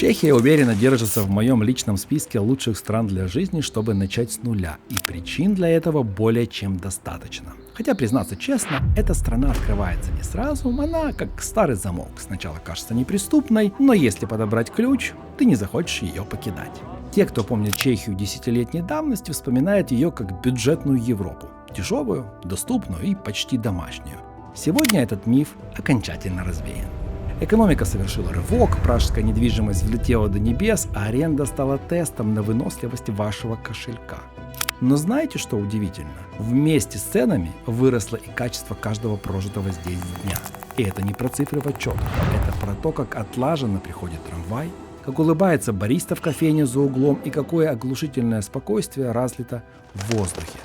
Чехия уверенно держится в моем личном списке лучших стран для жизни, чтобы начать с нуля, и причин для этого более чем достаточно. Хотя, признаться честно, эта страна открывается не сразу, она как старый замок. Сначала кажется неприступной, но если подобрать ключ, ты не захочешь ее покидать. Те, кто помнит Чехию десятилетней давности, вспоминают ее как бюджетную Европу. Дешевую, доступную и почти домашнюю. Сегодня этот миф окончательно развеян. Экономика совершила рывок, пражская недвижимость взлетела до небес, а аренда стала тестом на выносливость вашего кошелька. Но знаете, что удивительно? Вместе с ценами выросло и качество каждого прожитого здесь дня. И это не про цифры в отчетах, это про то, как отлаженно приходит трамвай, как улыбается бариста в кофейне за углом и какое оглушительное спокойствие разлито в воздухе.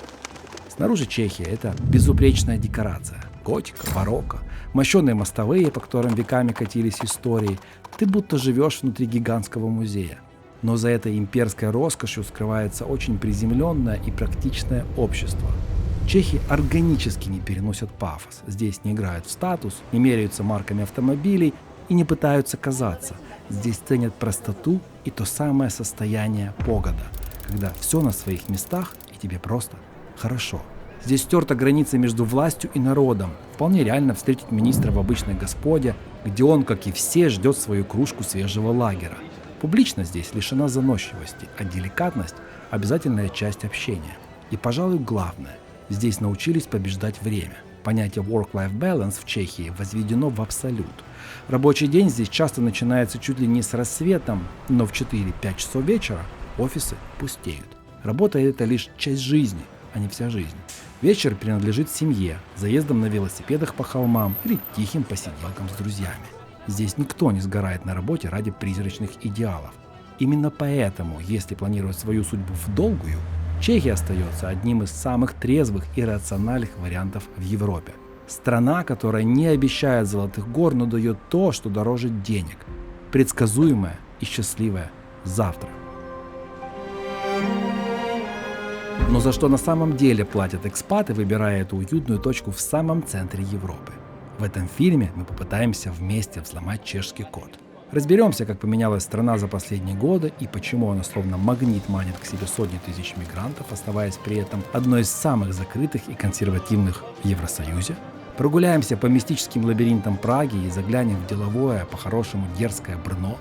Снаружи Чехия – это безупречная декорация. Готика, барокко, мощеные мостовые, по которым веками катились истории. Ты будто живешь внутри гигантского музея. Но за этой имперской роскошью скрывается очень приземленное и практичное общество. Чехи органически не переносят пафос. Здесь не играют в статус, не меряются марками автомобилей и не пытаются казаться. Здесь ценят простоту и то самое состояние погода, когда все на своих местах и тебе просто хорошо. Здесь стерта граница между властью и народом. Вполне реально встретить министра в обычной господе, где он, как и все, ждет свою кружку свежего лагера. Публичность здесь лишена заносчивости, а деликатность – обязательная часть общения. И, пожалуй, главное – здесь научились побеждать время. Понятие work-life balance в Чехии возведено в абсолют. Рабочий день здесь часто начинается чуть ли не с рассветом, но в 4-5 часов вечера офисы пустеют. Работа – это лишь часть жизни, а не вся жизнь. Вечер принадлежит семье, заездам на велосипедах по холмам или тихим посиделкам с друзьями. Здесь никто не сгорает на работе ради призрачных идеалов. Именно поэтому, если планировать свою судьбу в долгую, Чехия остается одним из самых трезвых и рациональных вариантов в Европе. Страна, которая не обещает золотых гор, но дает то, что дороже денег. Предсказуемое и счастливое завтра. Но за что на самом деле платят экспаты, выбирая эту уютную точку в самом центре Европы? В этом фильме мы попытаемся вместе взломать чешский код. Разберемся, как поменялась страна за последние годы и почему она словно магнит манит к себе сотни тысяч мигрантов, оставаясь при этом одной из самых закрытых и консервативных в Евросоюзе. Прогуляемся по мистическим лабиринтам Праги и заглянем в деловое, по-хорошему дерзкое Брно.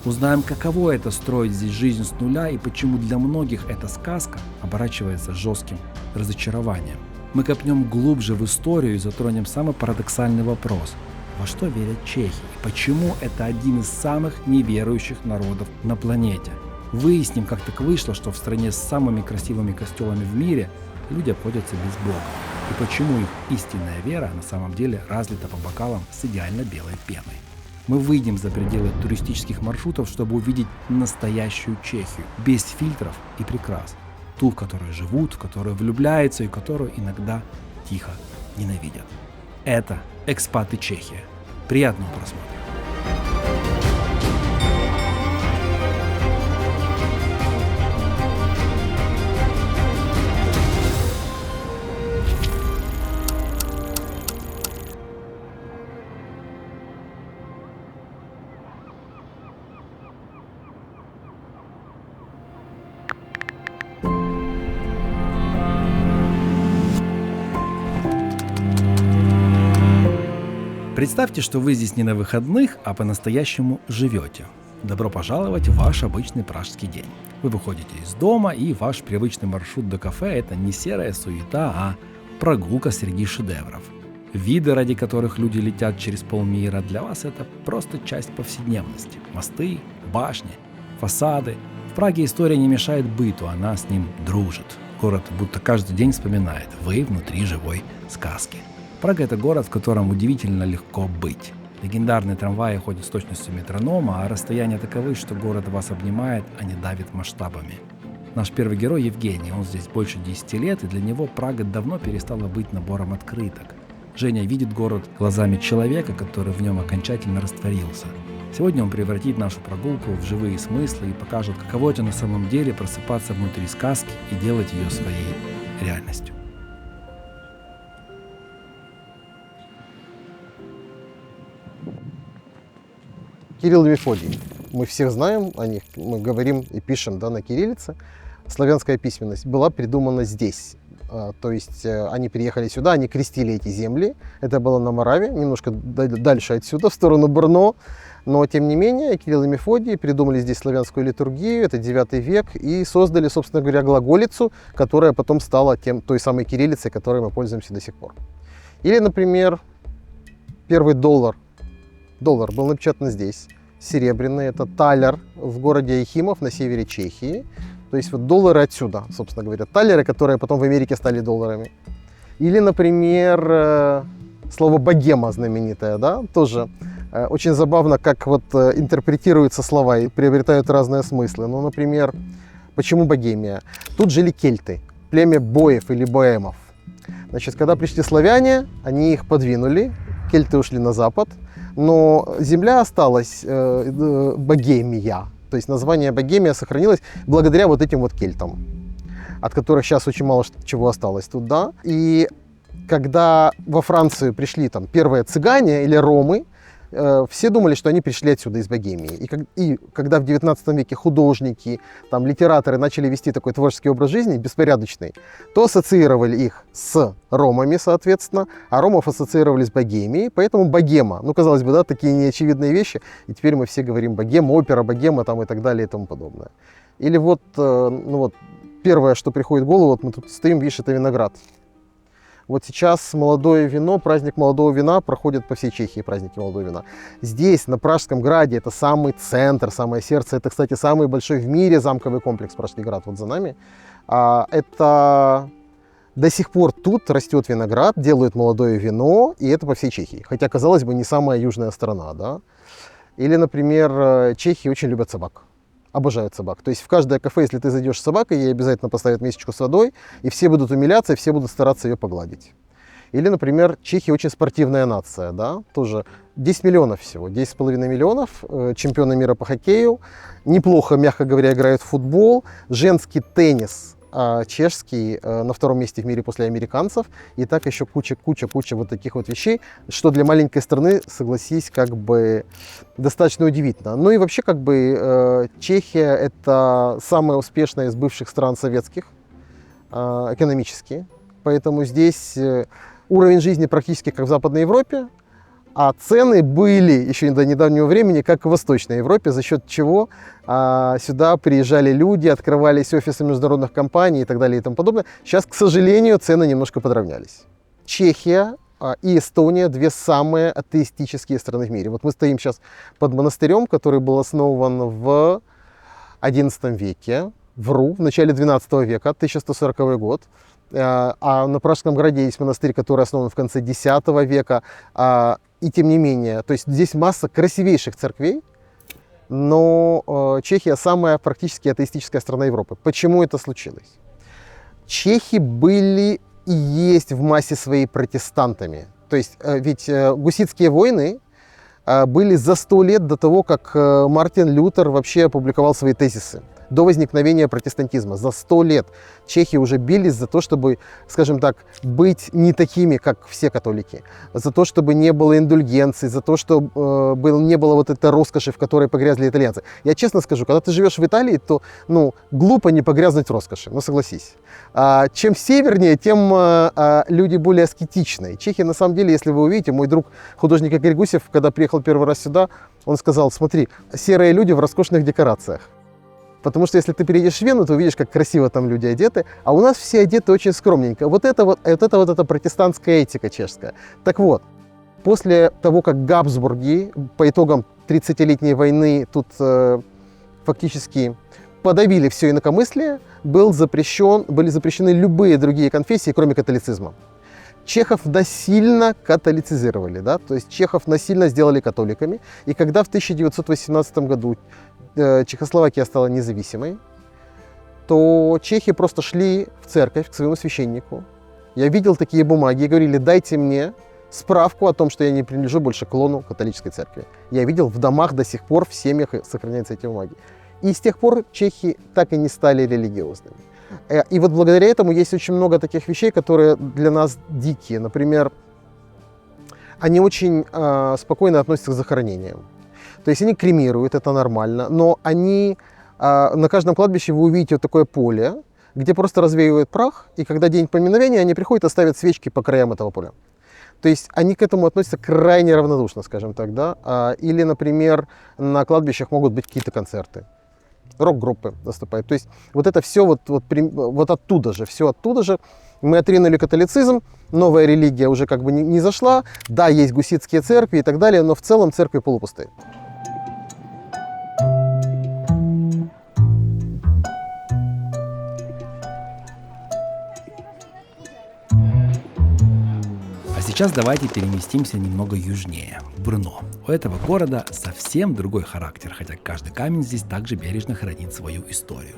Узнаем, каково это строить здесь жизнь с нуля и почему для многих эта сказка оборачивается жестким разочарованием. Мы копнем глубже в историю и затронем самый парадоксальный вопрос: во что верят чехи и почему это один из самых неверующих народов на планете. Выясним, как так вышло, что в стране с самыми красивыми костелами в мире люди обходятся без Бога, и почему их истинная вера на самом деле разлита по бокалам с идеально белой пеной. Мы выйдем за пределы туристических маршрутов, чтобы увидеть настоящую Чехию, без фильтров и прикрас. Ту, в которой живут, в которую влюбляются и которую иногда тихо ненавидят. Это «Экспаты Чехия». Приятного просмотра. Представьте, что вы здесь не на выходных, а по-настоящему живете. Добро пожаловать в ваш обычный пражский день. Вы выходите из дома, и ваш привычный маршрут до кафе – это не серая суета, а прогулка среди шедевров. Виды, ради которых люди летят через полмира, для вас это просто часть повседневности. Мосты, башни, фасады. В Праге история не мешает быту, она с ним дружит. Город будто каждый день вспоминает: вы внутри живой сказки. Прага – это город, в котором удивительно легко быть. Легендарные трамваи ходят с точностью метронома, а расстояния таковы, что город вас обнимает, а не давит масштабами. Наш первый герой Евгений, он здесь больше 10 лет, и для него Прага давно перестала быть набором открыток. Женя видит город глазами человека, который в нем окончательно растворился. Сегодня он превратит нашу прогулку в живые смыслы и покажет, каково это на самом деле просыпаться внутри сказки и делать ее своей реальностью. Кирилл и Мефодий. мы все знаем о них, мы говорим и пишем, да, на кириллице. Славянская письменность была придумана здесь. То есть они приехали сюда, они крестили эти земли. Это было на Мораве, немножко дальше отсюда, в сторону Брно. Но, тем не менее, Кирилл и Мефодий придумали здесь славянскую литургию, это 9 век, и создали, собственно говоря, глаголицу, которая потом стала той самой кириллицей, которой мы пользуемся до сих пор. Или, например, первый доллар. Доллар был напечатан здесь, серебряный, это таляр в городе Ехимов на севере Чехии. То есть вот доллары отсюда, собственно говоря, талеры, которые потом в Америке стали долларами. Или, например, слово «богема» знаменитое, да, тоже очень забавно, как вот интерпретируются слова и приобретают разные смыслы. Ну, например, почему Богемия? Тут жили кельты, племя боев или боэмов. Значит, когда пришли славяне, они их подвинули, кельты ушли на запад, но земля осталась Богемия. То есть название Богемия сохранилось благодаря вот этим вот кельтам, от которых сейчас очень мало чего осталось тут, да. И когда во Францию пришли там первые цыгане или ромы, все думали, что они пришли отсюда, из Богемии. И когда в 19 веке художники, там, литераторы начали вести такой творческий образ жизни, беспорядочный, то ассоциировали их с ромами, соответственно, а ромов ассоциировали с Богемией, поэтому богема. Ну, казалось бы, да, такие неочевидные вещи, и теперь мы все говорим богема, опера, богема там, и так далее и тому подобное. Или вот, ну вот, первое, что приходит в голову, вот мы тут стоим, видишь, это виноград. Вот сейчас молодое вино, праздник молодого вина проходит по всей Чехии, праздники молодого вина. Здесь, на Пражском граде, это самый центр, самое сердце. Это, кстати, самый большой в мире замковый комплекс Пражский град, вот за нами. Это до сих пор тут растет виноград, делают молодое вино, и это по всей Чехии. Хотя, казалось бы, не самая южная страна, да. Или, например, чехи очень любят собак. Обожают собак. То есть в каждое кафе, если ты зайдешь с собакой, ей обязательно поставят мисочку с водой, и все будут умиляться, и все будут стараться ее погладить. Или, например, чехи очень спортивная нация, да, тоже 10 миллионов всего, 10,5 миллионов, чемпионы мира по хоккею, неплохо, мягко говоря, играют в футбол, женский теннис чешский на втором месте в мире после американцев, и так еще куча вот таких вот вещей, что для маленькой страны, согласись, как бы достаточно удивительно. Ну и вообще, как бы, Чехия — это самая успешная из бывших стран советских экономически, поэтому здесь уровень жизни практически как в Западной Европе, а цены были еще до недавнего времени, как в Восточной Европе, за счет чего сюда приезжали люди, открывались офисы международных компаний и так далее и тому подобное. Сейчас, к сожалению, цены немножко подравнялись. Чехия и Эстония — две самые атеистические страны в мире. Вот мы стоим сейчас под монастырем, который был основан в XI веке, в начале XII века, 1140 год. А на Пражском граде есть монастырь, который основан в конце X века. И тем не менее, то есть здесь масса красивейших церквей, но Чехия самая практически атеистическая страна Европы. Почему это случилось? Чехи были и есть в массе своей протестантами. То есть ведь гуситские войны были за 100 лет до того, как Мартин Лютер вообще опубликовал свои тезисы. До возникновения протестантизма. За 100 лет чехи уже бились за то, чтобы, скажем так, быть не такими, как все католики. За то, чтобы не было индульгенций, за то, чтобы не было вот этой роскоши, в которой погрязли итальянцы. Я честно скажу, когда ты живешь в Италии, то глупо не погрязнуть в роскоши, согласись. Чем севернее, тем люди более аскетичные. Чехи, на самом деле, если вы увидите, мой друг художник Игорь Гусев, когда приехал первый раз сюда, он сказал: смотри, серые люди в роскошных декорациях. Потому что если ты переедешь в Вену, то увидишь, как красиво там люди одеты, а у нас все одеты очень скромненько. Вот это протестантская этика чешская. Так вот, после того, как Габсбурги по итогам 30-летней войны тут фактически подавили все инакомыслие, были запрещены любые другие конфессии, кроме католицизма. Чехов насильно католицизировали, да? То есть чехов насильно сделали католиками. И когда в 1918 году Чехословакия стала независимой, то чехи просто шли в церковь к своему священнику. Я видел такие бумаги и говорили: дайте мне справку о том, что я не принадлежу больше к лону католической церкви. Я видел в домах до сих пор, в семьях сохраняются эти бумаги. И с тех пор чехи так и не стали религиозными. И вот благодаря этому есть очень много таких вещей, которые для нас дикие. Например, они очень спокойно относятся к захоронениям. То есть они кремируют, это нормально, но они на каждом кладбище вы увидите вот такое поле, где просто развеивают прах, и когда день поминовения, они приходят и ставят свечки по краям этого поля. То есть они к этому относятся крайне равнодушно, скажем так, да. Или, например, на кладбищах могут быть какие-то концерты, рок-группы выступают. То есть вот это все вот оттуда же, все оттуда же. Мы отринули католицизм, новая религия уже как бы не зашла. Да, есть гуситские церкви и так далее, но в целом церкви полупустые. А сейчас давайте переместимся немного южнее, в Брно. У этого города совсем другой характер, хотя каждый камень здесь также бережно хранит свою историю.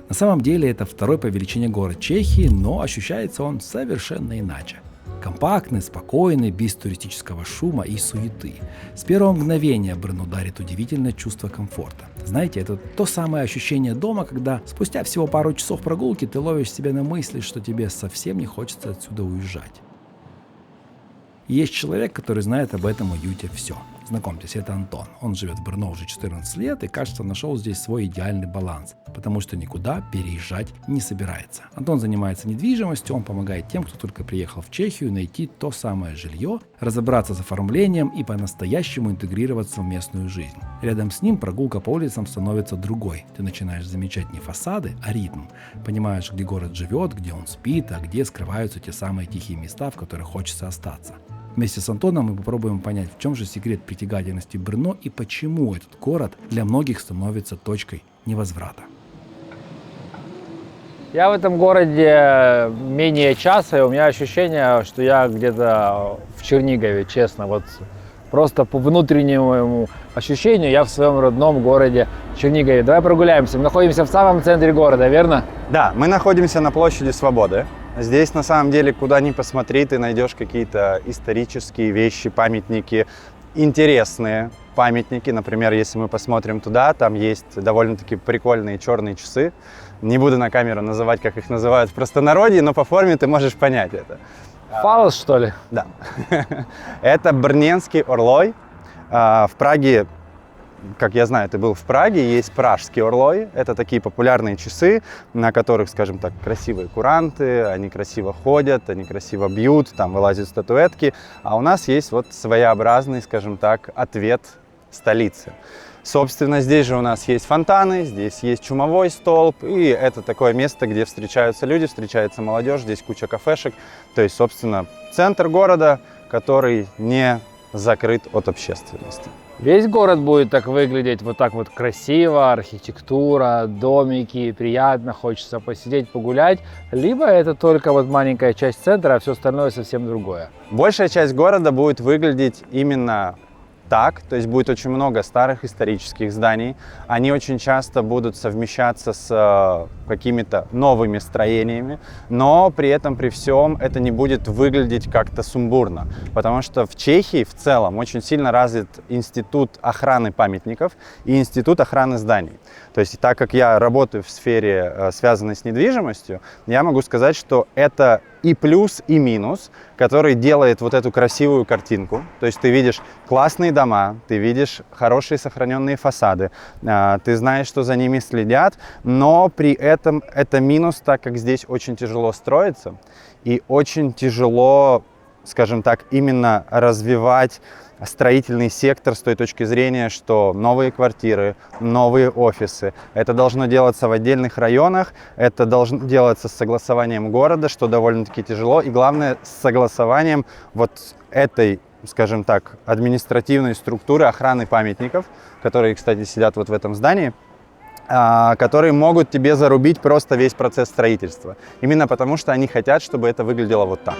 На самом деле это второй по величине город Чехии, но ощущается он совершенно иначе. Компактный, спокойный, без туристического шума и суеты. С первого мгновения Брно дарит удивительное чувство комфорта. Знаете, это то самое ощущение дома, когда спустя всего пару часов прогулки ты ловишь себя на мысли, что тебе совсем не хочется отсюда уезжать. Есть человек, который знает об этом уюте все. Знакомьтесь, это Антон. Он живет в Брно уже 14 лет и, кажется, нашел здесь свой идеальный баланс, потому что никуда переезжать не собирается. Антон занимается недвижимостью, он помогает тем, кто только приехал в Чехию, найти то самое жилье, разобраться с оформлением и по-настоящему интегрироваться в местную жизнь. Рядом с ним прогулка по улицам становится другой. Ты начинаешь замечать не фасады, а ритм. Понимаешь, где город живет, где он спит, а где скрываются те самые тихие места, в которых хочется остаться. Вместе с Антоном мы попробуем понять, в чем же секрет притягательности Брно и почему этот город для многих становится точкой невозврата. Я в этом городе менее часа, и у меня ощущение, что я где-то в Чернигове, честно. Вот просто по внутреннему моему ощущению я в своем родном городе Чернигове. Давай прогуляемся. Мы находимся в самом центре города, верно? Да, мы находимся на площади Свободы. Здесь на самом деле, куда ни посмотри, ты найдешь какие-то исторические вещи, памятники, интересные памятники. Например, если мы посмотрим туда, там есть довольно-таки прикольные черные часы. Не буду на камеру называть, как их называют в простонародье, но по форме ты можешь понять это. Фалос, что ли? Да. Это брненский орлой. В Праге, как я знаю, ты был в Праге, есть пражский орлой. Это такие популярные часы, на которых, скажем так, красивые куранты, они красиво ходят, они красиво бьют, там вылазят статуэтки. А у нас есть вот своеобразный, скажем так, ответ столицы. Собственно, здесь же у нас есть фонтаны, здесь есть чумовой столб, и это такое место, где встречаются люди, встречается молодежь, здесь куча кафешек. То есть, собственно, центр города, который не закрыт от общественности. Весь город будет так выглядеть, вот так вот красиво, архитектура, домики, приятно, хочется посидеть, погулять. Либо это только вот маленькая часть центра, а все остальное совсем другое. Большая часть города будет выглядеть именно так, то есть будет очень много старых исторических зданий. Они очень часто будут совмещаться с какими-то новыми строениями, но при этом, при всем, это не будет выглядеть как-то сумбурно, потому что в Чехии в целом очень сильно развит институт охраны памятников и институт охраны зданий. То есть, так как я работаю в сфере, связанной с недвижимостью, я могу сказать, что это и плюс, и минус, который делает вот эту красивую картинку. То есть ты видишь классные дома, ты видишь хорошие сохраненные фасады, ты знаешь, что за ними следят, но при этом это минус, так как здесь очень тяжело строиться и очень тяжело, скажем так, именно развивать строительный сектор с той точки зрения, что новые квартиры, новые офисы, это должно делаться в отдельных районах, это должно делаться с согласованием города, что довольно-таки тяжело, и главное, с согласованием вот этой, скажем так, административной структуры охраны памятников, которые, кстати, сидят вот в этом здании, которые могут тебе зарубить просто весь процесс строительства. Именно потому, что они хотят, чтобы это выглядело вот так.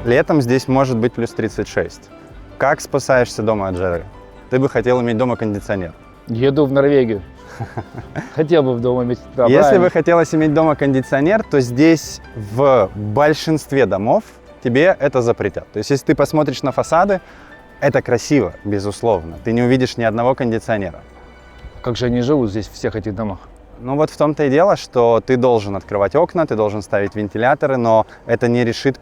Летом здесь может быть плюс 36. Как спасаешься дома от жары? Ты бы хотел иметь дома кондиционер. Еду в Норвегию. Хотел бы дома иметь. Да, если бы хотелось иметь дома кондиционер, то здесь в большинстве домов тебе это запретят. То есть если ты посмотришь на фасады, это красиво, безусловно. Ты не увидишь ни одного кондиционера. Как же они живут здесь, в всех этих домах? Ну вот в том-то и дело, что ты должен открывать окна, ты должен ставить вентиляторы, но это не решит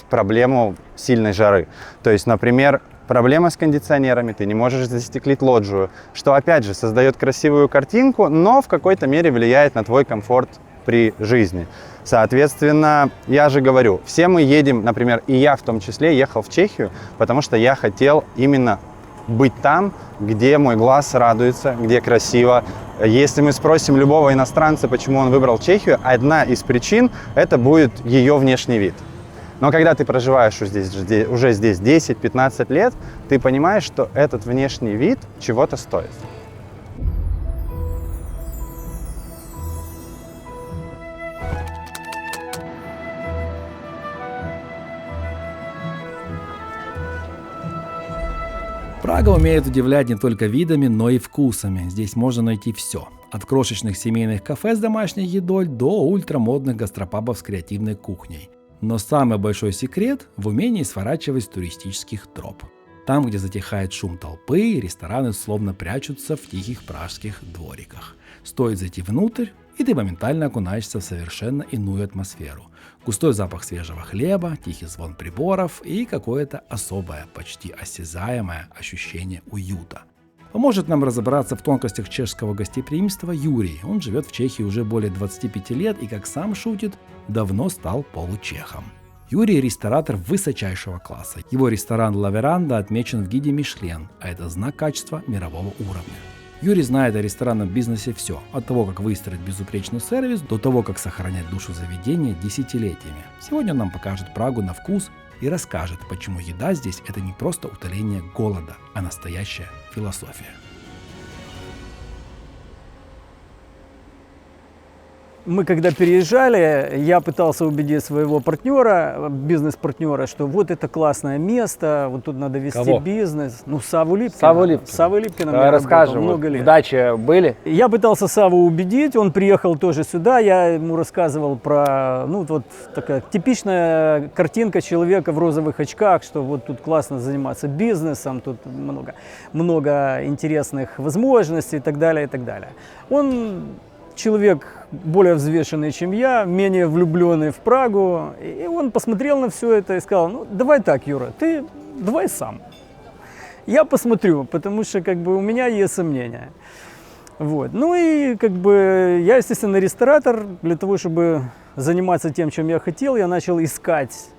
проблему сильной жары. То есть, например, проблема с кондиционерами, ты не можешь застеклить лоджию, что опять же создает красивую картинку, но в какой-то мере влияет на твой комфорт при жизни. Соответственно, я же говорю, все мы едем, например, и я в том числе ехал в Чехию, потому что я хотел именно быть там, где мой глаз радуется, где красиво. Если мы спросим любого иностранца, почему он выбрал Чехию, одна из причин – это будет ее внешний вид. Но когда ты проживаешь уже здесь 10-15 лет, ты понимаешь, что этот внешний вид чего-то стоит. Прага умеет удивлять не только видами, но и вкусами. Здесь можно найти все. От крошечных семейных кафе с домашней едой до ультрамодных гастропабов с креативной кухней. Но самый большой секрет в умении сворачивать с туристических троп. Там, где затихает шум толпы, рестораны словно прячутся в тихих пражских двориках. Стоит зайти внутрь, и ты моментально окунаешься в совершенно иную атмосферу. Густой запах свежего хлеба, тихий звон приборов и какое-то особое, почти осязаемое ощущение уюта. Поможет нам разобраться в тонкостях чешского гостеприимства Юрий. Он живет в Чехии уже более 25 лет и, как сам шутит, давно стал получехом. Юрий – ресторатор высочайшего класса. Его ресторан «Ла Веранда» отмечен в гиде Мишлен, а это знак качества мирового уровня. Юрий знает о ресторанном бизнесе все, от того, как выстроить безупречный сервис, до того, как сохранять душу заведения десятилетиями. Сегодня он нам покажет Прагу на вкус и расскажет, почему еда здесь – это не просто утоление голода, а настоящая философия. Мы когда переезжали, я пытался убедить своего партнера, бизнес-партнера, что вот это классное место, вот тут надо вести Кого? бизнес. Ну, Савву Липкина. Савву Липкина. Савву Липкина Давай я расскажем. работал много лет. В даче были? Я пытался Савву убедить, он приехал тоже сюда, я ему рассказывал про, ну, вот такая типичная картинка человека в розовых очках, что вот тут классно заниматься бизнесом, тут много интересных возможностей и так далее, и так далее. Он человек более взвешенный, чем я, менее влюбленный в Прагу, и он посмотрел на все это и сказал: ну, давай так, Юра, ты давай сам. Я посмотрю, потому что как бы у меня есть сомнения. Вот. Ну и как бы я, естественно, ресторатор. Для того, чтобы заниматься тем, чем я хотел, я начал искать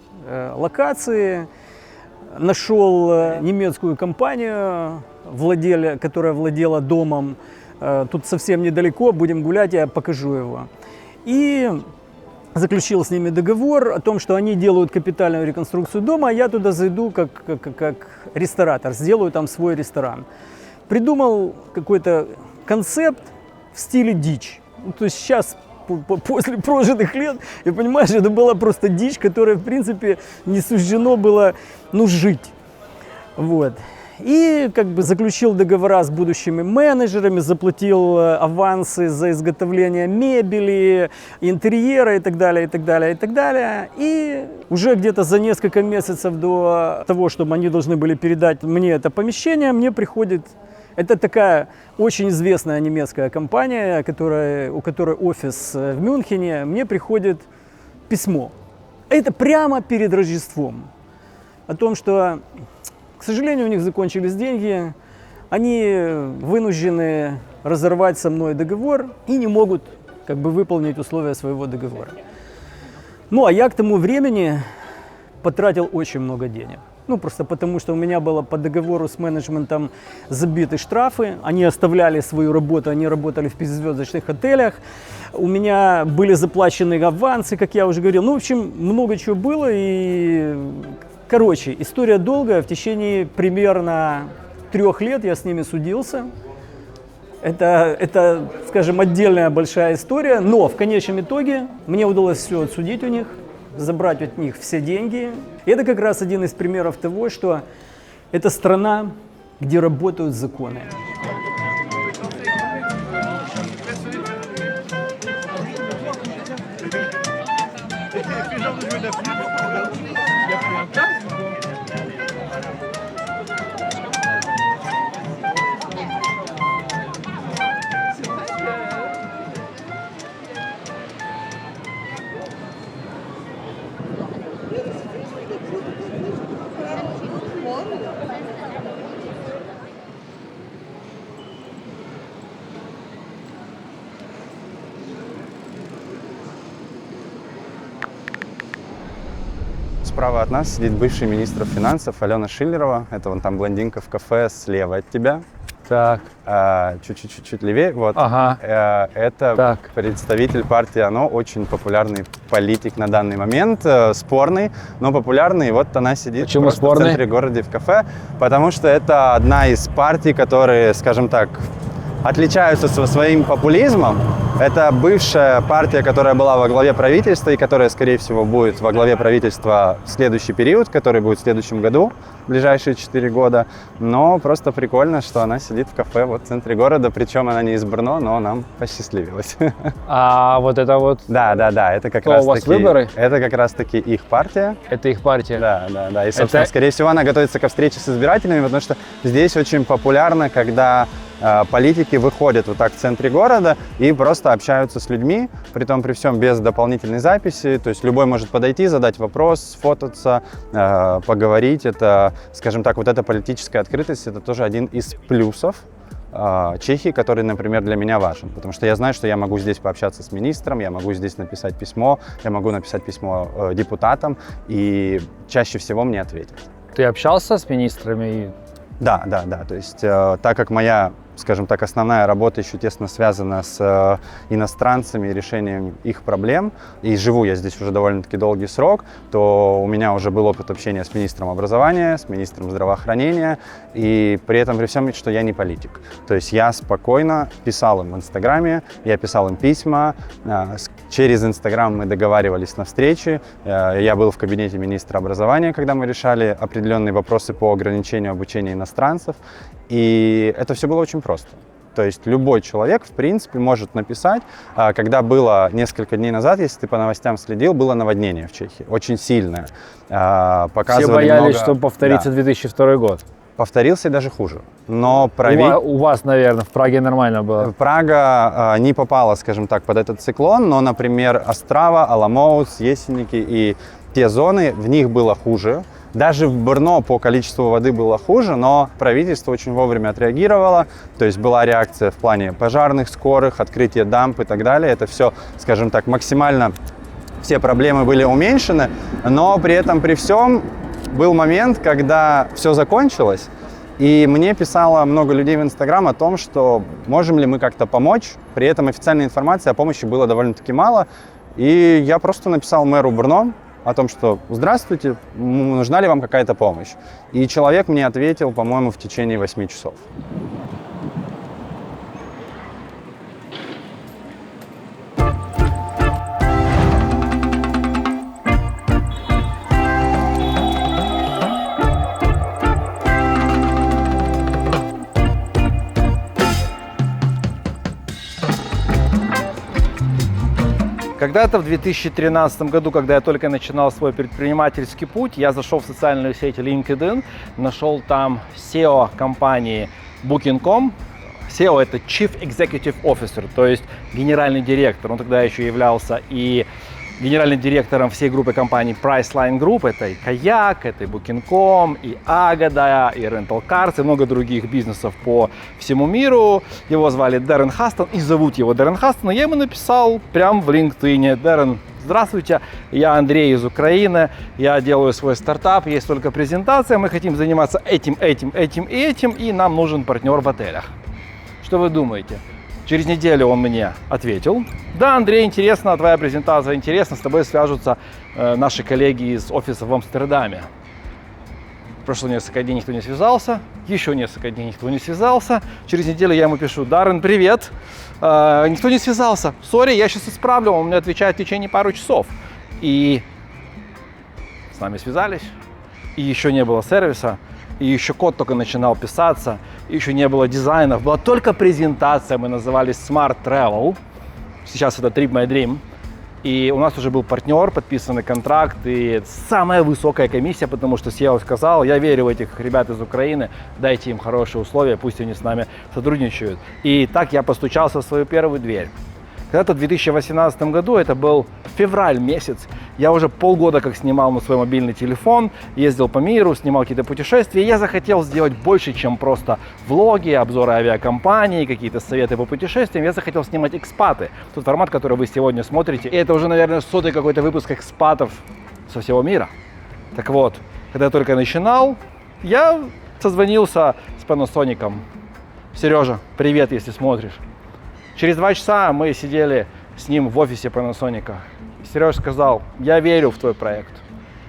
локации. Нашел немецкую компанию, которая владела домом. Тут совсем недалеко, будем гулять, я покажу его. И заключил с ними договор о том, что они делают капитальную реконструкцию дома, а я туда зайду как ресторатор, сделаю там свой ресторан. Придумал какой-то концепт в стиле дичь. Ну, то есть сейчас, после прожитых лет, я понимаю, что это была просто дичь, которая, в принципе, не суждено было, жить. Вот. И как бы заключил договора с будущими менеджерами, заплатил авансы за изготовление мебели, интерьера и так далее, и так далее, и так далее. И уже где-то за несколько месяцев до того, чтобы они должны были передать мне это помещение, мне приходит... Это такая очень известная немецкая компания, у которой офис в Мюнхене. Мне приходит письмо. Это прямо перед Рождеством. О том, что... К сожалению, у них закончились деньги, они вынуждены разорвать со мной договор и не могут как бы выполнить условия своего договора. Ну, а я к тому времени потратил очень много денег. Ну, просто потому, что у меня было по договору с менеджментом забиты штрафы, они оставляли свою работу, они работали в 5-звездочных отелях, у меня были заплачены авансы, как я уже говорил. Ну, в общем, много чего было и... Короче, история долгая, в течение примерно 3 лет я с ними судился. Это, скажем, отдельная большая история, но в конечном итоге мне удалось все отсудить у них, забрать от них все деньги. И это как раз один из примеров того, что это страна, где работают законы. справа от нас сидит бывший министр финансов Алена Шиллерова. Это вон там блондинка в кафе слева от тебя. Так, Чуть-чуть левее. Вот. ага. Это Так. представитель партии ОНО, очень популярный политик на данный момент, спорный, но популярный. И вот она сидит Почему просто спорный? в центре города в кафе, потому что это одна из партий, которые, скажем так, отличаются своим популизмом. Это бывшая партия, которая была во главе правительства и которая, скорее всего, будет во главе правительства в следующий период, который будет в следующем году, в ближайшие 4 года. Но просто прикольно, что она сидит в кафе вот в центре города, причем она не из Брно, но нам посчастливилось. А вот это вот, Да, это как Кто, раз у вас таки, выборы? это как раз таки их партия. это их партия? Да. И, собственно, Это- скорее всего, она готовится ко встрече с избирателями, потому что здесь очень популярно, когда политики выходят вот так в центре города и просто общаются с людьми, притом при всем без дополнительной записи. То есть любой может подойти, задать вопрос, сфотаться, поговорить. Это, скажем так, вот эта политическая открытость, это тоже один из плюсов Чехии, который, например, для меня важен. Потому что я знаю, что я могу здесь пообщаться с министром, я могу здесь написать письмо, я могу написать письмо депутатам, и чаще всего мне ответят. Ты общался с министрами? Да. То есть, так как моя, скажем так, основная работа еще тесно связана с иностранцами и решением их проблем, и живу я здесь уже довольно-таки долгий срок, то у меня уже был опыт общения с министром образования, с министром здравоохранения, и при этом при всем, что я не политик. То есть я спокойно писал им в Инстаграме, я писал им письма, через Инстаграм мы договаривались на встречи, я был в кабинете министра образования, когда мы решали определенные вопросы по ограничению обучения иностранцев, и это все было очень просто. То есть любой человек, в принципе, может написать. Когда было несколько дней назад, если ты по новостям следил, было наводнение в Чехии, очень сильное. Все Показывали боялись, много- что повторится Да. 2002 год. Повторился и даже хуже. Но У вас, наверное, в Праге нормально было. Прага не попала, скажем так, под этот циклон, но, например, Острава, Аламоутс, Есенники и те зоны, в них было хуже. Даже в Брно по количеству воды было хуже, но правительство очень вовремя отреагировало. То есть была реакция в плане пожарных скорых, открытия дамб и так далее. Это все, скажем так, максимально все проблемы были уменьшены. Но при этом, при всем, был момент, когда все закончилось, и мне писало много людей в Инстаграм о том, что можем ли мы как-то помочь. При этом официальной информации о помощи было довольно-таки мало. И я просто написал мэру Брно о том, что «Здравствуйте, нужна ли вам какая-то помощь?» И человек мне ответил, по-моему, в течение 8 часов. Когда-то в 2013 году, когда я только начинал свой предпринимательский путь, я зашел в социальную сеть LinkedIn, нашел там SEO компании Booking.com. SEO – это Chief Executive Officer, то есть генеральный директор. Он тогда еще являлся и генеральным директором всей группы компаний Priceline Group. Это и Kayak, это и Booking.com, и Agoda, и Rental Cars, и много других бизнесов по всему миру. Его звали Дэрен Хастон, и зовут его Дэрен Хастон. И я ему написал прямо в LinkedIn: Дэрен, здравствуйте, я Андрей из Украины, я делаю свой стартап, есть только презентация, мы хотим заниматься этим, и нам нужен партнер в отелях. Что вы думаете? Через неделю он мне ответил: да, Андрей, интересно, твоя презентация интересна, с тобой свяжутся наши коллеги из офиса в Амстердаме. Прошло несколько дней, никто не связался, еще несколько дней никто не связался. Через неделю я ему пишу: Даррен, привет, никто не связался, сори, я сейчас исправлю, он мне отвечает в течение пару часов. И с нами связались, и еще не было сервиса, и еще код только начинал писаться, и еще не было дизайнов, была только презентация, мы назывались Smart Travel, сейчас это Trip My Dream, и у нас уже был партнер, подписанный контракт, и самая высокая комиссия, потому что SEO сказал: я верю в этих ребят из Украины, дайте им хорошие условия, пусть они с нами сотрудничают. И так я постучался в свою первую дверь. Когда-то в 2018 году, это был февраль месяц, я уже полгода как снимал на свой мобильный телефон, ездил по миру, снимал какие-то путешествия, и я захотел сделать больше, чем просто влоги, обзоры авиакомпаний, какие-то советы по путешествиям. Я захотел снимать экспаты, тот формат, который вы сегодня смотрите, и это уже, наверное, 100-й какой-то выпуск экспатов со всего мира. Так вот, когда я только начинал, я созвонился с Panasonic. Сережа, привет, если смотришь. Через 2 часа мы сидели с ним в офисе Panasonic. Сережа сказал, я верю в твой проект.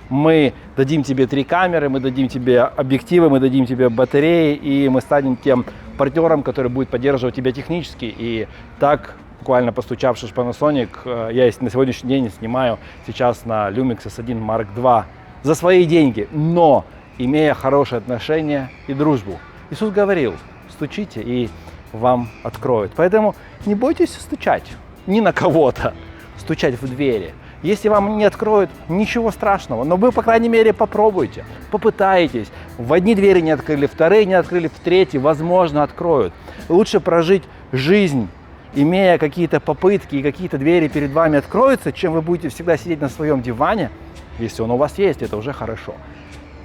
Мы дадим тебе 3 камеры, мы дадим тебе объективы, мы дадим тебе батареи, и мы станем тем партнером, который будет поддерживать тебя технически. И так, буквально постучавшись в Panasonic, я на сегодняшний день снимаю сейчас на Lumix S1 Mark II за свои деньги, но имея хорошие отношения и дружбу. Иисус говорил, стучите, и вам откроют. Поэтому не бойтесь стучать ни на кого-то, стучать в двери. Если вам не откроют, ничего страшного, но вы, по крайней мере, попробуйте, попытайтесь. В одни двери не открыли, вторые не открыли, в третьи, возможно, откроют. Лучше прожить жизнь, имея какие-то попытки, и какие-то двери перед вами откроются, чем вы будете всегда сидеть на своем диване, если он у вас есть, это уже хорошо.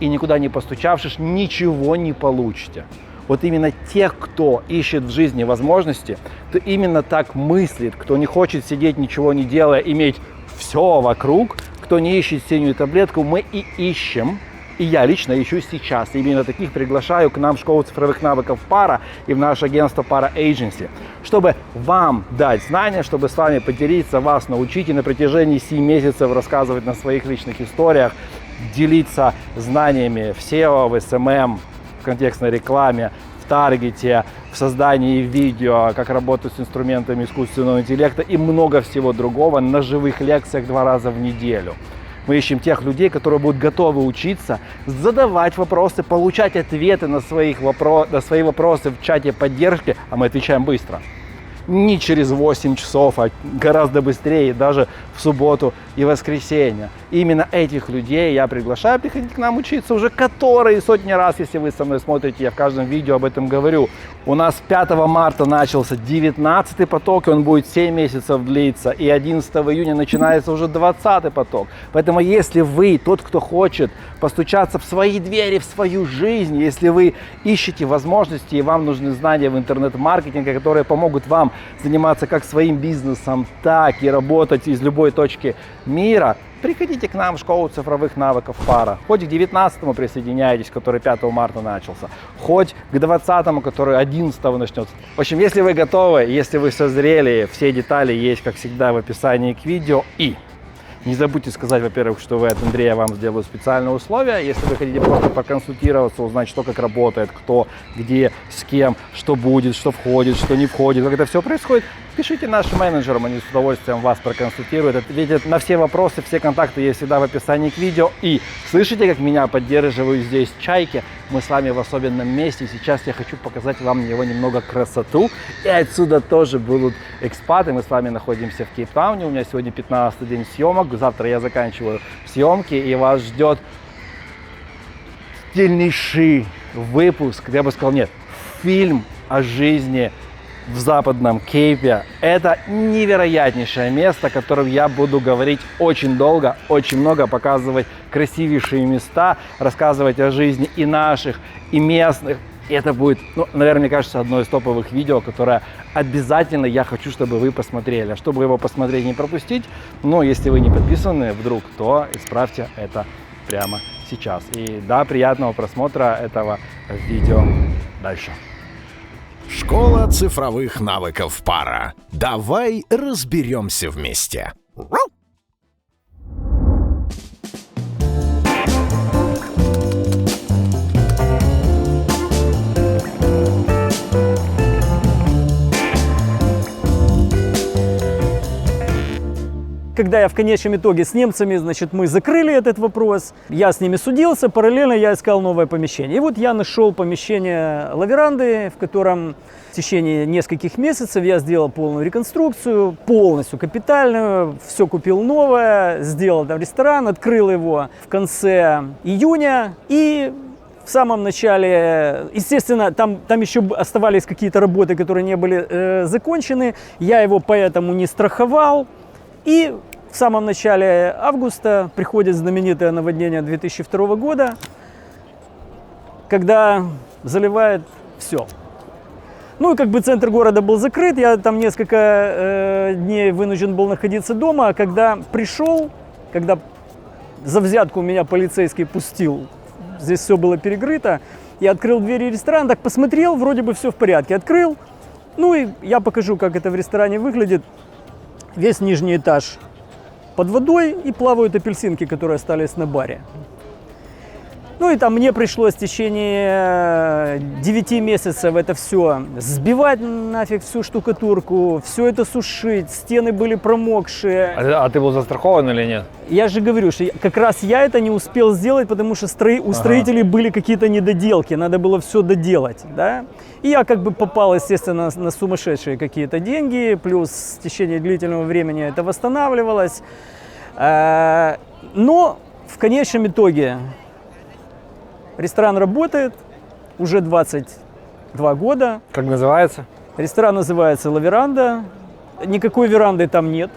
И никуда не постучавшись, ничего не получите. Вот именно тех, кто ищет в жизни возможности, кто именно так мыслит, кто не хочет сидеть, ничего не делая, иметь все вокруг, кто не ищет синюю таблетку, мы и ищем. И я лично ищу сейчас. Именно таких приглашаю к нам в школу цифровых навыков Пара и в наше агентство Пара Agency, чтобы вам дать знания, чтобы с вами поделиться, вас научить и на протяжении 7 месяцев рассказывать на своих личных историях, делиться знаниями в SEO, в SMM, в контекстной рекламе, в таргете, в создании видео, как работать с инструментами искусственного интеллекта и много всего другого на живых лекциях 2 раза в неделю. Мы ищем тех людей, которые будут готовы учиться, задавать вопросы, получать ответы на свои вопросы в чате поддержки, а мы отвечаем быстро. Не через 8 часов, а гораздо быстрее, даже в субботу и воскресенье. Именно этих людей я приглашаю приходить к нам учиться уже которые сотни раз, если вы со мной смотрите, я в каждом видео об этом говорю. У нас 5 марта начался 19-й поток, и он будет 7 месяцев длиться, и 11 июня начинается уже 20-й поток. Поэтому если вы тот, кто хочет постучаться в свои двери, в свою жизнь, если вы ищете возможности и вам нужны знания в интернет-маркетинге, которые помогут вам заниматься как своим бизнесом, так и работать из любой точки мира, приходите к нам в школу цифровых навыков Пара. Хоть к 19-му присоединяйтесь, который 5 марта начался, хоть к 20-му, который 11-го начнется. В общем, если вы готовы, если вы созрели, все детали есть, как всегда, в описании к видео. И не забудьте сказать, во-первых, что вы от Андрея, вам сделают специальные условия. Если вы хотите просто проконсультироваться, узнать, что как работает, кто, где, с кем, что будет, что входит, что не входит, как это все происходит, пишите нашим менеджерам, они с удовольствием вас проконсультируют, ответят на все вопросы, все контакты есть всегда в описании к видео. И слышите, как меня поддерживают здесь чайки? Мы с вами в особенном месте. Сейчас я хочу показать вам его немного красоту. И отсюда тоже будут экспаты. Мы с вами находимся в Кейптауне. У меня сегодня 15-й день съемок. Завтра я заканчиваю съемки. И вас ждет стильнейший выпуск. Я бы сказал, нет, фильм о жизни в Западном Кейпе. Это невероятнейшее место, о котором я буду говорить очень долго, очень много, показывать красивейшие места, рассказывать о жизни и наших, и местных. И это будет, наверное, мне кажется, одно из топовых видео, которое обязательно я хочу, чтобы вы посмотрели. А чтобы его посмотреть, не пропустить, если вы не подписаны вдруг, то исправьте это прямо сейчас. И да, приятного просмотра этого видео дальше. Школа цифровых навыков Пара. Давай разберемся вместе. Когда я в конечном итоге с немцами, мы закрыли этот вопрос, я с ними судился, параллельно я искал новое помещение. И вот я нашел помещение Лаверанды, в котором в течение нескольких месяцев я сделал полную реконструкцию, полностью капитальную, все купил новое, сделал там ресторан, открыл его в конце июня и в самом начале, естественно, там еще оставались какие-то работы, которые не были закончены, я его поэтому не страховал. И в самом начале августа приходит знаменитое наводнение 2002 года, когда заливает все. И центр города был закрыт, я там несколько дней вынужден был находиться дома, а когда пришел, когда за взятку меня полицейский пустил. Здесь все было перекрыто. Я открыл двери ресторана, так посмотрел, вроде бы все в порядке. Открыл, ну и я покажу, как это в ресторане выглядит. Весь нижний этаж под водой и плавают апельсинки, которые остались на баре. Ну и там мне пришлось в течение 9 месяцев это все сбивать нафиг всю штукатурку, все это сушить, стены были промокшие. А ты был застрахован или нет? Я же говорю, что как раз я это не успел сделать, потому что у строителей были какие-то недоделки, надо было все доделать, да. И я как бы попал, естественно, на сумасшедшие какие-то деньги, плюс в течение длительного времени это восстанавливалось. Но в конечном итоге ресторан работает уже 22 года. Как называется? Ресторан называется «Ла Веранда». Никакой веранды там нет.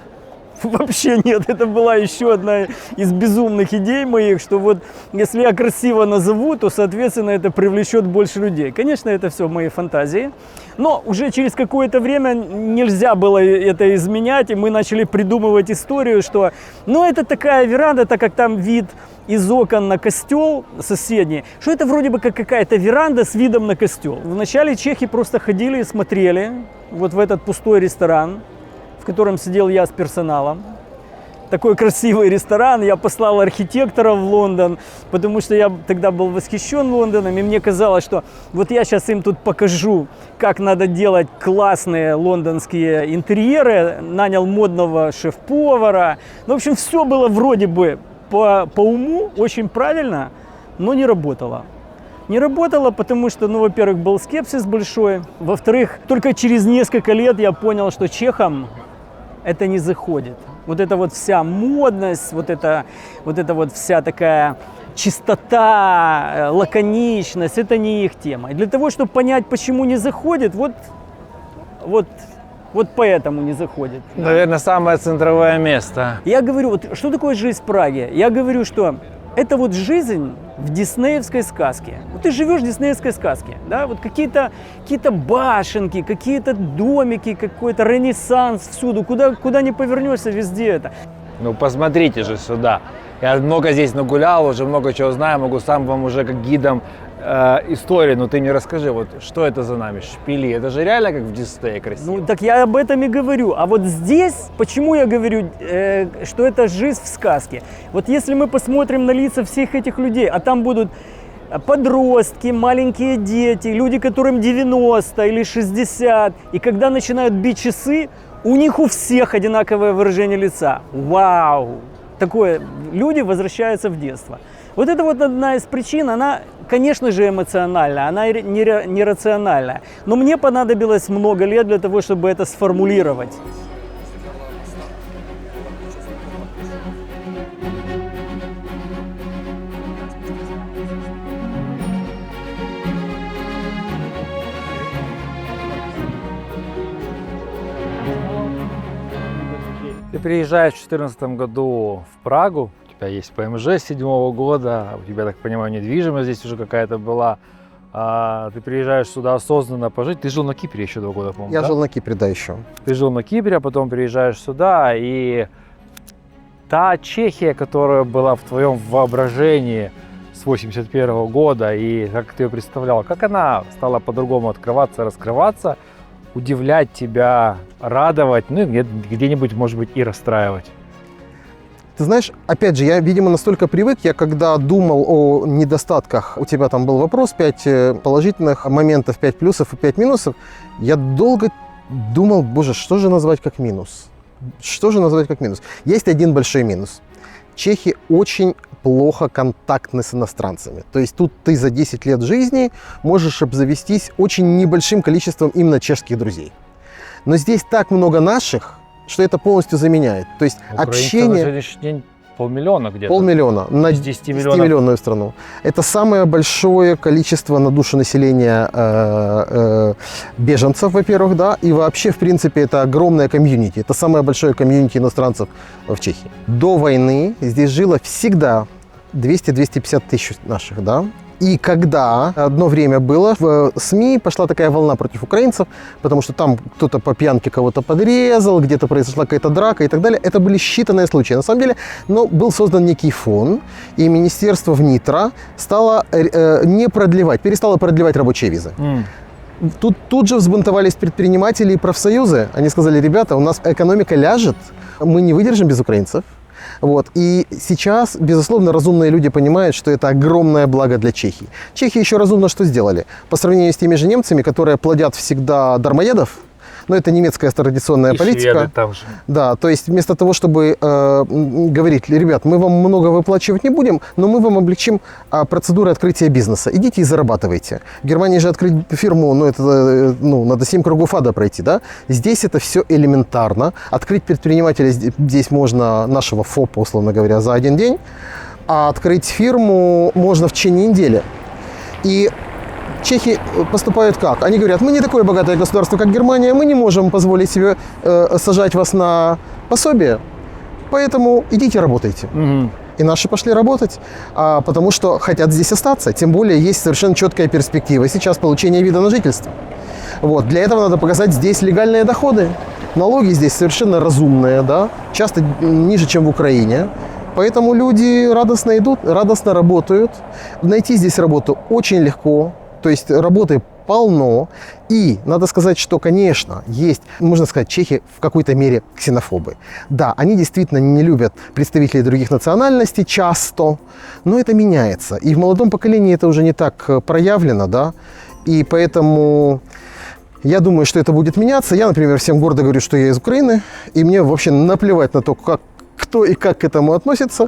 Вообще нет. Это была еще одна из безумных идей моих, что вот если я красиво назову, то, соответственно, это привлечет больше людей. Конечно, это все мои фантазии. Но уже через какое-то время нельзя было это изменять, и мы начали придумывать историю, что ну это такая веранда, так как там вид из окон на костел соседний, что это вроде бы как какая-то веранда с видом на костел. Вначале чехи просто ходили и смотрели вот в этот пустой ресторан, в котором сидел я с персоналом. Такой красивый ресторан. Я послал архитектора в Лондон, потому что я тогда был восхищен Лондоном, и мне казалось, что вот я сейчас им тут покажу, как надо делать классные лондонские интерьеры. Нанял модного шеф-повара. Ну, в общем, все было вроде бы по уму, очень правильно, но не работало. Не работало, потому что, ну, во-первых, был скепсис большой. Во-вторых, только через несколько лет я понял, что чехам это не заходит. Вот эта вот вся модность, вот эта вот вся такая чистота, лаконичность, это не их тема. И для того, чтобы понять, почему не заходит, вот поэтому не заходит. Наверное, самое центровое место. Я говорю, вот что такое жизнь в Праге? Я говорю, что это вот жизнь в диснеевской сказке. Вот ты живешь в диснеевской сказке, да, вот какие-то башенки, какие-то домики, какой-то ренессанс всюду, куда ни повернешься, везде это. Ну, посмотрите же сюда. Я много здесь нагулял, уже много чего знаю, могу сам вам уже как гидом истории, но ты мне расскажи, вот что это за нами, шпили, это же реально как в Диснее красиво? Ну, так я об этом и говорю. А вот здесь, почему я говорю, что это жизнь в сказке? Вот если мы посмотрим на лица всех этих людей, а там будут подростки, маленькие дети, люди, которым 90 или 60, и когда начинают бить часы, у них у всех одинаковое выражение лица. Вау! Такое, люди возвращаются в детство. Вот это вот одна из причин, она, конечно же, эмоциональная, она нерациональная. Но мне понадобилось много лет для того, чтобы это сформулировать. Ты приезжаешь в 2014 году в Прагу, у тебя есть ПМЖ с 2007 года, у тебя, так понимаю, недвижимость здесь уже какая-то была. Ты приезжаешь сюда осознанно пожить. Ты жил на Кипре еще 2 года, по-моему, Я да? жил на Кипре, да, еще. Ты жил на Кипре, а потом приезжаешь сюда, и та Чехия, которая была в твоем воображении с 81 года, и как ты ее представлял, как она стала по-другому открываться, раскрываться, удивлять тебя, радовать, ну и где-нибудь, может быть, и расстраивать? Ты знаешь, опять же, я, видимо, настолько привык, я когда думал о недостатках, у тебя там был вопрос, 5 положительных моментов, 5 плюсов и 5 минусов, я долго думал, боже, что же назвать как минус? Что же назвать как минус? Есть один большой минус. Чехи очень плохо контактны с иностранцами. То есть тут ты за 10 лет жизни можешь обзавестись очень небольшим количеством именно чешских друзей. Но здесь так много наших, что это полностью заменяет. То есть общение... на сегодняшний день 500 000 где-то. 500 000 на Из 10 миллионов. 10-миллионную страну. Это самое большое количество на душу населения беженцев, во-первых, да, и вообще, в принципе, это огромное комьюнити. Это самое большое комьюнити иностранцев в Чехии. До войны здесь жило всегда 200-250 тысяч наших, да. И когда одно время было, в СМИ пошла такая волна против украинцев, потому что там кто-то по пьянке кого-то подрезал, где-то произошла какая-то драка и так далее. Это были считанные случаи. На самом деле, но был создан некий фон, и Министерство внитра стало перестало продлевать рабочие визы. Тут же взбунтовались предприниматели и профсоюзы. Они сказали: ребята, у нас экономика ляжет, мы не выдержим без украинцев. Вот. И сейчас, безусловно, разумные люди понимают, что это огромное благо для Чехии. Чехия еще разумно что сделали? По сравнению с теми же немцами, которые плодят всегда дармоедов, но это немецкая традиционная политика. Шведы там же. Да, то есть вместо того, чтобы говорить: ребят, мы вам много выплачивать не будем, но мы вам облегчим процедуры открытия бизнеса. Идите и зарабатывайте. В Германии же открыть фирму, надо 7 кругов ада пройти, да? Здесь это все элементарно. Открыть предпринимателя здесь можно, нашего ФОПа, условно говоря, за один день, а открыть фирму можно в течение недели. И чехи поступают как? Они говорят: мы не такое богатое государство, как Германия, мы не можем позволить себе сажать вас на пособие, поэтому идите работайте. И наши пошли работать, потому что хотят здесь остаться. Тем более есть совершенно четкая перспектива сейчас получения вида на жительство. Вот. Для этого надо показать здесь легальные доходы. Налоги здесь совершенно разумные, да? Часто ниже, чем в Украине. Поэтому люди радостно идут, радостно работают. Найти здесь работу очень легко. То есть работы полно. И надо сказать, что, конечно, есть, можно сказать, чехи в какой-то мере ксенофобы. Да, они действительно не любят представителей других национальностей часто, но это меняется. И в молодом поколении это уже не так проявлено, да. И поэтому я думаю, что это будет меняться. Я, например, всем гордо говорю, что я из Украины, и мне вообще наплевать на то, кто и как к этому относится.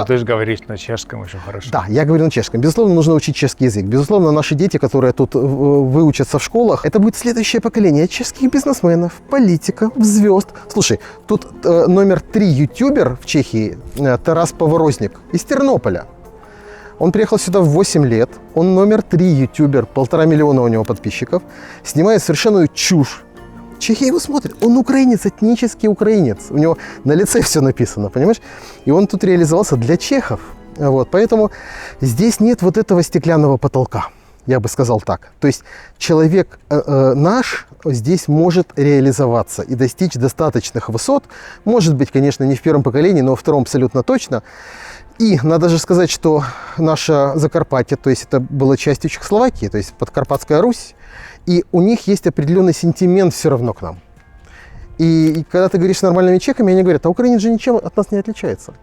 Ты же говоришь на чешском очень хорошо. Да, я говорю на чешском. Безусловно, нужно учить чешский язык. Безусловно, наши дети, которые тут выучатся в школах, это будет следующее поколение чешских бизнесменов, политиков, звезд. Слушай, тут номер 3 ютубер в Чехии, Тарас Поворозник, из Тернополя. Он приехал сюда в 8 лет. Он номер 3 ютубер, 1,5 миллиона у него подписчиков. Снимает совершенную чушь. Чехи его смотрят. Он украинец, этнический украинец. У него на лице все написано, понимаешь? И он тут реализовался для чехов. Вот. Поэтому здесь нет вот этого стеклянного потолка, я бы сказал так. То есть человек наш здесь может реализоваться и достичь достаточных высот. Может быть, конечно, не в первом поколении, но во втором абсолютно точно. И надо же сказать, что наша Закарпатье, то есть это была частью Чехословакии, то есть Подкарпатская Русь, и у них есть определенный сентимент все равно к нам. И когда ты говоришь с нормальными чехами, они говорят: а украинец же ничем от нас не отличается.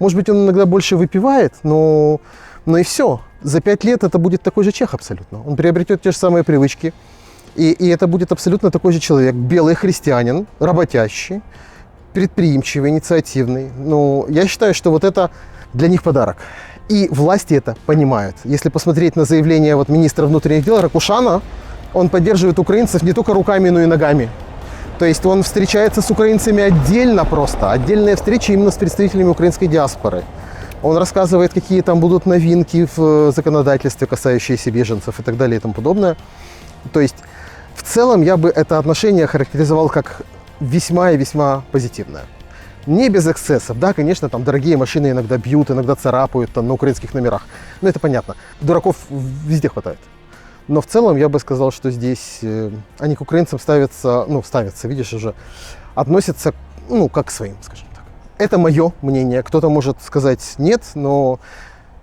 Может быть, он иногда больше выпивает, но и все. За 5 лет это будет такой же чех абсолютно. Он приобретет те же самые привычки, и это будет абсолютно такой же человек. Белый христианин, работящий, предприимчивый, инициативный. Ну, я считаю, что вот это для них подарок. И власти это понимают. Если посмотреть на заявление министра внутренних дел Ракушана, он поддерживает украинцев не только руками, но и ногами. То есть он встречается с украинцами отдельно просто. Отдельные встречи именно с представителями украинской диаспоры. Он рассказывает, какие там будут новинки в законодательстве, касающиеся беженцев и так далее и тому подобное. То есть в целом я бы это отношение характеризовал как весьма и весьма позитивное. Не без эксцессов. Да, конечно, там дорогие машины иногда бьют, иногда царапают там, на украинских номерах. Ну, это понятно. Дураков везде хватает. Но в целом я бы сказал, что здесь они к украинцам ставятся, видишь, уже относятся, как к своим, скажем так. Это мое мнение. Кто-то может сказать нет, но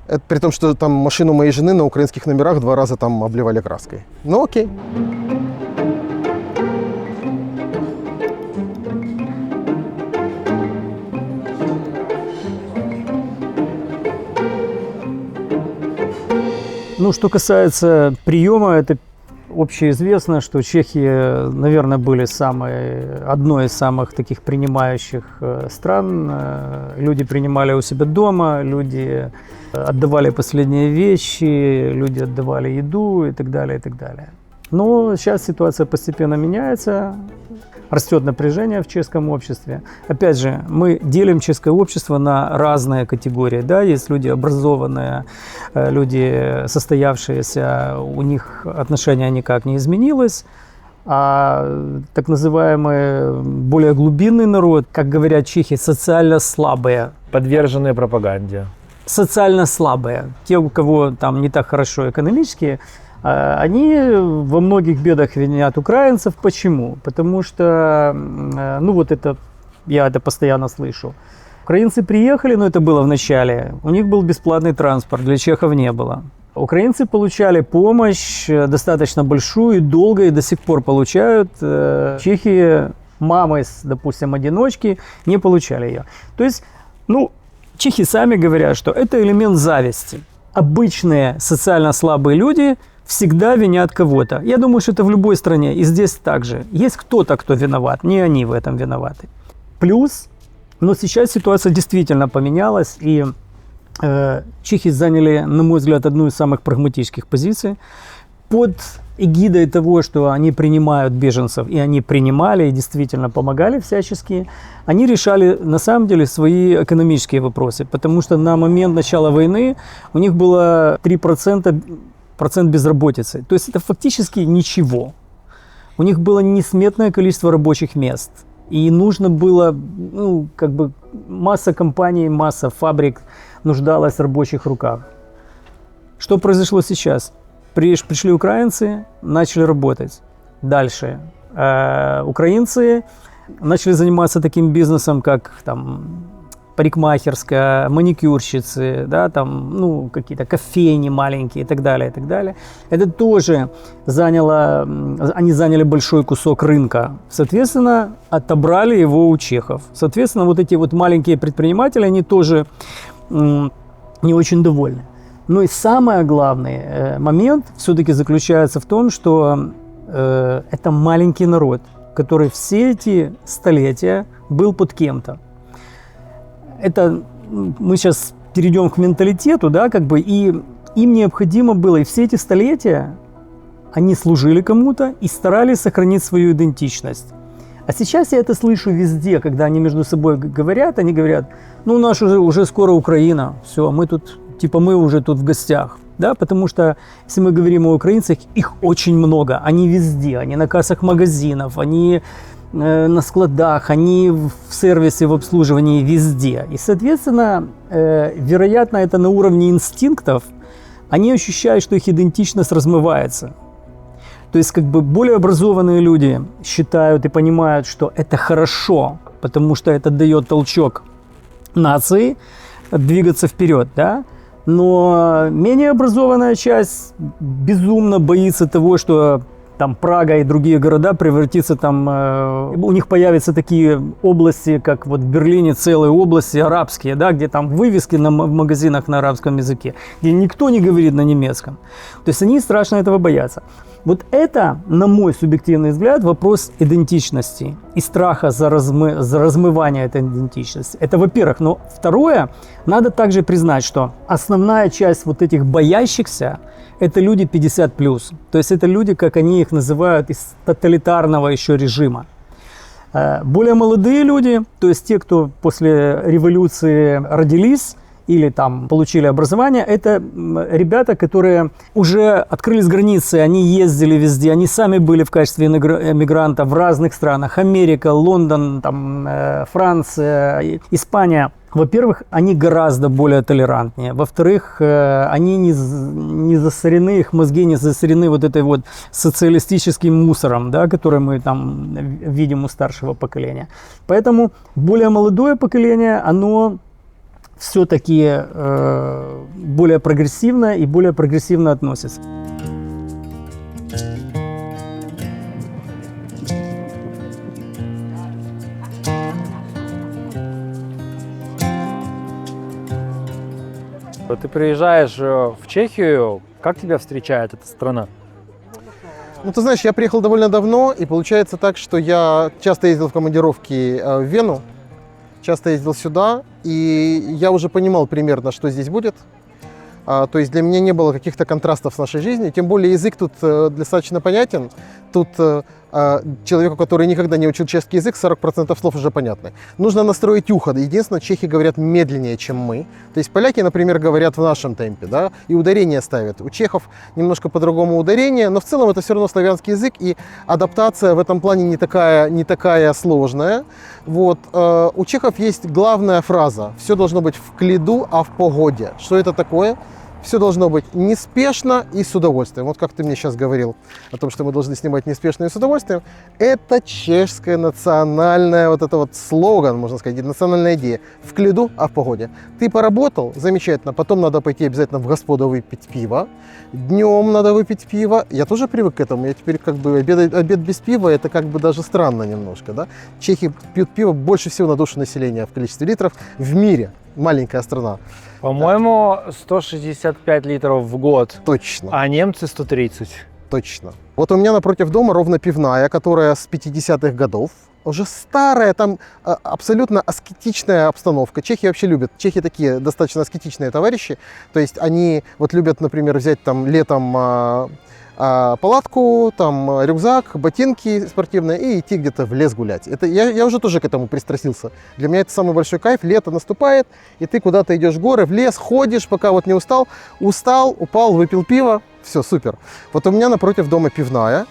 это при том, что там машину моей жены на украинских номерах 2 раза там обливали краской. Ну, окей. Что касается приема, это общеизвестно, что чехи, наверное, были одной из самых таких принимающих стран. Люди принимали у себя дома, люди отдавали последние вещи, люди отдавали еду и так далее, и так далее. Но сейчас ситуация постепенно меняется, растет напряжение в чешском обществе. Опять же, мы делим чешское общество на разные категории. Да? Есть люди образованные, люди состоявшиеся, у них отношение никак не изменилось. А так называемый более глубинный народ, как говорят чехи, социально слабые. Подверженные пропаганде. социально слабые, те, у кого там не так хорошо экономически, они во многих бедах винят украинцев. Почему? Потому что, ну вот это, я это постоянно слышу. Украинцы приехали, но это было в начале, у них был бесплатный транспорт, для чехов не было. Украинцы получали помощь достаточно большую, долго и до сих пор получают. Чехи, мамы, допустим, одиночки, не получали ее. То есть, ну, чехи сами говорят, что это элемент зависти. Обычные социально слабые люди всегда винят кого-то. Я думаю, что это в любой стране, и здесь также. Есть кто-то, кто виноват, не они в этом виноваты. Плюс, но сейчас ситуация действительно поменялась, и чехи заняли, на мой взгляд, одну из самых прагматических позиций. Под эгидой того, что они принимают беженцев, и они принимали, и действительно помогали всячески, они решали на самом деле свои экономические вопросы. Потому что на момент начала войны у них было 3% безработицы. То есть это фактически ничего. У них было несметное количество рабочих мест. И нужно было, ну, как бы масса компаний, масса фабрик нуждалась в рабочих руках. Что произошло сейчас? Пришли украинцы, начали работать. Дальше. Украинцы начали заниматься таким бизнесом, как там парикмахерская, маникюрщицы, да, там, ну, какие-то кофейни маленькие и так далее, и так далее. Это тоже они заняли большой кусок рынка. Соответственно, отобрали его у чехов. Соответственно, вот эти вот маленькие предприниматели, они тоже не очень довольны. Но и самый главный момент все-таки заключается в том, что это маленький народ, который все эти столетия был под кем-то. Это мы сейчас перейдем к менталитету, да, как бы, и им необходимо было, и все эти столетия они служили кому-то и старались сохранить свою идентичность. А сейчас я это слышу везде, когда они между собой говорят, они говорят, ну, у нас уже скоро Украина, все, мы тут, типа, мы уже тут в гостях, да, потому что, если мы говорим о украинцах, их очень много, они везде, они на кассах магазинов, они на складах, они в сервисе, в обслуживании, везде. И, соответственно, вероятно, это на уровне инстинктов, они ощущают, что их идентичность размывается. То есть, как бы, более образованные люди считают и понимают, что это хорошо, потому что это дает толчок нации двигаться вперед, да? Но менее образованная часть безумно боится того, что там Прага и другие города превратятся там, у них появятся такие области, как вот в Берлине целые области арабские, да, где там вывески в магазинах на арабском языке, где никто не говорит на немецком. То есть они страшно этого боятся. Вот это, на мой субъективный взгляд, вопрос идентичности и страха за размывание этой идентичности. Это во-первых. Но второе, надо также признать, что основная часть вот этих боящихся – это люди 50+. То есть это люди, как они их называют, из тоталитарного еще режима. Более молодые люди, то есть те, кто после революции родились, или там получили образование, это ребята, которые уже открылись границы, они ездили везде, они сами были в качестве эмигрантов в разных странах. Америка, Лондон, там, Франция, Испания. Во-первых, они гораздо более толерантнее. Во-вторых, они не засорены, их мозги не засорены вот этой вот социалистическим мусором, да, который мы там видим у старшего поколения. Поэтому более молодое поколение, оно все-таки более прогрессивно и более прогрессивно относится. Ты приезжаешь в Чехию, как тебя встречает эта страна? Ну, ты знаешь, я приехал довольно давно, и получается так, что я часто ездил в командировки в Вену, часто ездил сюда, и я уже понимал примерно, что здесь будет. То есть для меня не было каких-то контрастов с нашей жизнью, тем более язык тут достаточно понятен. Тут человеку, который никогда не учил чешский язык, 40% слов уже понятны. Нужно настроить ухо. Единственное, чехи говорят медленнее, чем мы. То есть поляки, например, говорят в нашем темпе, да, и ударение ставят. У чехов немножко по-другому ударение, но в целом это все равно славянский язык, и адаптация в этом плане не такая сложная. Вот. У чехов есть главная фраза: «Все должно быть в клиду, а в погоде». Что это такое? Все должно быть неспешно и с удовольствием. Вот как ты мне сейчас говорил о том, что мы должны снимать неспешно и с удовольствием. Это чешская национальная вот это вот слоган, можно сказать, национальная идея. В клиду, а в погоде. Ты поработал, замечательно, потом надо пойти обязательно в господу выпить пиво. Днем надо выпить пиво. Я тоже привык к этому. Я теперь как бы обед без пива, это как бы даже странно немножко, да? Чехи пьют пиво больше всего на душу населения в количестве литров в мире. Маленькая страна. По-моему, 165 литров в год, Точно. а немцы 130. Точно. Вот у меня напротив дома ровно пивная, которая с 50-х годов. Уже старая, там абсолютно аскетичная обстановка. Чехи вообще любят. Чехи такие достаточно аскетичные товарищи. То есть они вот любят, например, взять там летом палатку, там рюкзак, ботинки спортивные и идти где-то в лес гулять. Это я уже тоже к этому пристрастился. Для меня это самый большой кайф. Лето наступает, и ты куда-то идешь в горы, в лес, ходишь, пока вот не устал. Устал, упал, выпил пиво. Все, супер. Вот у меня напротив дома пивная.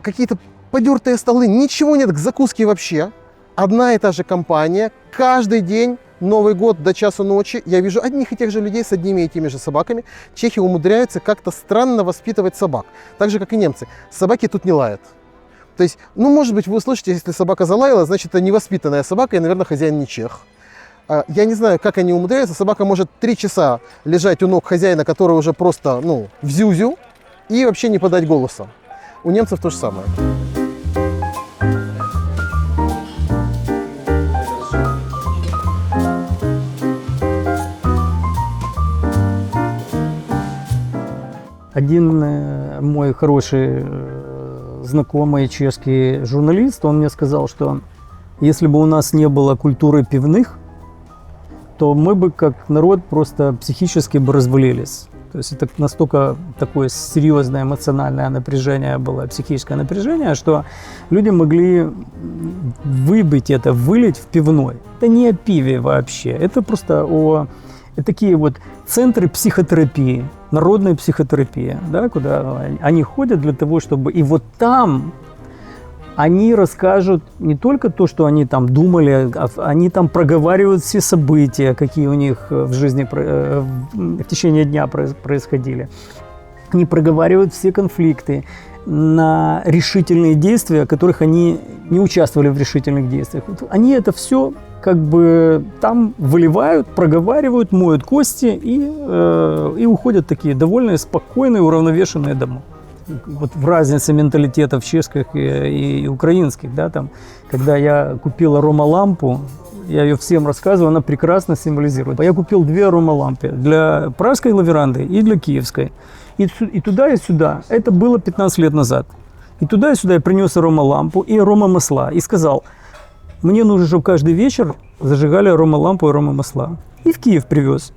Какие-то подертые столы, ничего нет к закуске вообще. Одна и та же компания. Каждый день, Новый год до часу ночи, я вижу одних и тех же людей с одними и теми же собаками. Чехи умудряются как-то странно воспитывать собак. Так же, как и немцы. Собаки тут не лают. То есть, ну, может быть, вы услышите, если собака залаяла, значит, это невоспитанная собака, и, наверное, хозяин не чех. Я не знаю, как они умудряются. Собака может 3 часа лежать у ног хозяина, который уже просто, ну, в зюзю, и вообще не подать голоса. У немцев то же самое. Один мой хороший знакомый чешский журналист, он мне сказал, что если бы у нас не было культуры пивных, то мы бы как народ просто психически бы развалились. То есть это настолько такое серьезное эмоциональное напряжение было, психическое напряжение, что люди могли выбить это, вылить в пивной. Это не о пиве вообще, это просто такие вот центры психотерапии, народной психотерапии, да, куда они ходят для того, чтобы... И вот там они расскажут не только то, что они там думали, они там проговаривают все события, какие у них в жизни в течение дня происходили. Они проговаривают все конфликты на решительные действия, которых они не участвовали в решительных действиях. Вот они это все как бы там выливают, проговаривают, моют кости и уходят такие довольные, спокойные, уравновешенные домой. Вот в разнице менталитетов чешских и украинских, да, там, когда я купил аромалампу, я ее всем рассказываю, она прекрасно символизирует. Я купил 2 аромалампы для пражской лаверанды и для киевской. И туда, и сюда. Это было 15 лет назад. И туда, и сюда я принес аромалампу и аромамасла. И сказал, мне нужно, чтобы каждый вечер зажигали аромалампу и аромамасла. И в Киев привез.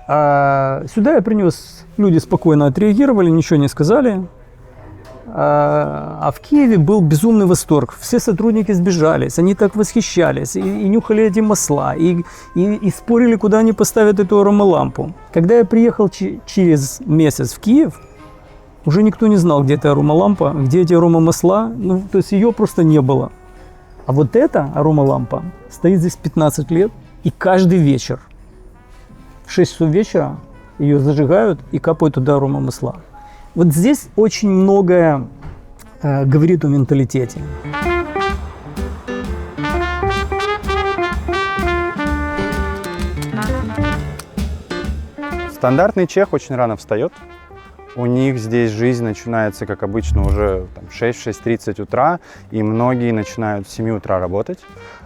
А сюда я принес, люди спокойно отреагировали, ничего не сказали. А в Киеве был безумный восторг. Все сотрудники сбежались, они так восхищались, и нюхали эти масла, и спорили, куда они поставят эту аромалампу. Когда я приехал через месяц в Киев, уже никто не знал, где эта аромалампа, где эти аромамасла, ну, то есть ее просто не было. А вот эта аромалампа стоит здесь 15 лет, и каждый вечер в 6 часов вечера ее зажигают и капают туда аромамасла. Вот здесь очень многое говорит о менталитете. Стандартный чех очень рано встает. У них здесь жизнь начинается, как обычно, уже 6-6:30 утра, и многие начинают с 7 утра работать.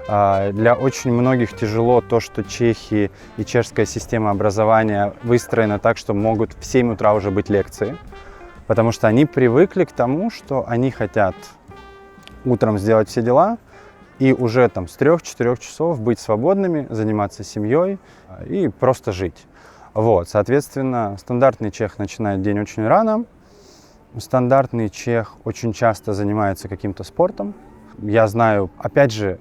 Для очень многих тяжело то, что чехи и чешская система образования выстроена так, что могут в 7 утра уже быть лекции, потому что они привыкли к тому, что они хотят утром сделать все дела и уже там с 3-4 часов быть свободными, заниматься семьей и просто жить. Вот, соответственно, стандартный чех начинает день очень рано, Стандартный чех очень часто занимается каким-то спортом. Я знаю, опять же,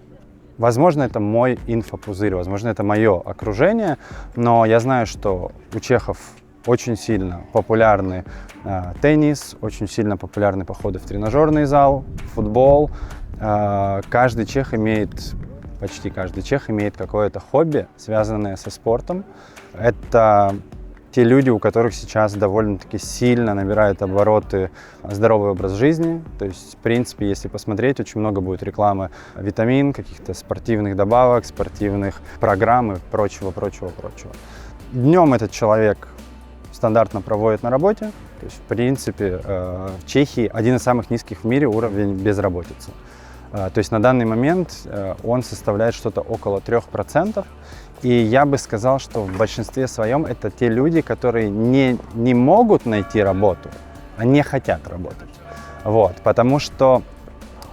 возможно, это мой инфопузырь, возможно, это мое окружение, но я знаю, что у чехов очень сильно популярны теннис, очень сильно популярны походы в тренажерный зал, футбол. Каждый чех имеет, почти каждый чех имеет какое-то хобби, связанное со спортом. Это те люди, у которых сейчас довольно-таки сильно набирает обороты здоровый образ жизни. То есть, в принципе, если посмотреть, очень много будет рекламы витамин, каких-то спортивных добавок, спортивных программ и прочего. Днем этот человек стандартно проводит на работе. То есть, в принципе, в Чехии один из самых низких в мире уровень безработицы. То есть на данный момент он составляет что-то около 3%. И я бы сказал, что в большинстве своем это те люди, которые не могут найти работу, а не хотят работать. Вот, потому что,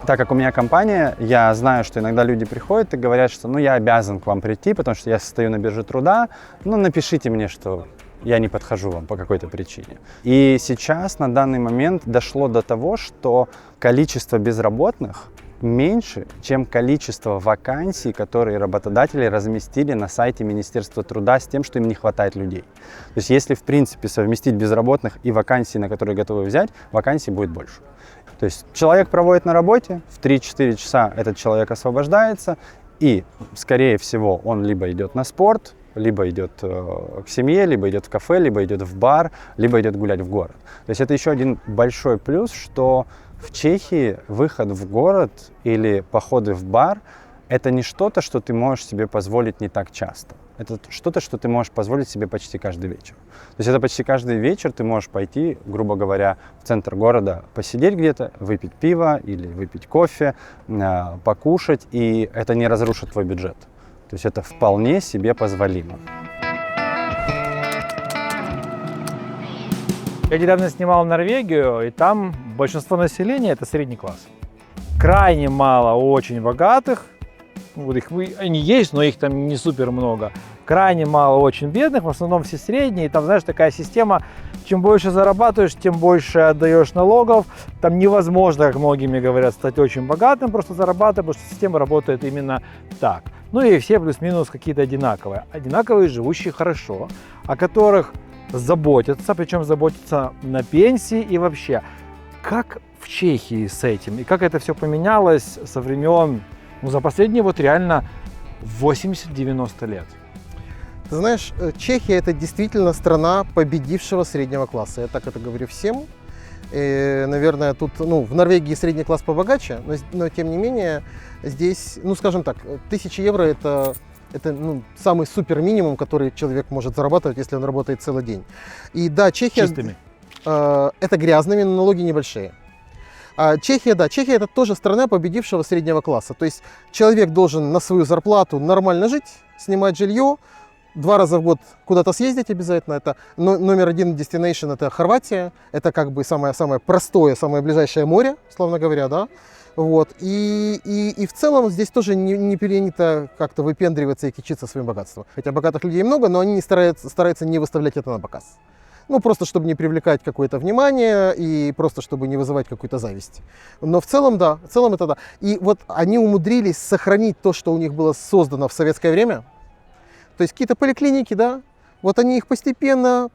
так как у меня компания, я знаю, что иногда люди приходят и говорят, что я обязан к вам прийти, потому что я состою на бирже труда, напишите мне, что я не подхожу вам по какой-то причине. И сейчас на данный момент дошло до того, что количество безработных меньше, чем количество вакансий, которые работодатели разместили на сайте Министерства труда с тем, что им не хватает людей. То есть если, в принципе, совместить безработных и вакансии, на которые готовы взять, вакансий будет больше. То есть человек проводит на работе, в 3-4 часа этот человек освобождается, и, скорее всего, он либо идет на спорт, либо идет к семье, либо идет в кафе, либо идет в бар, либо идет гулять в город. То есть это еще один большой плюс, что в Чехии выход в город или походы в бар – это не что-то, что ты можешь себе позволить не так часто. Это что-то, что ты можешь позволить себе почти каждый вечер. То есть это почти каждый вечер ты можешь пойти, грубо говоря, в центр города, посидеть где-то, выпить пиво или выпить кофе, покушать, и это не разрушит твой бюджет. То есть это вполне себе позволимо. Я недавно снимал Норвегию, и там большинство населения – это средний класс. Крайне мало очень богатых, они есть, но их там не супер много. Крайне мало очень бедных, в основном все средние. И там, знаешь, такая система, чем больше зарабатываешь, тем больше отдаешь налогов. Там невозможно, как многими говорят, стать очень богатым, просто зарабатывая, потому что система работает именно так. И все плюс-минус какие-то одинаковые. Одинаковые, живущие хорошо, о которых заботятся, причем заботятся на пенсии и вообще. Как в Чехии с этим? И как это все поменялось со времен, за последние реально 80-90 лет? Ты знаешь, Чехия – это действительно страна победившего среднего класса. Я так это говорю всем. И, наверное, тут, в Норвегии средний класс побогаче, но тем не менее здесь, скажем так, 1000 евро – это самый супер минимум, который человек может зарабатывать, если он работает целый день. И да, Чехия… Чистыми. Это грязными, но налоги небольшие. Чехия это тоже страна победившего среднего класса. То есть человек должен на свою зарплату нормально жить, снимать жилье, 2 раза в год куда-то съездить обязательно. Это номер один destination, это Хорватия. Это как бы самое простое, самое ближайшее море, словно говоря, да. Вот. И в целом здесь тоже не принято как-то выпендриваться и кичиться своим богатством. Хотя богатых людей много, но они стараются не выставлять это на показ. Просто чтобы не привлекать какое-то внимание и просто чтобы не вызывать какую-то зависть. Но в целом, да, это да. И они умудрились сохранить то, что у них было создано в советское время. То есть какие-то поликлиники, да, они их постепенно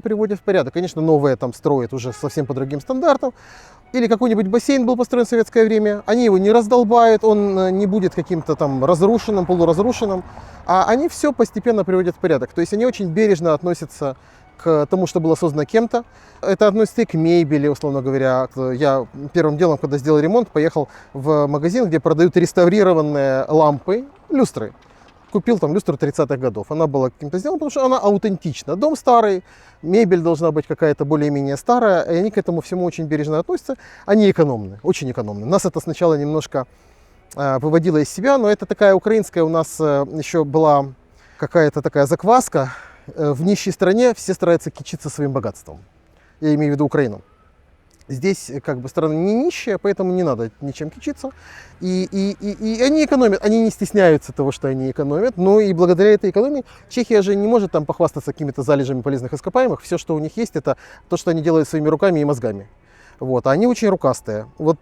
приводят в порядок. Конечно, новые там строят уже совсем по другим стандартам. Или какой-нибудь бассейн был построен в советское время, они его не раздолбают, он не будет каким-то там разрушенным, полуразрушенным, а они все постепенно приводят в порядок. То есть они очень бережно относятся к тому, что было создано кем-то. Это относится и к мебели, условно говоря. Я первым делом, когда сделал ремонт, поехал в магазин, где продают реставрированные лампы, люстры. Купил там люстру 30-х годов. Она была каким-то сделана, потому что она аутентична. Дом старый, мебель должна быть какая-то более-менее старая, и они к этому всему очень бережно относятся. Они экономны, очень экономны. Нас это сначала немножко выводило из себя, но это такая украинская у нас еще была какая-то такая закваска. В нищей стране все стараются кичиться своим богатством. Я имею в виду Украину. Здесь как бы страна не нищая, поэтому не надо ничем кичиться. И они экономят, они не стесняются того, что они экономят. Но и благодаря этой экономии Чехия же не может там похвастаться какими-то залежами полезных ископаемых. Все, что у них есть, это то, что они делают своими руками и мозгами. Вот, а они очень рукастые. Вот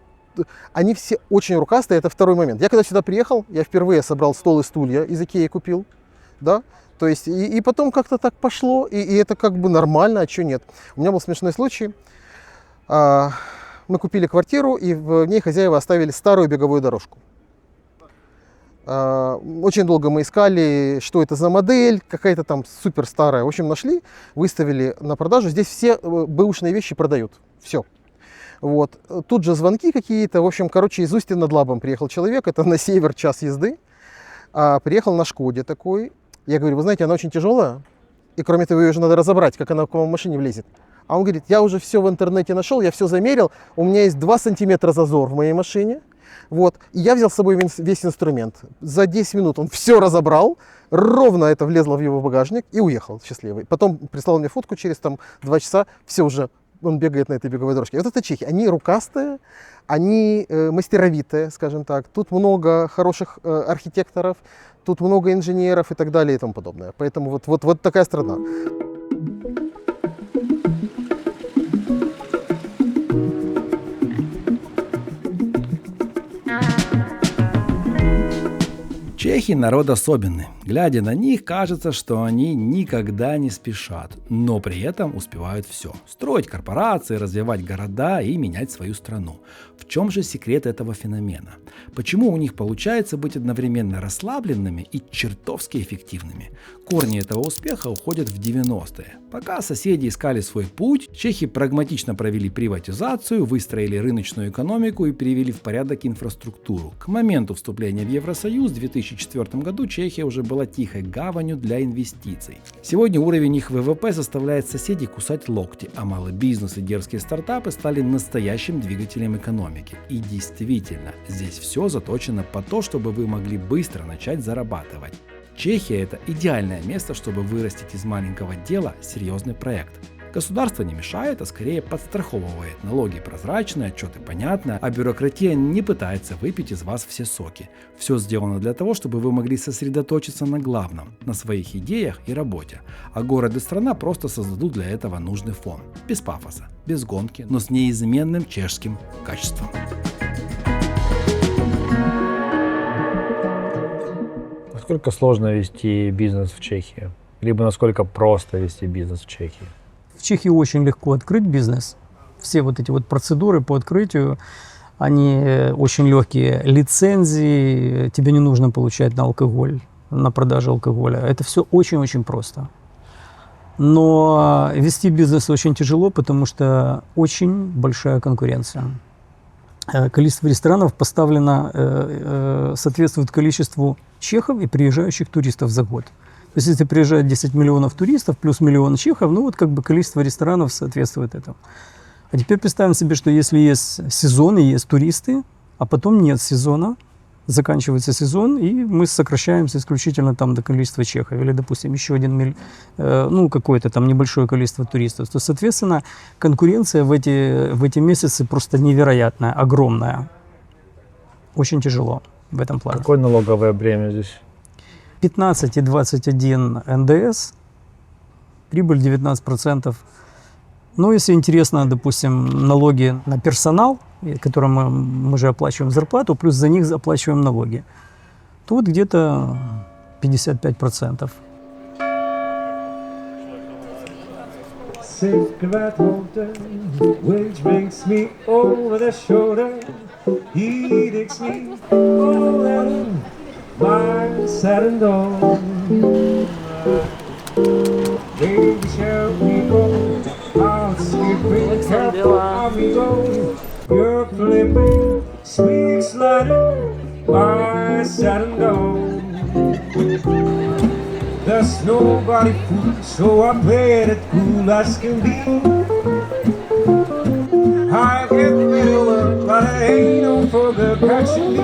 они все очень рукастые, это второй момент. Я когда сюда приехал, я впервые собрал стол и стулья из Икеи купил, да, то есть и потом как-то так пошло, и это как бы нормально, а что нет. У меня был смешной случай. Мы купили квартиру, и в ней хозяева оставили старую беговую дорожку. Очень долго мы искали, что это за модель, какая-то там супер старая. В общем, нашли, выставили на продажу. Здесь все бэушные вещи продают. Все. Вот. Тут же звонки какие-то. В общем, короче, из Устья над Лабом приехал человек. Это на север час езды. Приехал на Шкоде такой. Я говорю, вы знаете, она очень тяжелая. И кроме того, ее же надо разобрать, как она к вам в машине влезет. А он говорит, я уже все в интернете нашел, я все замерил. У меня есть 2 сантиметра зазор в моей машине. Вот. И я взял с собой весь инструмент. За 10 минут он все разобрал, ровно это влезло в его багажник и уехал счастливый. Потом прислал мне фотку через 2 часа, все уже, он бегает на этой беговой дорожке. Вот это чехи, они рукастые, они мастеровитые, скажем так. Тут много хороших архитекторов, тут много инженеров и так далее и тому подобное. Поэтому вот такая страна. Чехи народ особенный. Глядя на них, кажется, что они никогда не спешат, но при этом успевают все. Строить корпорации, развивать города и менять свою страну. В чем же секрет этого феномена? Почему у них получается быть одновременно расслабленными и чертовски эффективными? Корни этого успеха уходят в 90-е. Пока соседи искали свой путь, чехи прагматично провели приватизацию, выстроили рыночную экономику и привели в порядок инфраструктуру. К моменту вступления в Евросоюз в 2004 году Чехия уже была тихой гаванью для инвестиций. Сегодня уровень их ВВП заставляет соседей кусать локти, а малый бизнес и дерзкие стартапы стали настоящим двигателем экономики. И действительно, здесь все заточено по то, чтобы вы могли быстро начать зарабатывать. Чехия – это идеальное место, чтобы вырастить из маленького дела серьезный проект. Государство не мешает, а скорее подстраховывает. Налоги прозрачные, отчеты понятны, а бюрократия не пытается выпить из вас все соки. Все сделано для того, чтобы вы могли сосредоточиться на главном, на своих идеях и работе. А город и страна просто создадут для этого нужный фон. Без пафоса, без гонки, но с неизменным чешским качеством. Насколько сложно вести бизнес в Чехии? Либо насколько просто вести бизнес в Чехии? В Чехии очень легко открыть бизнес. Все вот эти вот процедуры по открытию, они очень легкие. Лицензии тебе не нужно получать на алкоголь, на продажу алкоголя. Это все очень-очень просто. Но вести бизнес очень тяжело, потому что очень большая конкуренция. Количество ресторанов поставлено, соответствует количеству чехов и приезжающих туристов за год. То есть, если приезжает 10 миллионов туристов плюс миллион чехов, ну вот как бы количество ресторанов соответствует этому. А теперь представим себе, что если есть сезон и есть туристы, а потом нет сезона, заканчивается сезон, и мы сокращаемся исключительно там до количества чехов, или, допустим, еще какое-то там небольшое количество туристов, то, соответственно, конкуренция в эти месяцы просто невероятная, огромная. Очень тяжело в этом плане. Какое налоговое бремя здесь? 15 и 21 НДС, прибыль 19%. Но если интересно, допустим, налоги на персонал, которым мы же оплачиваем зарплату, плюс за них оплачиваем налоги, то вот где-то 55%. Which brings me over the shoulder. He takes me over my Saturn dawn. Baby, shall we go? I'll skip it, how we go? You're flipping, sweet sliding, my Saturn dawn. There's nobody fool, so I play it cool as can be. I get the middle, but I ain't no further catching me.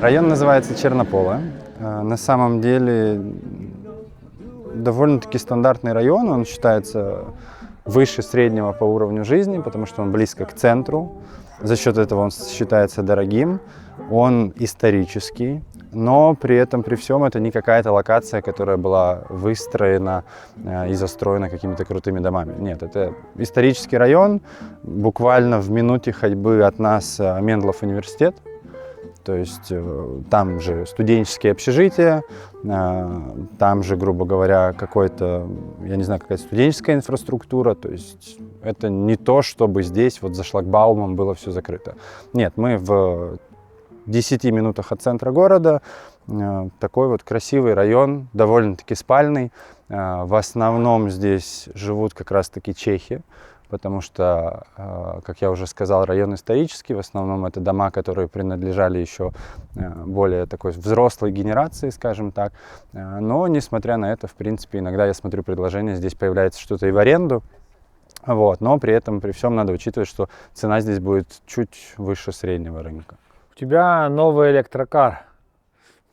Район называется Чернополе. На самом деле довольно-таки стандартный район, он считается выше среднего по уровню жизни, потому что он близко к центру. За счет этого он считается дорогим, он исторический, но при этом, при всем, это не какая-то локация, которая была выстроена и застроена какими-то крутыми домами. Нет, это исторический район, буквально в минуте ходьбы от нас Мендлов университет. То есть там же студенческие общежития, там же, грубо говоря, какой-то, я не знаю, какая-то студенческая инфраструктура. То есть это не то, чтобы здесь вот за шлагбаумом было все закрыто. Нет, мы в 10 минутах от центра города, такой вот красивый район, довольно-таки спальный. В основном здесь живут как раз-таки чехи. Потому что, как я уже сказал, район исторический, в основном это дома, которые принадлежали еще более такой взрослой генерации, скажем так. Но, несмотря на это, в принципе, иногда я смотрю предложения, здесь появляется что-то и в аренду. Вот. Но при этом, при всем, надо учитывать, что цена здесь будет чуть выше среднего рынка. У тебя новый электрокар.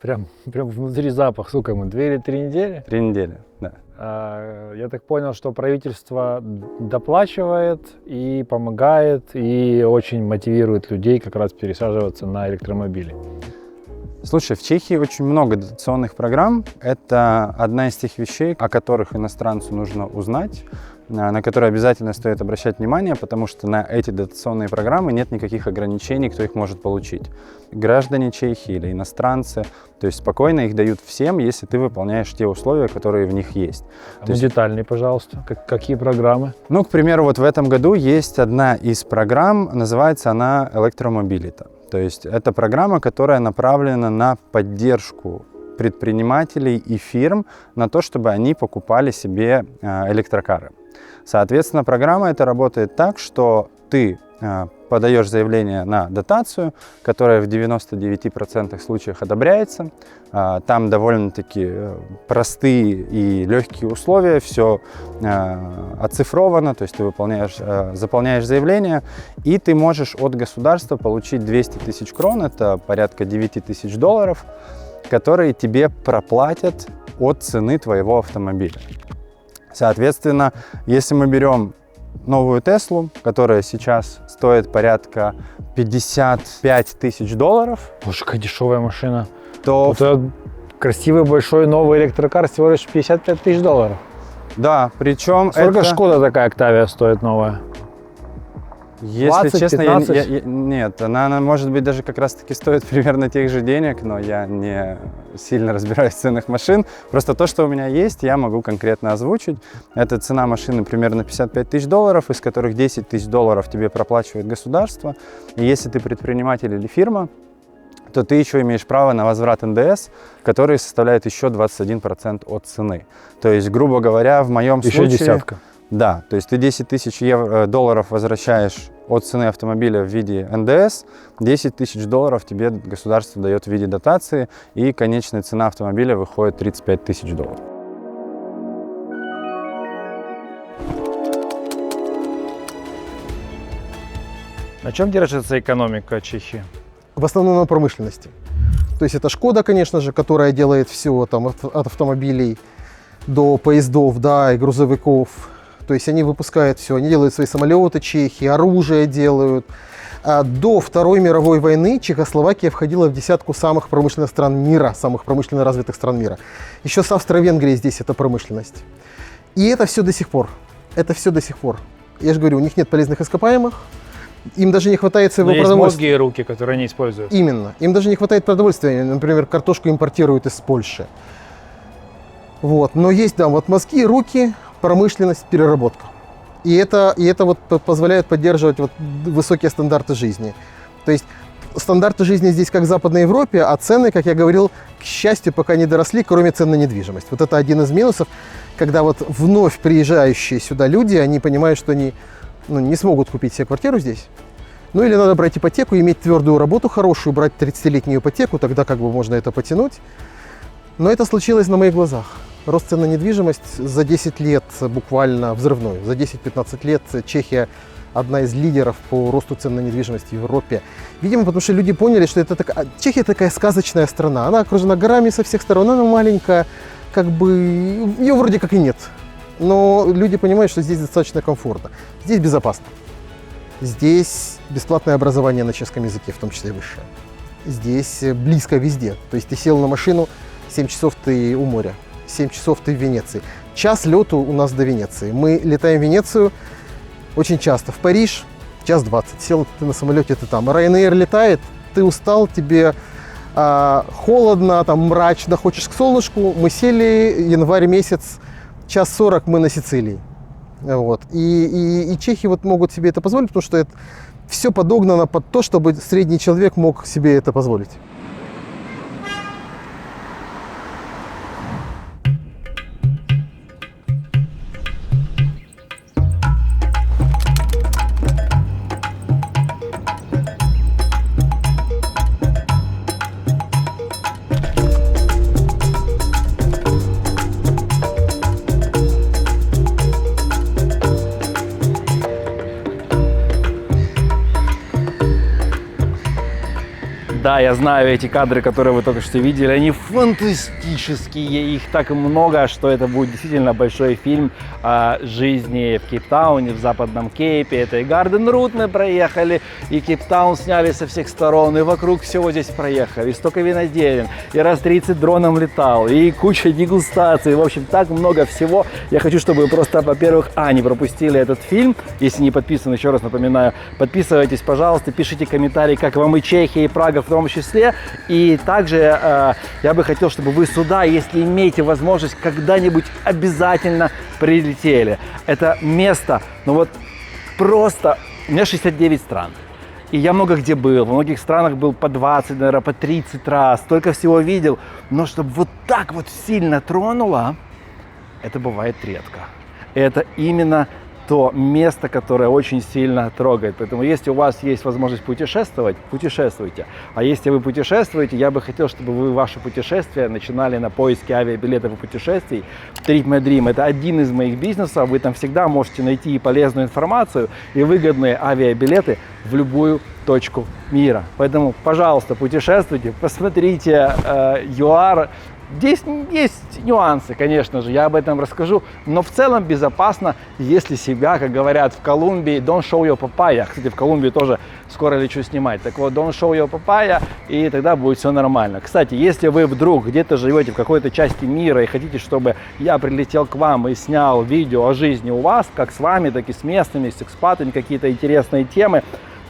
Прям внутри запах. Сколько ему, 2 или 3 недели? 3 недели, да. Я так понял, что правительство доплачивает и помогает, и очень мотивирует людей как раз пересаживаться на электромобили. Слушай, в Чехии очень много дотационных программ. Это одна из тех вещей, о которых иностранцу нужно узнать, на которые обязательно стоит обращать внимание, потому что на эти дотационные программы нет никаких ограничений, кто их может получить. Граждане Чехии или иностранцы, то есть спокойно их дают всем, если ты выполняешь те условия, которые в них есть. Детальнее, пожалуйста, какие программы? Ну, к примеру, вот в этом году есть одна из программ, называется она «Электромобилита». То есть это программа, которая направлена на поддержку предпринимателей и фирм на то, чтобы они покупали себе электрокары. Соответственно, программа эта работает так, что ты подаешь заявление на дотацию, которая в 99% случаев одобряется. Там довольно-таки простые и легкие условия, все оцифровано, то есть ты заполняешь заявление, и ты можешь от государства получить 200 тысяч крон, это порядка 9 тысяч долларов, которые тебе проплатят от цены твоего автомобиля. Соответственно, если мы берем новую Теслу, которая сейчас стоит порядка 55 тысяч долларов. Боже, какая дешевая машина. То это красивый большой новый электрокар всего лишь 55 тысяч долларов. Да, причем сколько Шкода такая Октавия стоит новая? Если 20, честно, 15? нет, она может быть даже как раз-таки стоит примерно тех же денег, но я не сильно разбираюсь в ценах машин. Просто то, что у меня есть, я могу конкретно озвучить. Это цена машины примерно 55 тысяч долларов, из которых 10 тысяч долларов тебе проплачивает государство. И если ты предприниматель или фирма, то ты еще имеешь право на возврат НДС, который составляет еще 21% от цены. То есть, грубо говоря, в моем случае... Еще десятка. Да, то есть ты 10 тысяч долларов возвращаешь от цены автомобиля в виде НДС, 10 тысяч долларов тебе государство дает в виде дотации, и конечная цена автомобиля выходит 35 тысяч долларов. На чем держится экономика Чехии? В основном на промышленности. То есть это Шкода, конечно же, которая делает все там, от автомобилей до поездов, да, и грузовиков. То есть они выпускают все, они делают свои самолеты, чехи, оружие делают. До Второй мировой войны Чехословакия входила в десятку самых промышленных стран мира, самых промышленно развитых стран мира. Еще с Австро-Венгрией здесь это промышленность. И это все до сих пор. Это все до сих пор. Я же говорю, у них нет полезных ископаемых, им даже не хватает своего продовольствия. Есть мозги и руки, которые они используют. Именно. Им даже не хватает продовольствия. Например, картошку импортируют из Польши. Вот. Но есть, да, вот мозги, руки, промышленность, переработка. И это вот позволяет поддерживать вот высокие стандарты жизни. То есть стандарты жизни здесь как в Западной Европе, а цены, как я говорил, к счастью, пока не доросли, кроме цен на недвижимость. Вот это один из минусов, когда вот вновь приезжающие сюда люди, они понимают, что они не смогут купить себе квартиру здесь. Ну или надо брать ипотеку, иметь твердую работу хорошую, брать 30-летнюю ипотеку, тогда как бы можно это потянуть. Но это случилось на моих глазах. Рост цен на недвижимость за 10 лет буквально взрывной. За 10-15 лет Чехия одна из лидеров по росту цен на недвижимость в Европе. Видимо, потому что люди поняли, что Чехия такая сказочная страна. Она окружена горами со всех сторон, она маленькая, как бы ее вроде как и нет. Но люди понимают, что здесь достаточно комфортно, здесь безопасно. Здесь бесплатное образование на чешском языке, в том числе высшее. Здесь близко везде. То есть ты сел на машину, 7 часов ты у моря, 7 часов ты в Венеции. Час лету у нас до Венеции. Мы летаем в Венецию очень часто. В Париж час 20. Сел ты на самолете, ты там. Ryanair летает, ты устал, тебе холодно, там мрачно, хочешь к солнышку. Мы сели, январь месяц, час 40 мы на Сицилии. Вот. И чехи вот могут себе это позволить, потому что это все подогнано под то, чтобы средний человек мог себе это позволить. Да, я знаю эти кадры, которые вы только что видели, они фантастические, их так много, что это будет действительно большой фильм о жизни в Кейптауне, в Западном Кейпе. Это и Гарден Рут мы проехали, и Кейптаун сняли со всех сторон, и вокруг всего здесь проехали, и столько виноделин, и раз 30 дроном летал, и куча дегустаций, в общем, так много всего. Я хочу, чтобы вы просто, во-первых, не пропустили этот фильм, если не подписаны, еще раз напоминаю, подписывайтесь, пожалуйста, пишите комментарии, как вам и Чехия, и Прага в том числе. И также я бы хотел, чтобы вы сюда, если имеете возможность, когда-нибудь обязательно прилетели. Это место, ну вот просто, у меня 69 стран. И я много где был, в многих странах был по 20, наверное, по 30 раз, столько всего видел. Но чтобы вот так вот сильно тронуло, это бывает редко. Это именно то место, которое очень сильно трогает. Поэтому если у вас есть возможность путешествовать, путешествуйте. А если вы путешествуете, я бы хотел, чтобы вы ваше путешествие начинали на поиске авиабилетов и путешествий. Trip My Dream – это один из моих бизнесов. Вы там всегда можете найти и полезную информацию, и выгодные авиабилеты в любую точку мира. Поэтому, пожалуйста, путешествуйте, посмотрите ЮАР. Здесь есть нюансы, конечно же, я об этом расскажу, но в целом безопасно, если себя, как говорят в Колумбии, don't show your papaya. Кстати, в Колумбию тоже скоро лечу снимать. Так вот, don't show your papaya, и тогда будет все нормально. Кстати, если вы вдруг где-то живете в какой-то части мира и хотите, чтобы я прилетел к вам и снял видео о жизни у вас, как с вами, так и с местными, с экспатами, какие-то интересные темы,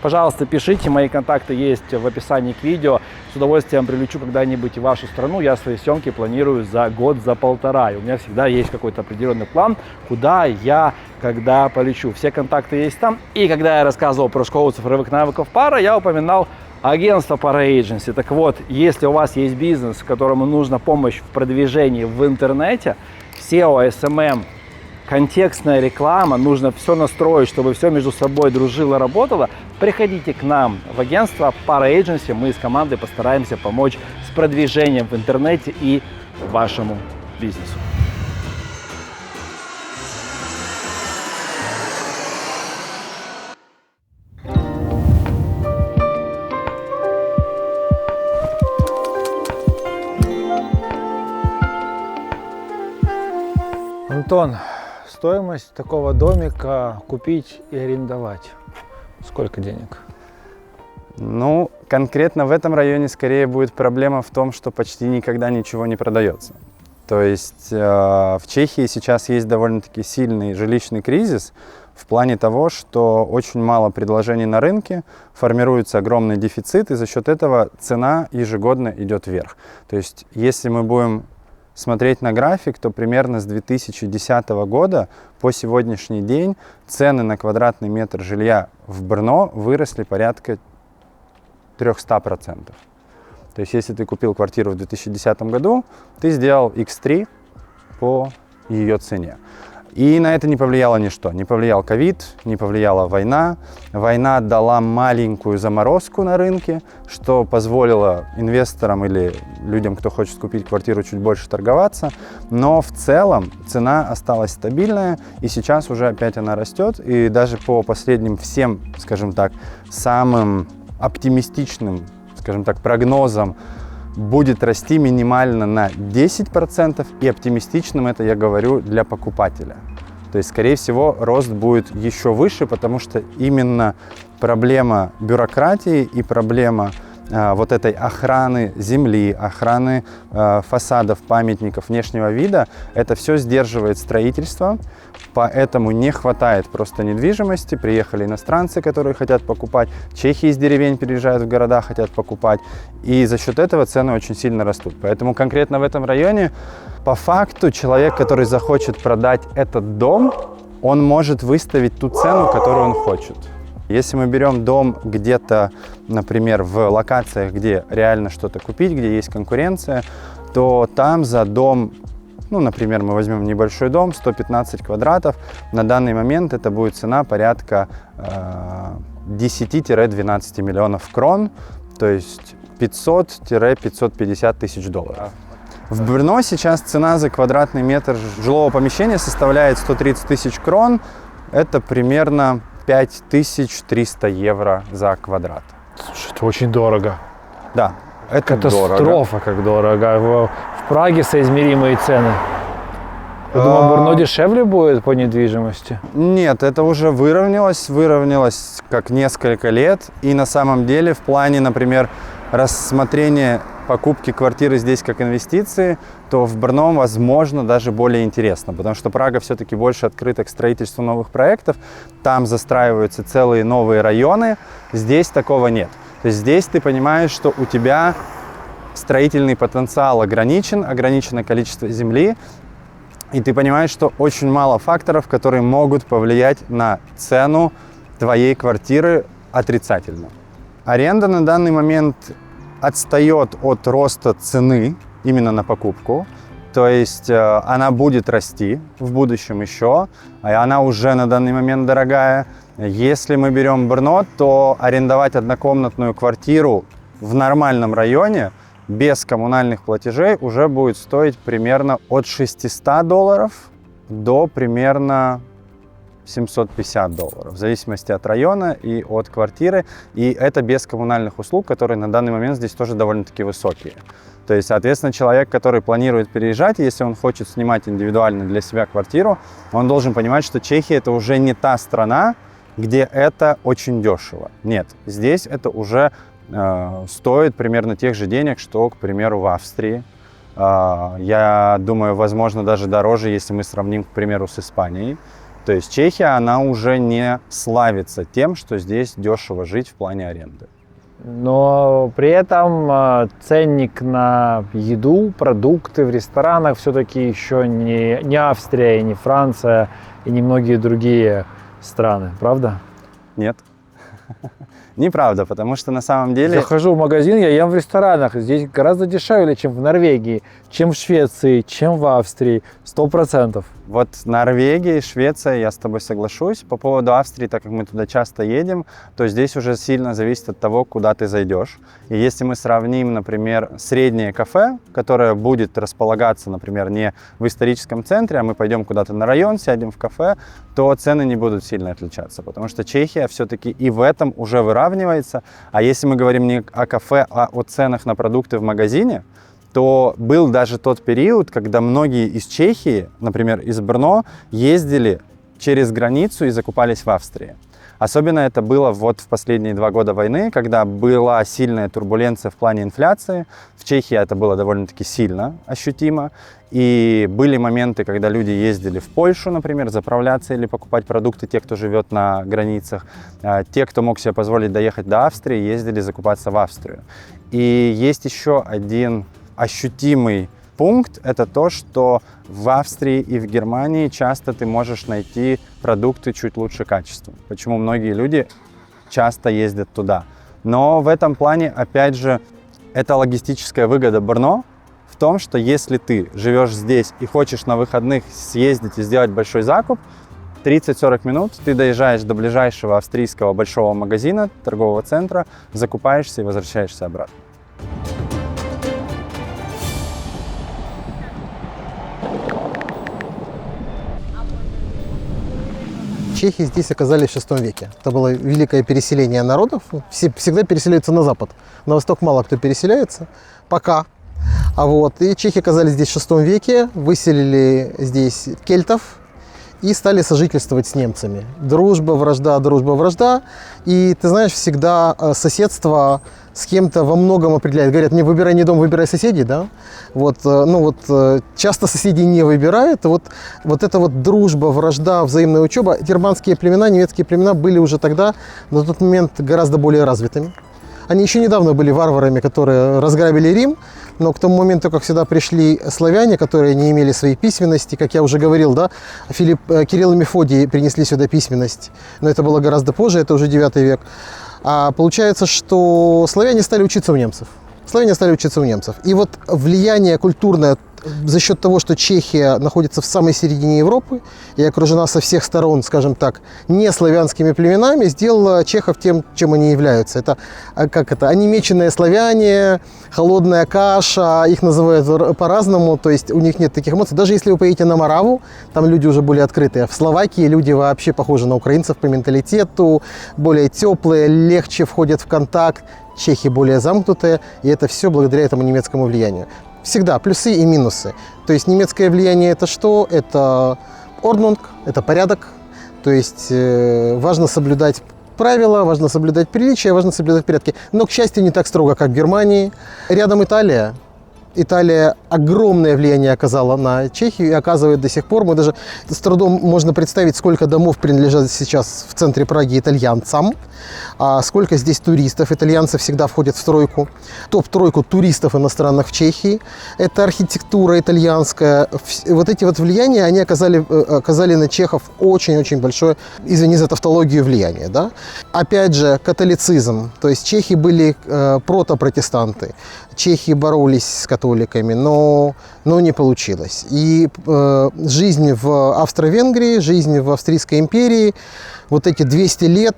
пожалуйста, пишите, мои контакты есть в описании к видео. С удовольствием прилечу когда-нибудь в вашу страну. Я свои съемки планирую за год, за полтора. И у меня всегда есть какой-то определенный план, куда я, когда полечу. Все контакты есть там. И когда я рассказывал про школу цифровых навыков Пара, я упоминал агентство Para Agency. Так вот, если у вас есть бизнес, которому нужна помощь в продвижении в интернете, SEO, SMM, контекстная реклама, нужно все настроить, чтобы все между собой дружило, работало, приходите к нам в агентство Para Agency, мы с командой постараемся помочь с продвижением в интернете и вашему бизнесу. Антон, стоимость такого домика купить и арендовать. Сколько денег? Ну, конкретно в этом районе скорее будет проблема в том, что почти никогда ничего не продается. То есть в Чехии сейчас есть довольно-таки сильный жилищный кризис в плане того, что очень мало предложений на рынке, формируется огромный дефицит, и за счет этого цена ежегодно идет вверх. То есть если мы будем смотреть на график, то примерно с 2010 года по сегодняшний день цены на квадратный метр жилья в Брно выросли порядка 300%. То есть если ты купил квартиру в 2010 году, ты сделал x3 по ее цене. И на это не повлияло ничто. Не повлиял ковид, не повлияла война. Война дала маленькую заморозку на рынке, что позволило инвесторам или людям, кто хочет купить квартиру, чуть больше торговаться. Но в целом цена осталась стабильная, и сейчас уже опять она растет. И даже по последним всем, скажем так, самым оптимистичным, скажем так, прогнозам, будет расти минимально на 10%, и оптимистичным это я говорю для покупателя. То есть, скорее всего, рост будет еще выше, потому что именно проблема бюрократии и проблема вот этой охраны земли, охраны фасадов, памятников, внешнего вида, это все сдерживает строительство, поэтому не хватает просто недвижимости. Приехали иностранцы, которые хотят покупать, чехи из деревень переезжают в города, хотят покупать, и за счет этого цены очень сильно растут. Поэтому конкретно в этом районе, по факту, человек, который захочет продать этот дом, он может выставить ту цену, которую он хочет. Если мы берем дом где-то, например, в локациях, где реально что-то купить, где есть конкуренция, то там за дом, ну, например, мы возьмем небольшой дом, 115 квадратов, на данный момент это будет цена порядка 10-12 миллионов крон, то есть 500-550 тысяч долларов. В Брно сейчас цена за квадратный метр жилого помещения составляет 130 тысяч крон, это примерно 5300 евро за квадрат. Слушай, это очень дорого. Да, это Катастрофа, дорого. как дорого. В Праге соизмеримые цены. Я думал, Брно дешевле будет по недвижимости. Нет, это уже выровнялось как несколько лет. И на самом деле в плане, например, рассмотрения покупки квартиры здесь как инвестиции, то в Брно, возможно, даже более интересно, потому что Прага все-таки больше открыта к строительству новых проектов, там застраиваются целые новые районы, здесь такого нет. То есть здесь ты понимаешь, что у тебя строительный потенциал ограничено количество земли, и ты понимаешь, что очень мало факторов, которые могут повлиять на цену твоей квартиры отрицательно. Аренда на данный момент отстает от роста цены именно на покупку, то есть она будет расти в будущем еще, и она уже на данный момент дорогая. Если мы берем Брно, то арендовать однокомнатную квартиру в нормальном районе без коммунальных платежей уже будет стоить примерно от $600 до примерно $750, в зависимости от района и от квартиры. И это без коммунальных услуг, которые на данный момент здесь тоже довольно-таки высокие. То есть, соответственно, человек, который планирует переезжать, если он хочет снимать индивидуально для себя квартиру, он должен понимать, что Чехия – это уже не та страна, где это очень дешево. Нет, здесь это уже стоит примерно тех же денег, что, к примеру, в Австрии. Я думаю, возможно, даже дороже, если мы сравним, к примеру, с Испанией. То есть Чехия, она уже не славится тем, что здесь дешево жить в плане аренды. Но при этом ценник на еду, продукты в ресторанах все-таки еще не Австрия, и не Франция, и не многие другие страны, правда? Нет. Неправда, потому что на самом деле... Захожу в магазин, я ем в ресторанах. Здесь гораздо дешевле, чем в Норвегии, чем в Швеции, чем в Австрии. 100%. Вот Норвегия, Швеция, я с тобой соглашусь. По поводу Австрии, так как мы туда часто едем, то здесь уже сильно зависит от того, куда ты зайдешь. И если мы сравним, например, среднее кафе, которое будет располагаться, например, не в историческом центре, а мы пойдем куда-то на район, сядем в кафе, то цены не будут сильно отличаться. Потому что Чехия все-таки и в этом уже выравнивается. А если мы говорим не о кафе, а о ценах на продукты в магазине, то был даже тот период, когда многие из Чехии, например, из Брно, ездили через границу и закупались в Австрии. Особенно это было вот в последние 2 года войны, когда была сильная турбуленция в плане инфляции. В Чехии это было довольно-таки сильно ощутимо. И были моменты, когда люди ездили в Польшу, например, заправляться или покупать продукты, те, кто живет на границах. Те, кто мог себе позволить доехать до Австрии, ездили закупаться в Австрию. И есть еще один ощутимый пункт, это то, что в Австрии и в Германии часто ты можешь найти продукты чуть лучше качества. Почему многие люди часто ездят туда. Но в этом плане, опять же, это логистическая выгода Брно в том, что если ты живешь здесь и хочешь на выходных съездить и сделать большой закуп, 30-40 минут ты доезжаешь до ближайшего австрийского большого магазина, торгового центра, закупаешься и возвращаешься обратно. Чехи здесь оказались в VI веке. Это было великое переселение народов. Все всегда переселяются на запад. На восток мало кто переселяется. Пока. И чехи оказались здесь в VI веке. Выселили здесь кельтов. и стали сожительствовать с немцами. Дружба, вражда, дружба, вражда. И ты знаешь, всегда соседство с кем-то во многом определяет. Говорят, не выбирай не дом, выбирай соседей, да? Вот, часто соседей не выбирают. Вот эта вот дружба, вражда, взаимная учеба. Германские племена, немецкие племена были уже тогда, на тот момент, гораздо более развитыми. Они еще недавно были варварами, которые разграбили Рим, но к тому моменту, как сюда пришли славяне, которые не имели своей письменности, как я уже говорил, да, Кирилл и Мефодий принесли сюда письменность, но это было гораздо позже, это уже 9 век. А получается, что славяне стали учиться у немцев. И вот влияние культурное за счет того, что Чехия находится в самой середине Европы и окружена со всех сторон, скажем так, не славянскими племенами, сделала чехов тем, чем они являются. Это онемеченные славяне, холодная каша, их называют по-разному, то есть у них нет таких эмоций. Даже если вы поедете на Мораву, там люди уже более открытые. В Словакии люди вообще похожи на украинцев по менталитету, более теплые, легче входят в контакт. Чехи более замкнутые, и это все благодаря этому немецкому влиянию. Всегда плюсы и минусы. То есть немецкое влияние это что? Это Ordnung, это порядок. То есть важно соблюдать правила, важно соблюдать приличия, важно соблюдать порядки. Но, к счастью, не так строго, как в Германии. Рядом Италия. Италия огромное влияние оказала на Чехию и оказывает до сих пор. Мы даже с трудом можно представить, сколько домов принадлежат сейчас в центре Праги итальянцам, а сколько здесь туристов. Итальянцы всегда входят в тройку, топ-тройку туристов иностранных в Чехии. Это архитектура итальянская. Вот эти вот влияния, они оказали на чехов очень-очень большое, извини за тавтологию, влияние. Да? Опять же, католицизм. То есть чехи были протопротестанты. Чехи боролись с католиками, но не получилось. И жизнь в Австро-Венгрии, жизнь в Австрийской империи, вот эти 200 лет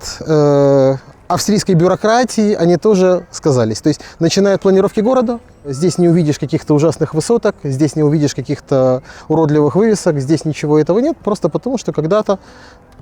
австрийской бюрократии, они тоже сказались. То есть, начиная от планировки города, здесь не увидишь каких-то ужасных высоток, здесь не увидишь каких-то уродливых вывесок, здесь ничего этого нет, просто потому что когда-то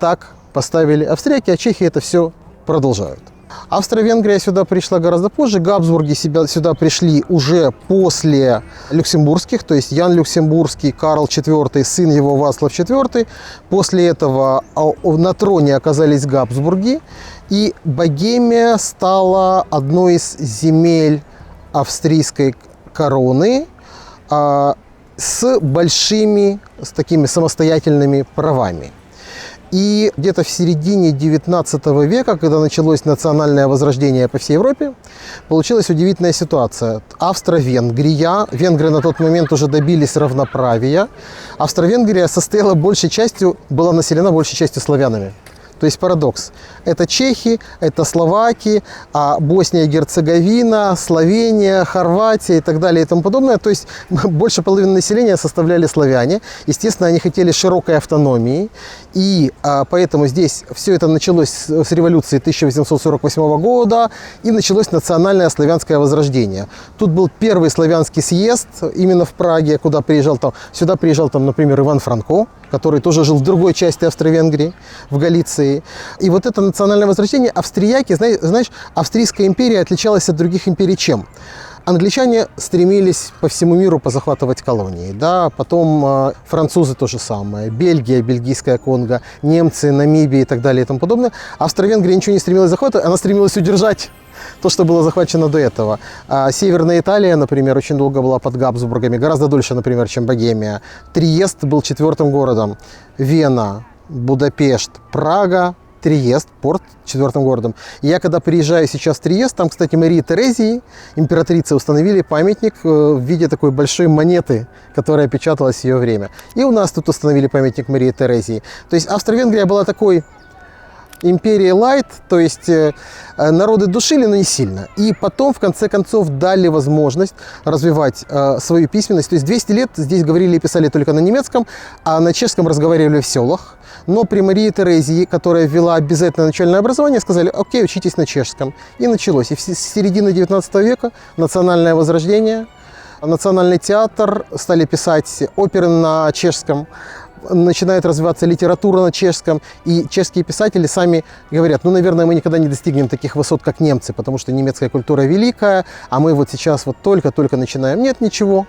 так поставили австрияки, а чехи это все продолжают. Австро-Венгрия сюда пришла гораздо позже, Габсбурги сюда пришли уже после люксембургских, то есть Ян Люксембургский, Карл IV, сын его Вацлав IV. После этого на троне оказались Габсбурги, и Богемия стала одной из земель австрийской короны с такими самостоятельными правами. И где-то в середине 19 века, когда началось национальное возрождение по всей Европе, получилась удивительная ситуация. Австро-Венгрия, венгры на тот момент уже добились равноправия. Австро-Венгрия была населена большей частью славянами. То есть парадокс. Это чехи, это словаки, а Босния и Герцеговина, Словения, Хорватия и так далее и тому подобное. То есть больше половины населения составляли славяне. Естественно, они хотели широкой автономии. И поэтому здесь все это началось с революции 1848 года и началось национальное славянское возрождение. Тут был первый славянский съезд именно в Праге, сюда приезжал, например, Иван Франко, который тоже жил в другой части Австро-Венгрии, в Галиции. И вот это национальное возрождение, австрияки, знаешь, Австрийская империя отличалась от других империй чем? Англичане стремились по всему миру позахватывать колонии, да, потом французы то же самое, Бельгия, бельгийская Конго, немцы, Намибия и так далее и тому подобное. Австро-Венгрия ничего не стремилась захватывать, она стремилась удержать то, что было захвачено до этого. Северная Италия, например, очень долго была под Габсбургами, гораздо дольше, например, чем Богемия. Триест был 4-м городом, Вена, Будапешт, Прага, Триест, порт, 4-м городом. И я когда приезжаю сейчас в Триест, там, кстати, Марии Терезии, императрице, установили памятник в виде такой большой монеты, которая печаталась в ее время. И у нас тут установили памятник Марии Терезии. То есть Австро-Венгрия была такой империей лайт, то есть народы душили, но не сильно. И потом, в конце концов, дали возможность развивать свою письменность. То есть 200 лет здесь говорили и писали только на немецком, а на чешском разговаривали в селах. Но при Марии Терезии, которая ввела обязательное начальное образование, сказали: окей, учитесь на чешском. И началось. И с середины 19 века национальное возрождение, национальный театр, стали писать оперы на чешском, начинает развиваться литература на чешском, и чешские писатели сами говорят: наверное, мы никогда не достигнем таких высот, как немцы, потому что немецкая культура великая, а мы вот сейчас вот только-только начинаем. Нет, ничего.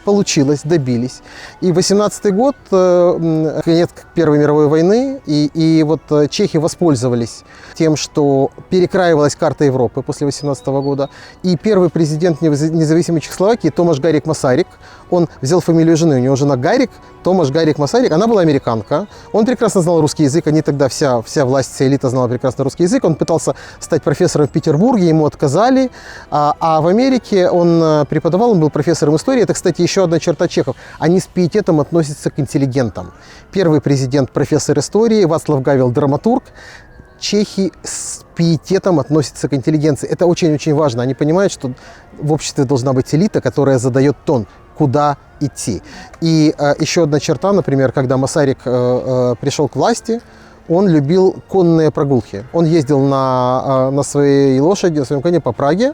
получилось, добились. И 18-й год, конец Первой мировой войны, и вот чехи воспользовались тем, что перекраивалась карта Европы после 18 года. И первый президент независимой Чехословакии Томаш Гарик Масарик, он взял фамилию жены, у него жена Гарик, Томаш Гарик Масарик, она была американка. Он прекрасно знал русский язык, они тогда вся власть, вся элита знала прекрасно русский язык. Он пытался стать профессором в Петербурге, ему отказали. А в Америке он преподавал, он был профессором истории. Это, кстати, еще одна черта чехов. Они с пиететом относятся к интеллигентам. Первый президент, профессор истории, Вацлав Гавел, драматург. Чехи с пиететом относятся к интеллигенции. Это очень-очень важно. Они понимают, что в обществе должна быть элита, которая задает тон, куда идти. И еще одна черта, например, когда Масарик пришел к власти, он любил конные прогулки. Он ездил на своей лошади, на своем коне по Праге,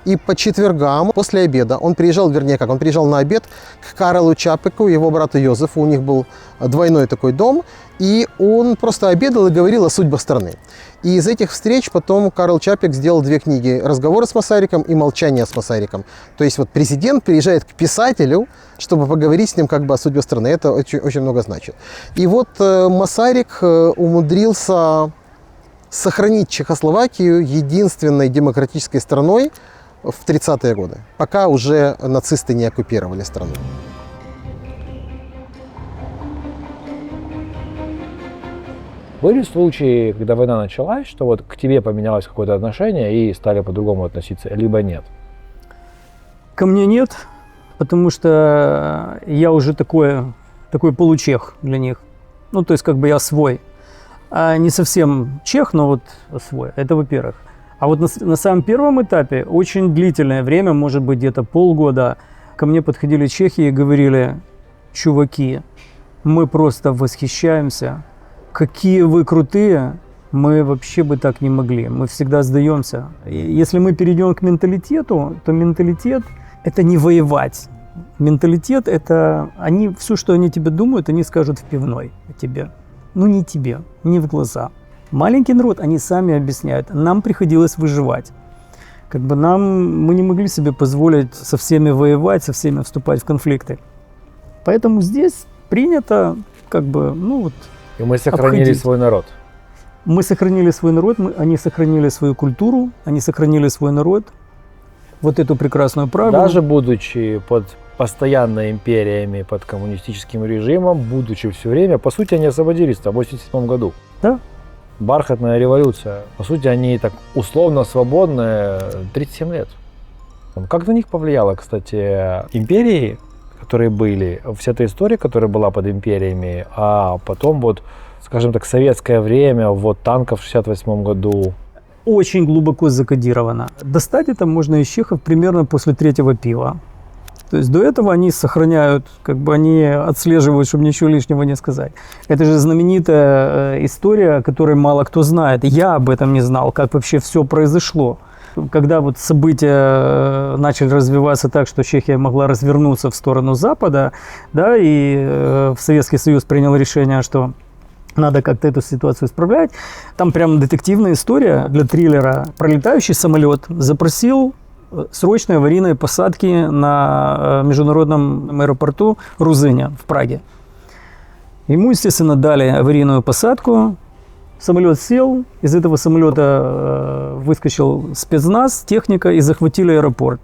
и по четвергам после обеда он приезжал, он приезжал на обед к Карлу Чапеку, его брату Йозефу, у них был двойной такой дом, и он просто обедал и говорил о судьбах страны. И из этих встреч потом Карл Чапек сделал 2 книги «Разговоры с Масариком» и «Молчание с Масариком». То есть вот президент приезжает к писателю, чтобы поговорить с ним как бы о судьбе страны. Это очень, очень много значит. И вот Масарик умудрился сохранить Чехословакию единственной демократической страной в 30-е годы, пока уже нацисты не оккупировали страну. Были случаи, когда война началась, что вот к тебе поменялось какое-то отношение и стали по-другому относиться, либо нет? Ко мне нет, потому что я уже такой получех для них. Ну, то есть, как бы я свой. А не совсем чех, но вот свой. Это во-первых. А вот на самом первом этапе очень длительное время, может быть, где-то полгода, ко мне подходили чехи и говорили: чуваки, мы просто восхищаемся. Какие вы крутые, мы вообще бы так не могли, мы всегда сдаемся. Если мы перейдем к менталитету, то менталитет – это не воевать. Менталитет – это все, что они тебе думают, они скажут в пивной тебе. Ну не тебе, не в глаза. Маленький народ, они сами объясняют, нам приходилось выживать. Как бы мы не могли себе позволить со всеми воевать, со всеми вступать в конфликты. Поэтому здесь принято как бы, И мы сохранили обходить свой народ. Мы сохранили свой народ, они сохранили свою культуру, они сохранили свой народ, вот эту прекрасную правду. Даже будучи под постоянно империями, под коммунистическим режимом, будучи все время, по сути, они освободились в 1987 году. Да. Бархатная революция. По сути, они так условно свободны 37 лет. Как на них повлияло, кстати, империи, которые были, вся эта история, которая была под империями, а потом вот, скажем так, советское время, вот танков в 1968 году. Очень глубоко закодировано. Достать это можно из чехов примерно после 3-го пива. То есть до этого они сохраняют, как бы они отслеживают, чтобы ничего лишнего не сказать. Это же знаменитая история, о которой мало кто знает. Я об этом не знал, как вообще все произошло. Когда вот события начали развиваться так, что Чехия могла развернуться в сторону Запада, да, и Советский Союз принял решение, что надо как-то эту ситуацию исправлять. Там прям детективная история для триллера. Пролетающий самолет запросил срочной аварийной посадки на международном аэропорту Рузыня в Праге. Ему, естественно, дали аварийную посадку. Самолет сел, из этого самолета выскочил спецназ, техника и захватили аэропорт.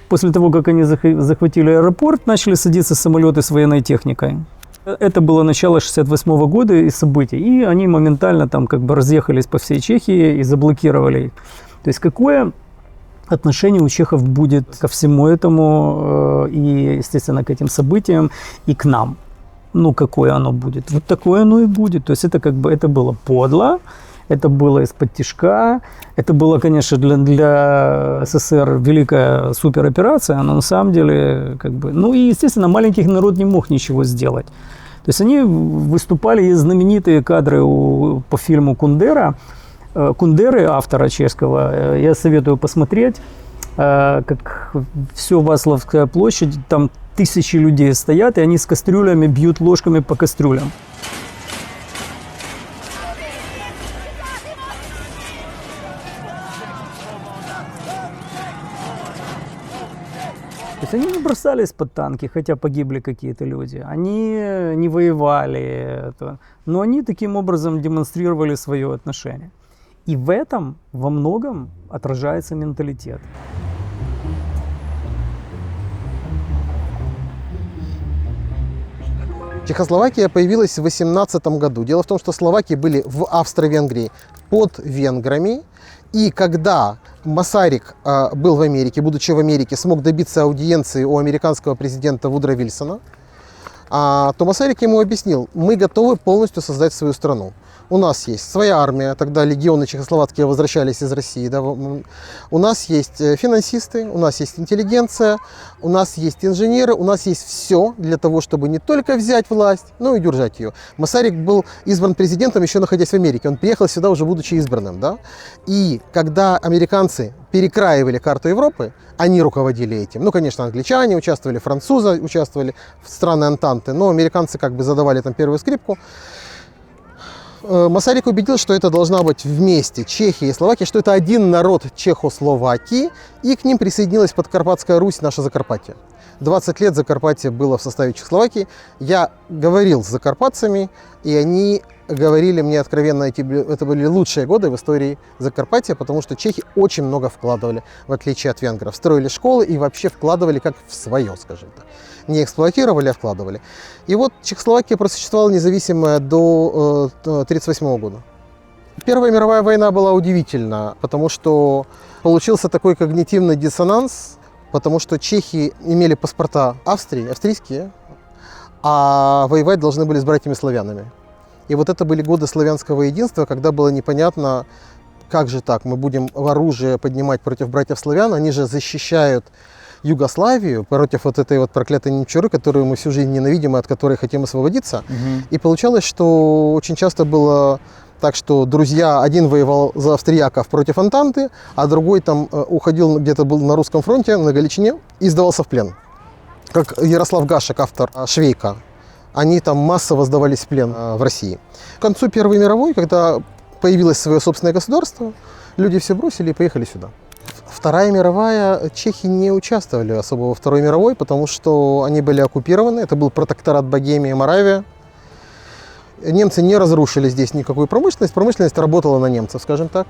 После того, как они захватили аэропорт, начали садиться самолеты с военной техникой. Это было начало 1968 года и событий. И они моментально там как бы разъехались по всей Чехии и заблокировали их. То есть какое отношение у чехов будет ко всему этому и, естественно, к этим событиям и к нам? Ну, какое оно будет? Вот такое оно и будет. То есть это как бы это было подло, это было из-под тишка, это было, конечно, для СССР великая супероперация, но на самом деле, как бы, ну и, естественно, маленький народ не мог ничего сделать. То есть они выступали, есть знаменитые кадры по фильму Кундера, Кундеры, автора чешского, я советую посмотреть, как все Вацлавская площадь, там тысячи людей стоят, и они с кастрюлями бьют ложками по кастрюлям. То есть они не бросались под танки, хотя погибли какие-то люди. Они не воевали, но они таким образом демонстрировали свое отношение. И в этом во многом отражается менталитет. Чехословакия появилась в 18 году. Дело в том, что словаки были в Австро-Венгрии под венграми. И когда Масарик был в Америке, будучи в Америке, смог добиться аудиенции у американского президента Вудро Вильсона, то Масарик ему объяснил: мы готовы полностью создать свою страну. У нас есть своя армия, тогда легионы чехословацкие возвращались из России. Да? У нас есть финансисты, у нас есть интеллигенция, у нас есть инженеры, у нас есть все для того, чтобы не только взять власть, но и держать ее. Масарик был избран президентом, еще находясь в Америке. Он приехал сюда уже будучи избранным. Да? И когда американцы перекраивали карту Европы, они руководили этим. Ну, конечно, англичане участвовали, французы участвовали, страны Антанты, но американцы как бы задавали там первую скрипку. Масарик убедил, что это должна быть вместе Чехия и Словакия, что это один народ Чехословакии, и к ним присоединилась Подкарпатская Русь, наше Закарпатье. 20 лет Закарпатье было в составе Чехословакии. Я говорил с закарпатцами, и они говорили мне откровенно, это были лучшие годы в истории Закарпатья, потому что чехи очень много вкладывали, в отличие от венгров. Строили школы и вообще вкладывали как в свое, скажем так. Не эксплуатировали, а вкладывали. И вот Чехословакия просуществовала независимая до 1938 года. Первая мировая война была удивительна, потому что получился такой когнитивный диссонанс, потому что чехи имели паспорта Австрии, австрийские, а воевать должны были с братьями-славянами. И вот это были годы славянского единства, когда было непонятно, как же так, мы будем оружие поднимать против братьев-славян, они же защищают Югославию против вот этой вот проклятой немчуры, которую мы всю жизнь ненавидим и от которой хотим освободиться. И получалось, что очень часто было так, что друзья, один воевал за австрияков против Антанты, а другой там уходил, где-то был на русском фронте, на Галичине, и сдавался в плен. Как Ярослав Гашек, автор «Швейка». Они там массово сдавались в плен в России. К концу Первой мировой, когда появилось свое собственное государство, люди все бросили и поехали сюда. Вторая мировая, чехи не участвовали особо во Второй мировой, потому что они были оккупированы. Это был протекторат Богемия и Моравия. Немцы не разрушили здесь никакую промышленность. Промышленность работала на немцев, скажем так.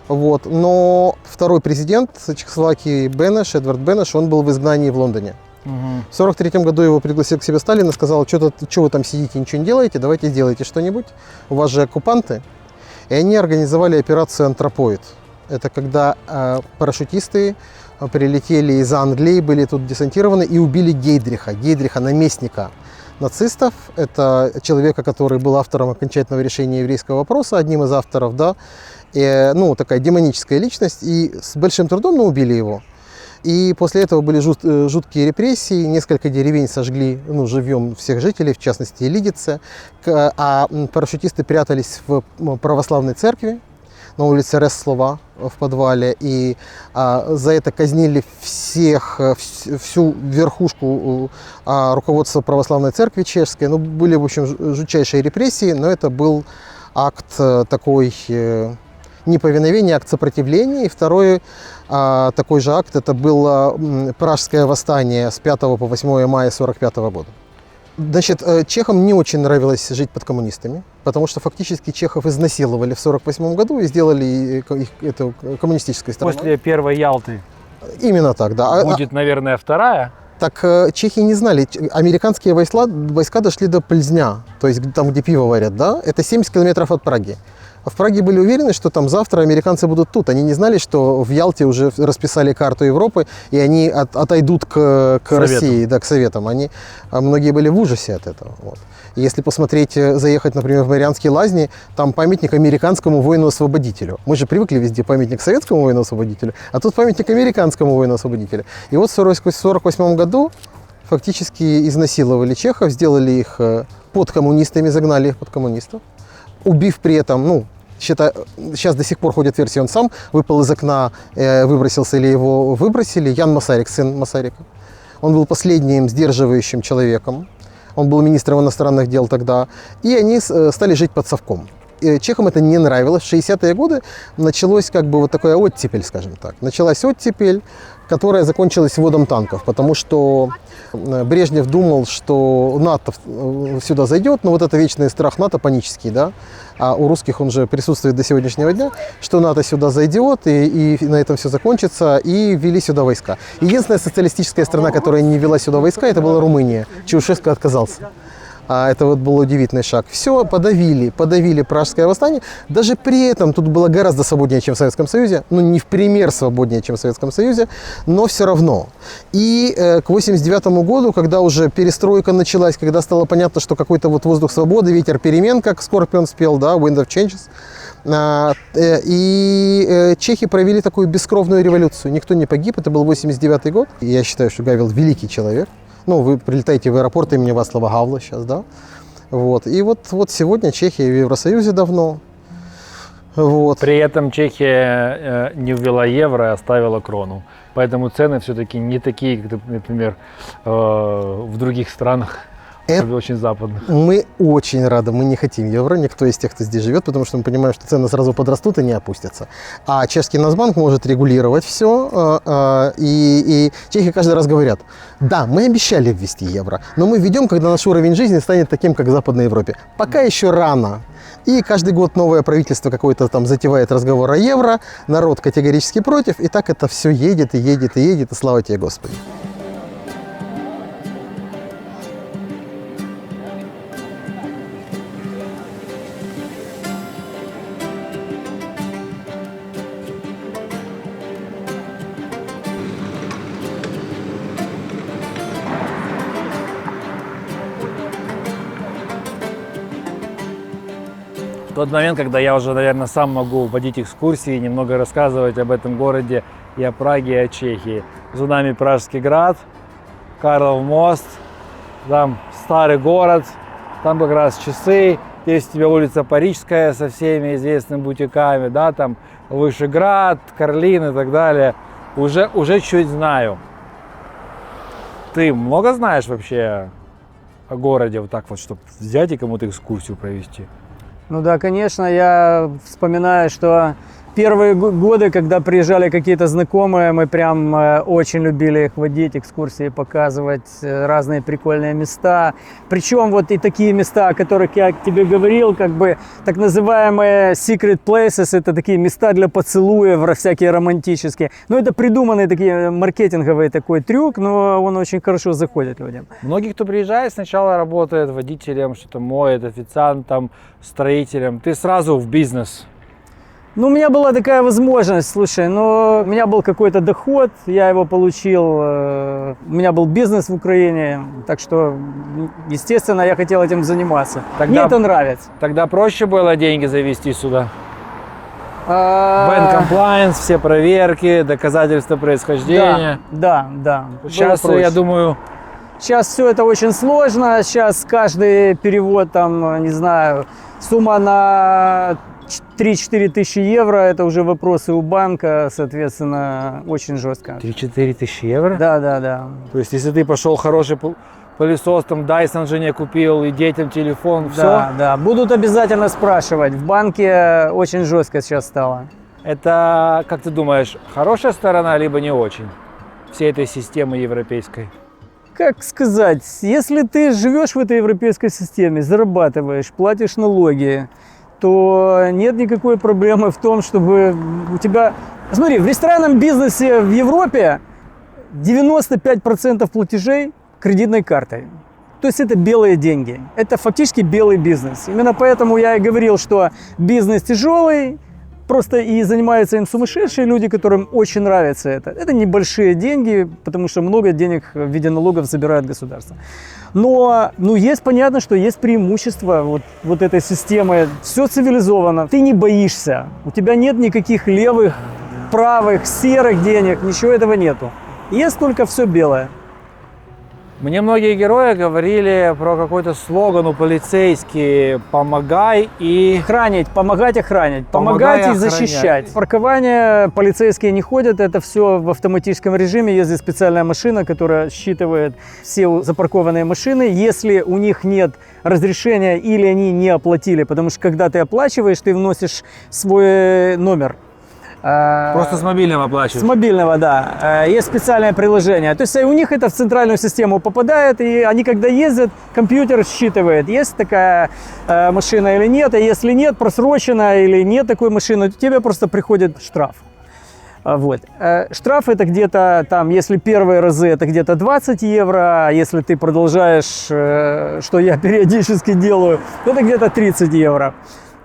Вот. Но второй президент Чехословакии Бенеш, Эдвард Бенеш, он был в изгнании в Лондоне. В 1943 году его пригласил к себе Сталин и сказал: что вы там сидите, ничего не делаете, давайте сделайте что-нибудь. У вас же оккупанты. И они организовали операцию «Антропоид». Это когда парашютисты прилетели из Англии, были тут десантированы и убили Гейдриха, наместника нацистов. Это человека, который был автором окончательного решения еврейского вопроса, одним из авторов, да. И, ну, такая демоническая личность, и с большим трудом, но убили его. И после этого были жуткие репрессии, несколько деревень сожгли, ну, живьем всех жителей, в частности Лидице, а парашютисты прятались в православной церкви на улице Ресслова в подвале, и за это казнили всю верхушку руководства православной церкви чешской. Ну, были, в общем, жутчайшие репрессии, но это был акт такой неповиновения, акт сопротивления. И второй такой же акт, это было Пражское восстание с 5 по 8 мая 1945 года. Значит, чехам не очень нравилось жить под коммунистами, потому что фактически чехов изнасиловали в 1948 году и сделали их эту коммунистической страной. После первой Ялты Именно так, да. будет, наверное, вторая. Так чехи не знали. Американские войска дошли до Пльзня, то есть там, где пиво варят, да? Это 70 километров от Праги. В Праге были уверены, что там завтра американцы будут тут. Они не знали, что в Ялте уже расписали карту Европы, и они отойдут к России, да, к Советам. Многие были в ужасе от этого. Вот. И если посмотреть, заехать, например, в Марианские лазни, там памятник американскому воину-освободителю. Мы же привыкли везде памятник советскому воину-освободителю, а тут памятник американскому воину-освободителю. И вот в 1948 году фактически изнасиловали чехов, сделали их под коммунистами, загнали их под коммунистов. Убив при этом, ну, сейчас до сих пор ходят версии, он сам выпал из окна, выбросился или его выбросили. Ян Масарик, сын Масарика. Он был последним сдерживающим человеком. Он был министром иностранных дел тогда. И они стали жить под совком. И чехам это не нравилось. В 60-е годы началось как бы вот такая оттепель, скажем так. Началась оттепель. которая закончилась вводом танков, потому что Брежнев думал, что НАТО сюда зайдет, но вот это вечный страх НАТО, панический, да, а у русских он же присутствует до сегодняшнего дня, что НАТО сюда зайдет и на этом все закончится, и ввели сюда войска. Единственная социалистическая страна, которая не ввела сюда войска, это была Румыния. Чаушеску отказался. А это вот был удивительный шаг. Все, подавили Пражское восстание. Даже при этом тут было гораздо свободнее, чем в Советском Союзе. Ну, не в пример свободнее, чем в Советском Союзе, но все равно. И к 1989 году, когда уже перестройка началась, когда стало понятно, что какой-то вот воздух свободы, ветер перемен, как Скорпион спел, да, Wind of Changes, и чехи провели такую бескровную революцию. Никто не погиб, это был 1989 год. И я считаю, что Гавел великий человек. Ну, вы прилетаете в аэропорт имени Вацлава Гавла сейчас, да? Вот. И вот сегодня Чехия в Евросоюзе давно. Вот. При этом Чехия не ввела евро, а оставила крону. Поэтому цены все-таки не такие, как, например, в других странах, очень западных. Мы очень рады, мы не хотим евро, никто из тех, кто здесь живет, потому что мы понимаем, что цены сразу подрастут и не опустятся. А чешский Нацбанк может регулировать все, и чехи каждый раз говорят, да, мы обещали ввести евро, но мы введем, когда наш уровень жизни станет таким, как в Западной Европе. Пока еще рано. И каждый год новое правительство какое-то там затевает разговор о евро, народ категорически против, и так это все едет, и едет, и едет, и слава тебе, Господи. В тот момент, когда я уже, наверное, сам могу водить экскурсии, немного рассказывать об этом городе и о Праге, и о Чехии. За нами Пражский град, Карлов мост, там старый город, там как раз часы. Есть у тебя улица Парижская со всеми известными бутиками, да, там Вышеград, Карлин и так далее. Уже чуть знаю. Ты много знаешь вообще о городе, вот так вот, чтобы взять и кому-то экскурсию провести? Ну да, конечно, я вспоминаю, что первые годы, когда приезжали какие-то знакомые, мы прям очень любили их водить, экскурсии показывать, разные прикольные места. Причем вот и такие места, о которых я тебе говорил, как бы так называемые secret places, это такие места для поцелуев, всякие романтические. Ну это придуманный такие маркетинговый такой трюк, но он очень хорошо заходит людям. Многие, кто приезжает, сначала работает водителем, что-то моет, официантом, строителем. Ты сразу в бизнес. Ну, у меня была такая возможность, слушай, но у меня был какой-то доход, я его получил, у меня был бизнес в Украине, так что, естественно, я хотел этим заниматься. Мне это нравится. Тогда проще было деньги завести сюда? Bank compliance, все проверки, доказательства происхождения. Да. Сейчас, я думаю... Сейчас все это очень сложно, сейчас каждый перевод, там, не знаю, сумма на 3-4 тысячи евро, это уже вопросы у банка, соответственно, очень жестко. 3-4 тысячи евро? Да. То есть, если ты пошел хороший пылесос, там, Dyson жене купил и детям телефон, все? Да, будут обязательно спрашивать. В банке очень жестко сейчас стало. Это, как ты думаешь, хорошая сторона, либо не очень всей этой системы европейской? Как сказать, если ты живешь в этой европейской системе, зарабатываешь, платишь налоги, то нет никакой проблемы в том, чтобы у тебя... Смотри, в ресторанном бизнесе в Европе 95% платежей кредитной картой. То есть это белые деньги. Это фактически белый бизнес. Именно поэтому я и говорил, что бизнес тяжелый, просто и занимаются им сумасшедшие люди, которым очень нравится это. Это небольшие деньги, потому что много денег в виде налогов забирает государство. Но есть понятно, что есть преимущество вот этой системы. Все цивилизовано. Ты не боишься. У тебя нет никаких левых, правых, серых денег. Ничего этого нету. Есть только все белое. Мне многие герои говорили про какой-то слоган у полицейский «Помогай и...» Помогать охранять. Помогать и защищать. В паркование полицейские не ходят, это все в автоматическом режиме. Ездит специальная машина, которая считывает все запаркованные машины. Если у них нет разрешения или они не оплатили, потому что когда ты оплачиваешь, ты вносишь свой номер. Просто с мобильного С оплачиваешь. мобильного, да. Есть специальное приложение. То есть у них это в центральную систему попадает, и они когда ездят, компьютер считывает, есть такая машина или нет, а если нет, просрочена или нет такой машины, то тебе просто приходит штраф. Вот. Штраф это где-то там, если первые разы это где-то 20 евро, а если ты продолжаешь, что я периодически делаю, то это где-то 30 евро.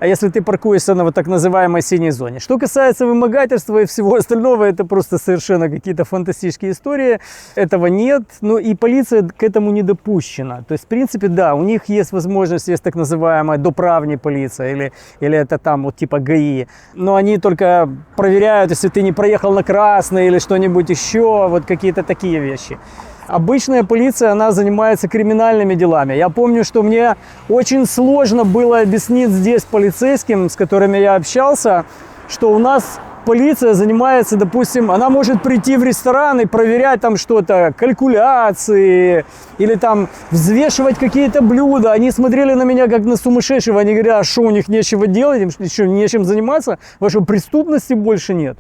А если ты паркуешься на вот так называемой синей зоне. Что касается вымогательства и всего остального, это просто совершенно какие-то фантастические истории. Этого нет. Ну и полиция к этому не допущена. То есть, в принципе, да, у них есть возможность, есть так называемая доправня полиция или это там вот типа ГАИ. Но они только проверяют, если ты не проехал на красный или что-нибудь еще, вот какие-то такие вещи. Обычная полиция, она занимается криминальными делами. Я помню, что мне очень сложно было объяснить здесь полицейским, с которыми я общался, что у нас полиция занимается, допустим, она может прийти в ресторан и проверять там что-то, калькуляции, или там взвешивать какие-то блюда. Они смотрели на меня как на сумасшедшего, они говорят, а что у них нечего делать, им еще нечем заниматься, вашей преступности больше нет.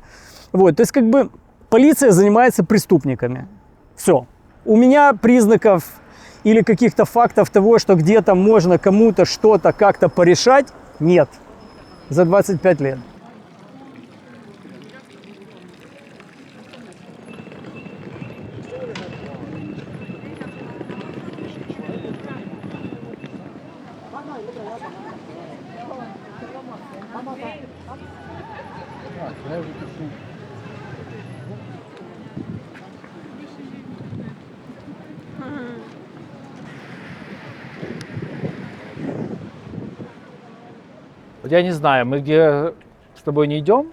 Вот, то есть как бы полиция занимается преступниками. Все. У меня признаков или каких-то фактов того, что где-то можно кому-то что-то как-то порешать, нет. За 25 лет. Вот я не знаю, мы где с тобой не идем,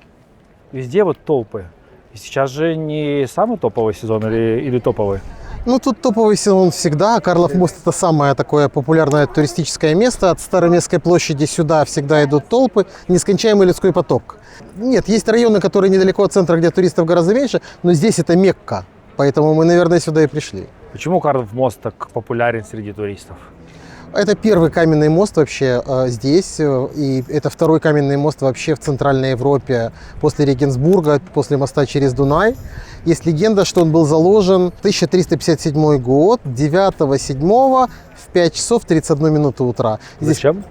везде вот толпы. И сейчас же не самый топовый сезон или топовый? Ну, тут топовый сезон всегда. Карлов мост – это самое такое популярное туристическое место. От Староместской площади сюда всегда идут толпы, нескончаемый людской поток. Нет, есть районы, которые недалеко от центра, где туристов гораздо меньше, но здесь это Мекка. Поэтому мы, наверное, сюда и пришли. Почему Карлов мост так популярен среди туристов? Это первый каменный мост вообще здесь, и это второй каменный мост вообще в Центральной Европе после Регенсбурга, после моста через Дунай. Есть легенда, что он был заложен в 1357 год, 9/7 в 5 часов 31 минуту утра. Здесь Зачем?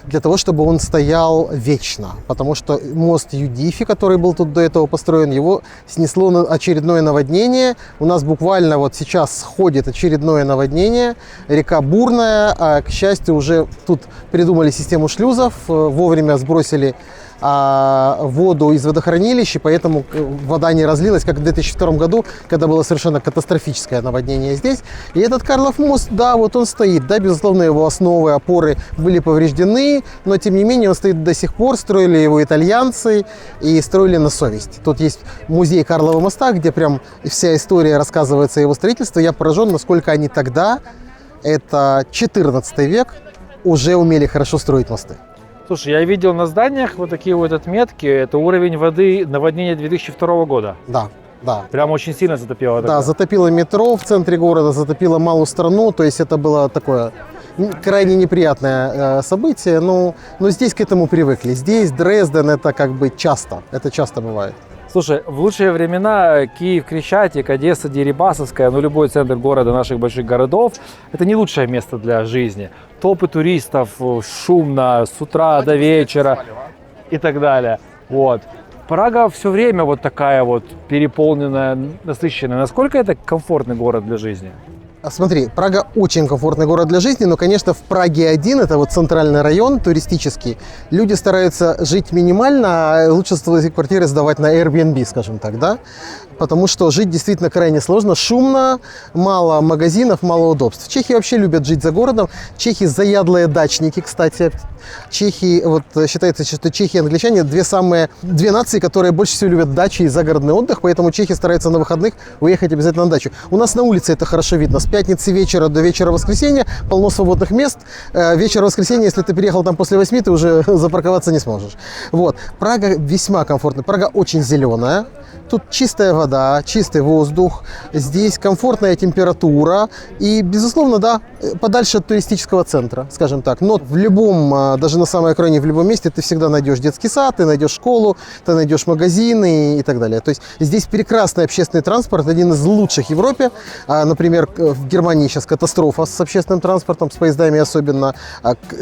для того, чтобы он стоял вечно. Потому что мост Юдифи, который был тут до этого построен, его снесло на очередное наводнение. У нас буквально вот сейчас сходит очередное наводнение. Река бурная, а, к счастью, уже тут придумали систему шлюзов, вовремя сбросили воду из водохранилища, поэтому вода не разлилась, как в 2002 году, когда было совершенно катастрофическое наводнение здесь. И этот Карлов мост, да, вот он стоит, да, безусловно, его основы, опоры были повреждены, но тем не менее он стоит до сих пор, строили его итальянцы и строили на совесть. Тут есть музей Карлова моста, где прям вся история рассказывается о его строительстве. Я поражен, насколько они тогда, это 14 век, уже умели хорошо строить мосты. Слушай, я видел на зданиях вот такие вот отметки. Это уровень воды наводнения 2002 года. Да, да. Прям очень сильно затопило. Да, затопило метро в центре города, затопило малую страну, то есть это было такое крайне неприятное событие, но здесь к этому привыкли. Здесь Дрезден это как бы часто, это часто бывает. Слушай, в лучшие времена Киев, Крещатик, Одесса, Дерибасовская, ну любой центр города, наших больших городов, это не лучшее место для жизни. Толпы туристов, шумно, с утра до вечера и так далее. Вот. Прага все время вот такая вот переполненная, насыщенная. Насколько это комфортный город для жизни? Смотри, Прага очень комфортный город для жизни, но, конечно, в Праге-1, это вот центральный район туристический, люди стараются жить минимально, а лучше свои квартиры сдавать на Airbnb, скажем так, да? Потому что жить действительно крайне сложно, шумно, мало магазинов, мало удобств. Чехи вообще любят жить за городом. Чехи заядлые дачники, кстати. Чехи, вот считается, что чехи и англичане две нации, которые больше всего любят дачи и загородный отдых, поэтому чехи стараются на выходных уехать обязательно на дачу. У нас на улице это хорошо видно. С пятницы вечера до вечера воскресенья полно свободных мест. Вечер воскресенья, если ты приехал там после 8, ты уже запарковаться не сможешь. Вот. Прага весьма комфортная. Прага очень зеленая. Тут чистая вода, чистый воздух, здесь комфортная температура и, безусловно, да, подальше от туристического центра, скажем так. Но в любом, даже на самой окраине, в любом месте ты всегда найдешь детский сад, ты найдешь школу, ты найдешь магазины и так далее. То есть здесь прекрасный общественный транспорт, один из лучших в Европе. Например, в Германии сейчас катастрофа с общественным транспортом, с поездами особенно.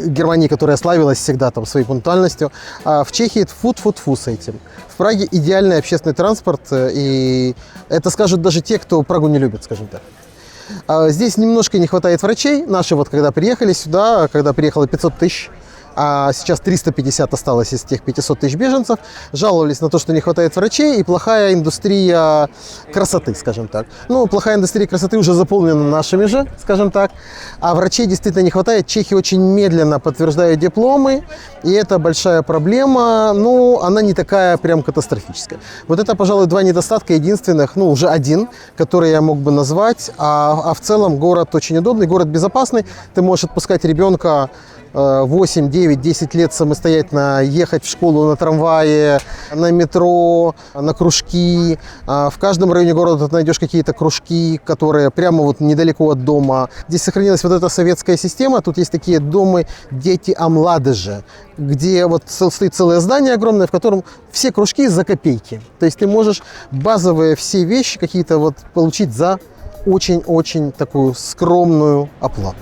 Германии, которая славилась всегда там своей пунктуальностью. В Чехии фу-фу-фу с этим. В Праге идеальный общественный транспорт, и это скажут даже те, кто Прагу не любит, скажем так. Здесь немножко не хватает врачей. Наши вот когда приехали сюда, когда приехало 500 тысяч, а сейчас 350 осталось из тех 500 тысяч беженцев, жаловались на то, что не хватает врачей и плохая индустрия красоты, скажем так. Ну, плохая индустрия красоты уже заполнена нашими же, скажем так, а врачей действительно не хватает. Чехи очень медленно подтверждают дипломы, и это большая проблема, но она не такая прям катастрофическая. Вот это, пожалуй, два недостатка единственных, ну, уже один, который я мог бы назвать, а в целом город очень удобный, город безопасный, ты можешь отпускать ребенка 8, 9, 10 лет самостоятельно ехать в школу на трамвае, на метро, на кружки. В каждом районе города ты найдешь какие-то кружки, которые прямо вот недалеко от дома. Здесь сохранилась вот эта советская система. Тут есть такие дома «Дети омладыжи», где вот стоит целое здание огромное, в котором все кружки за копейки. То есть ты можешь базовые все вещи какие-то вот получить за очень-очень такую скромную оплату.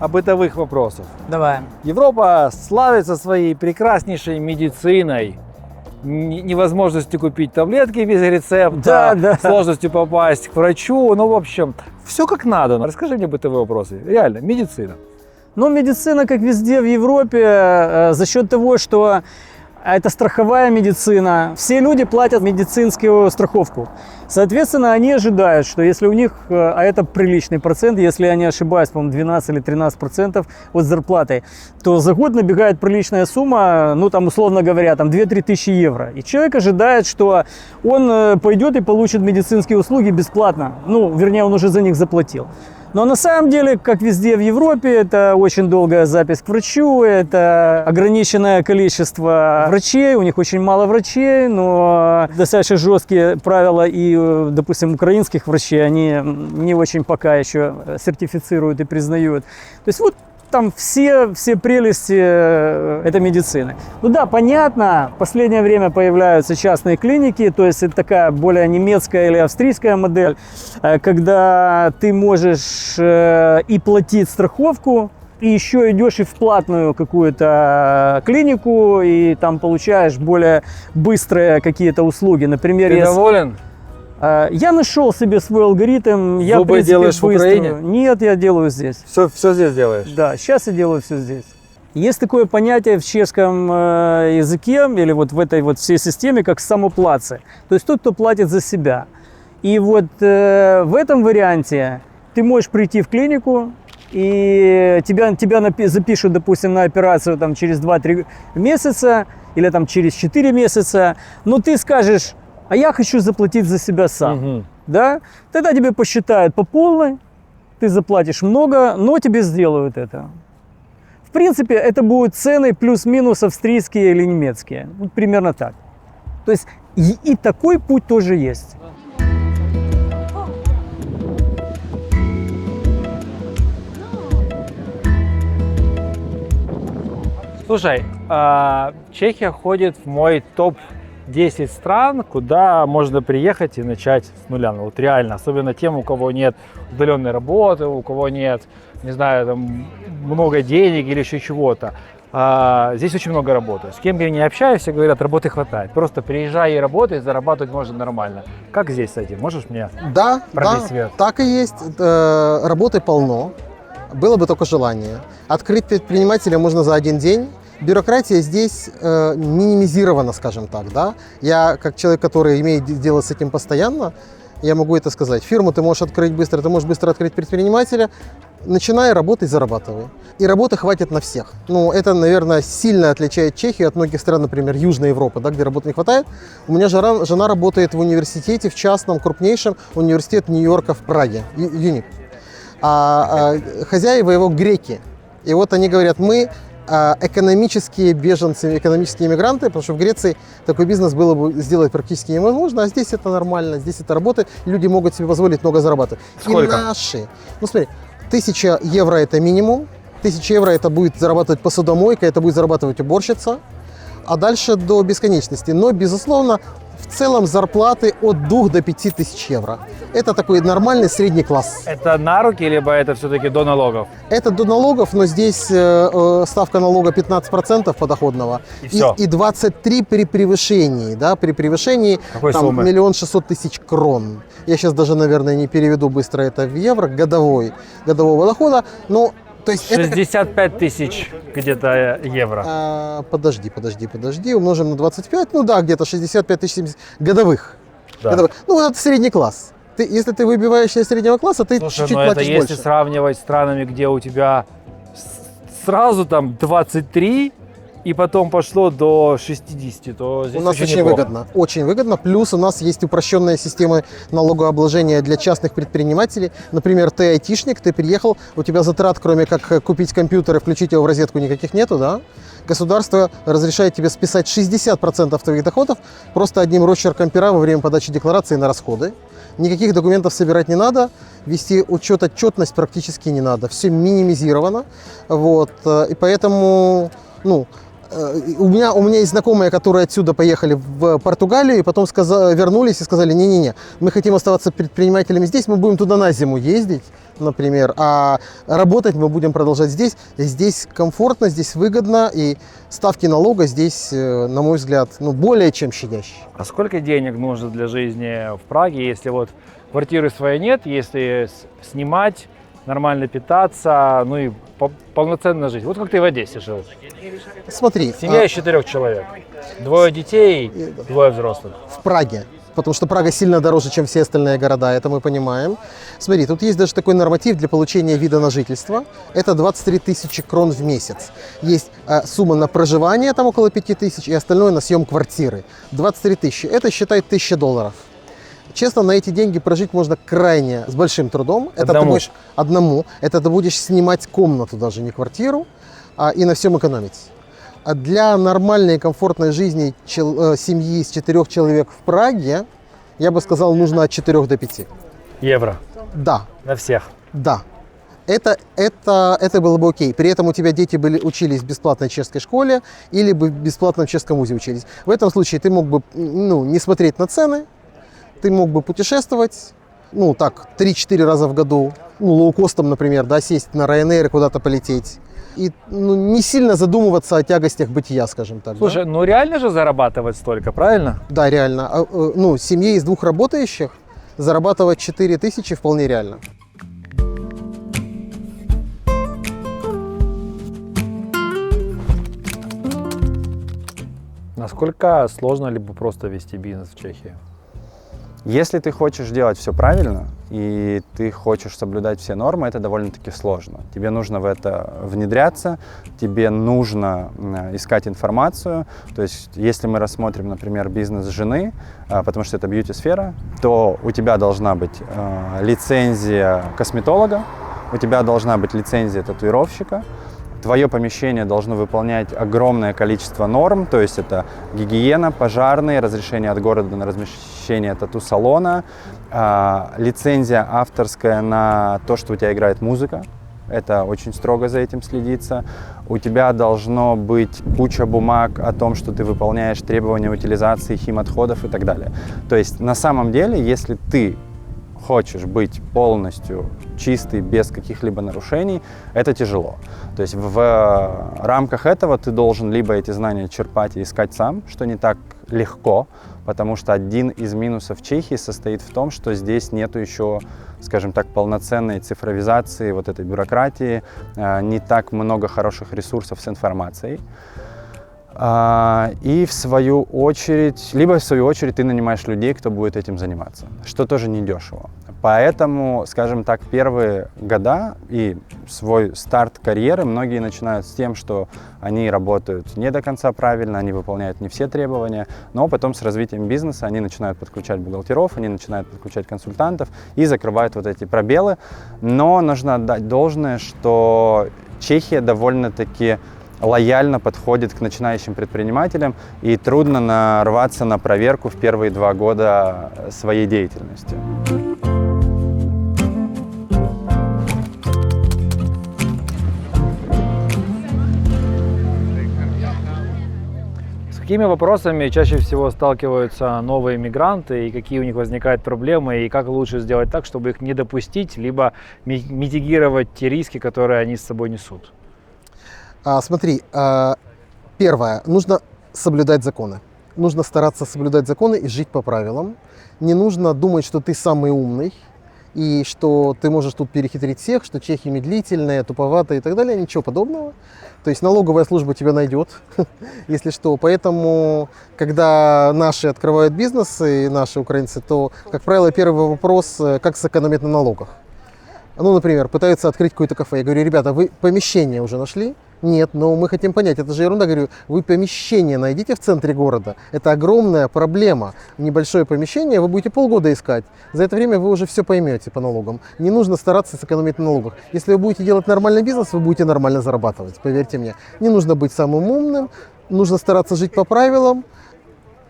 О бытовых вопросах. Давай. Европа славится своей прекраснейшей медициной, невозможностью купить таблетки без рецепта, Да. сложностью попасть к врачу. Ну, в общем, все как надо. Расскажи мне бытовые вопросы. Реально, медицина. Ну, медицина, как везде в Европе, за счет того, что это страховая медицина, все люди платят медицинскую страховку. Соответственно, они ожидают, что если у них, а это приличный процент, если я не ошибаюсь, по-моему, 12 или 13% от зарплаты, то за год набегает приличная сумма, ну, там, условно говоря, там 2-3 тысячи евро. И человек ожидает, что он пойдет и получит медицинские услуги бесплатно. Ну, вернее, он уже за них заплатил. Но на самом деле, как везде в Европе, это очень долгая запись к врачу, это ограниченное количество врачей, у них очень мало врачей, но достаточно жесткие правила и, допустим, украинских врачей, они не очень пока еще сертифицируют и признают. То есть вот там все прелести этой медицины. Ну да, понятно, в последнее время появляются частные клиники, то есть это такая более немецкая или австрийская модель, когда ты можешь и платить страховку, и еще идешь и в платную какую-то клинику, и там получаешь более быстрые какие-то услуги. Например, Ты доволен? Я нашел себе свой алгоритм. Я, в Зубы принципе, делаешь в Украине? Нет, я делаю здесь. Все здесь делаешь? Да, сейчас я делаю все здесь. Есть такое понятие в чешском языке или вот в этой вот всей системе, как самоплатцы. То есть тот, кто платит за себя. И вот в этом варианте ты можешь прийти в клинику, и тебя запишут, допустим, на операцию там, через 2-3 месяца или там, через 4 месяца, но ты скажешь: а я хочу заплатить за себя сам. Да? Тогда тебе посчитают по полной, ты заплатишь много, но тебе сделают это. В принципе, это будут цены плюс-минус австрийские или немецкие. Вот примерно так. То есть и такой путь тоже есть. Слушай, Чехия входит в мой топ-10 стран, куда можно приехать и начать с нуля. Ну, вот реально, особенно тем, у кого нет удаленной работы, у кого нет, не знаю, там, много денег или еще чего-то. Здесь очень много работы. С кем я не общаюсь, все говорят, работы хватает. Просто приезжай и работай, зарабатывать можно нормально. Как здесь с этим? Можешь мне пробить свет? Так и есть. Работы полно. Было бы только желание. Открыть предпринимателя можно за один день. Бюрократия здесь минимизирована, скажем так. Да? Я, как человек, который имеет дело с этим постоянно, я могу это сказать. Фирму ты можешь открыть быстро, ты можешь быстро открыть предпринимателя. Начинай работать, зарабатывай. И работы хватит на всех. Ну, это, наверное, сильно отличает Чехию от многих стран, например, Южной Европы, да, где работы не хватает. У меня жена работает в университете, в частном, крупнейшем, университет Нью-Йорка в Праге, ЮНИП. А хозяева его греки. И вот они говорят: мы экономические беженцы, экономические иммигранты, потому что в Греции такой бизнес было бы сделать практически невозможно, а здесь это нормально, здесь это работает, люди могут себе позволить много зарабатывать. Сколько? И наши, ну смотри, 1000 евро это минимум, 1000 евро это будет зарабатывать посудомойка, это будет зарабатывать уборщица, а дальше до бесконечности. Но, безусловно, в целом зарплаты от 2 до 5000 евро. Это такой нормальный средний класс. Это на руки, либо это все-таки до налогов? Это до налогов, но здесь ставка налога 15% подоходного И всё. и 23 при превышении, да, при превышении Какой там, суммы? 1 600 000 крон. Я сейчас даже, наверное, не переведу быстро это в евро, годового дохода, но то есть это 65 тысяч где-то евро. подожди, умножим на 25, ну да, где-то 65 070 годовых. Да. Годовых. Ну, это средний класс. Если ты выбиваешь из среднего класса, ты Слушай, чуть-чуть но это платишь если больше. сравнивать с странами, где у тебя сразу там 23 и потом пошло до 60, то здесь У нас очень неплохо. выгодно, очень выгодно. Плюс у нас есть упрощенная система налогообложения для частных предпринимателей. Например, ты айтишник, ты приехал, у тебя затрат, кроме как купить компьютер и включить его в розетку, никаких нету, да? Государство разрешает тебе списать 60% твоих доходов просто одним росчерком пера во время подачи декларации на расходы. Никаких документов собирать не надо, вести учет, отчетность практически не надо. Все минимизировано. Вот. И поэтому, ну, у меня есть знакомые, которые отсюда поехали в Португалию и потом вернулись и сказали: не-не-не, мы хотим оставаться предпринимателями здесь, мы будем туда на зиму ездить, например, а работать мы будем продолжать здесь. Здесь комфортно, здесь выгодно, и ставки налога здесь, на мой взгляд, ну, более чем щадящие. А сколько денег нужно для жизни в Праге, если вот квартиры своей нет, если снимать, нормально питаться, ну и полноценно жить? Вот как ты в Одессе жил. Смотри, Семья из 4 человек. 2 детей, 2 взрослых. в Праге, потому что Прага сильно дороже, чем все остальные города, это мы понимаем. Смотри, тут есть даже такой норматив для получения вида на жительство. Это 23 000 крон в месяц. Есть сумма на проживание, там около 5000, и остальное на съем квартиры. 23 000, это считай $1000. Честно, на эти деньги прожить можно крайне с большим трудом. Это ты будешь одному. Это ты будешь снимать комнату, даже не квартиру, и на всем экономить. А для нормальной и комфортной жизни семьи из 4 человек в Праге, я бы сказал, нужно от 4 до 5. Евро. Да, На всех. да. Это было бы окей. При этом у тебя дети учились в бесплатной чешской школе или бы в бесплатном чешском вузе учились. В этом случае ты мог бы, ну, не смотреть на цены, ты мог бы путешествовать, ну, так, 3-4 раза в году, ну, лоукостом, например, да, сесть на Ryanair и куда-то полететь. И, ну, не сильно задумываться о тягостях бытия, скажем так. Слушай, ну реально же зарабатывать столько, правильно? Да, реально. Ну, семье из 2 работающих зарабатывать 4000 вполне реально. Насколько сложно либо просто вести бизнес в Чехии? Если ты хочешь делать все правильно и ты хочешь соблюдать все нормы, это довольно-таки сложно. Тебе нужно в это внедряться, тебе нужно искать информацию. То есть, если мы рассмотрим, например, бизнес жены, потому что это бьюти-сфера, то у тебя должна быть лицензия косметолога, у тебя должна быть лицензия татуировщика. Твое помещение должно выполнять огромное количество норм, то есть это гигиена, пожарные, разрешение от города на размещение тату-салона, лицензия авторская на то, что у тебя играет музыка. Это очень строго за этим следится. У тебя должно быть куча бумаг о том, что ты выполняешь требования утилизации химотходов и так далее. То есть на самом деле, если ты хочешь быть полностью чистый, без каких-либо нарушений, это тяжело. То есть в рамках этого ты должен либо эти знания черпать и искать сам, что не так легко, потому что один из минусов Чехии состоит в том, что здесь нету еще, скажем так, полноценной цифровизации, вот этой бюрократии, не так много хороших ресурсов с информацией. И в свою очередь, ты нанимаешь людей, кто будет этим заниматься, что тоже недешево. Поэтому, скажем так, первые года и свой старт карьеры многие начинают с тем, что они работают не до конца правильно, они выполняют не все требования, но потом с развитием бизнеса они начинают подключать бухгалтеров, они начинают подключать консультантов и закрывают вот эти пробелы. Но нужно отдать должное, что Чехия довольно-таки лояльно подходит к начинающим предпринимателям, и трудно нарваться на проверку в первые 2 года своей деятельности. С какими вопросами чаще всего сталкиваются новые мигранты и какие у них возникают проблемы, и как лучше сделать так, чтобы их не допустить, либо митигировать те риски, которые они с собой несут? Смотри, первое, нужно соблюдать законы. Нужно стараться соблюдать законы и жить по правилам. Не нужно думать, что ты самый умный, и что ты можешь тут перехитрить всех, что чехи медлительные, туповатые и так далее. Ничего подобного. То есть налоговая служба тебя найдет, если что. Поэтому, когда наши открывают бизнесы, наши украинцы, то, как правило, первый вопрос, как сэкономить на налогах. Ну, например, пытаются открыть какое-то кафе. Я говорю, ребята, вы помещение уже нашли? Нет, но мы хотим понять, это же ерунда. Говорю, вы помещение найдите в центре города. Это огромная проблема. Небольшое помещение вы будете полгода искать. За это время вы уже все поймете по налогам. Не нужно стараться сэкономить на налогах. Если вы будете делать нормальный бизнес, вы будете нормально зарабатывать, поверьте мне. Не нужно быть самым умным, нужно стараться жить по правилам,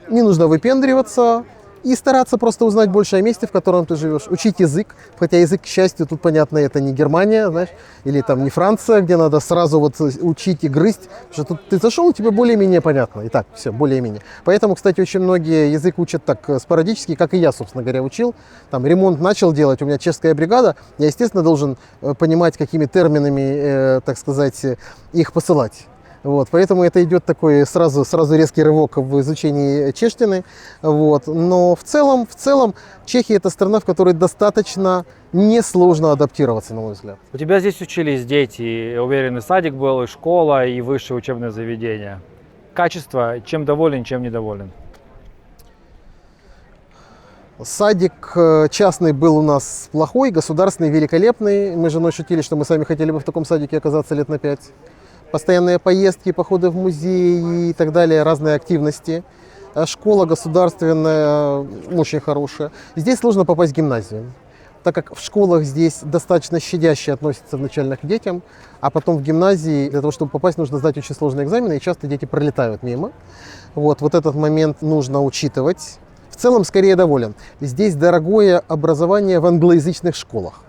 не нужно выпендриваться. И стараться просто узнать больше о месте, в котором ты живешь. Учить язык, хотя язык, к счастью, тут, понятно, это не Германия, знаешь, или там не Франция, где надо сразу вот учить и грызть, потому что тут ты зашел, тебе более-менее понятно. И так, все, более-менее. Поэтому, кстати, очень многие язык учат так спорадически, как и я, собственно говоря, учил. Там ремонт начал делать, у меня чешская бригада, я, естественно, должен понимать, какими терминами, так сказать, их посылать. Вот, поэтому это идет такой сразу резкий рывок в изучении чештины. Вот. Но в целом Чехия это страна, в которой достаточно несложно адаптироваться, на мой взгляд. У тебя здесь учились дети, я уверен, и садик был, и школа, и высшее учебное заведение. Качество, чем доволен, чем недоволен? Садик частный был у нас плохой, государственный великолепный. Мы с женой шутили, что мы сами хотели бы в таком садике оказаться лет на 5. Постоянные поездки, походы в музей и так далее, разные активности. Школа государственная, очень хорошая. Здесь сложно попасть в гимназию, так как в школах здесь достаточно щадяще относятся вначально к детям, а потом в гимназии для того, чтобы попасть, нужно сдать очень сложные экзамены, и часто дети пролетают мимо. Вот этот момент нужно учитывать. В целом, скорее доволен. Здесь дорогое образование в англоязычных школах.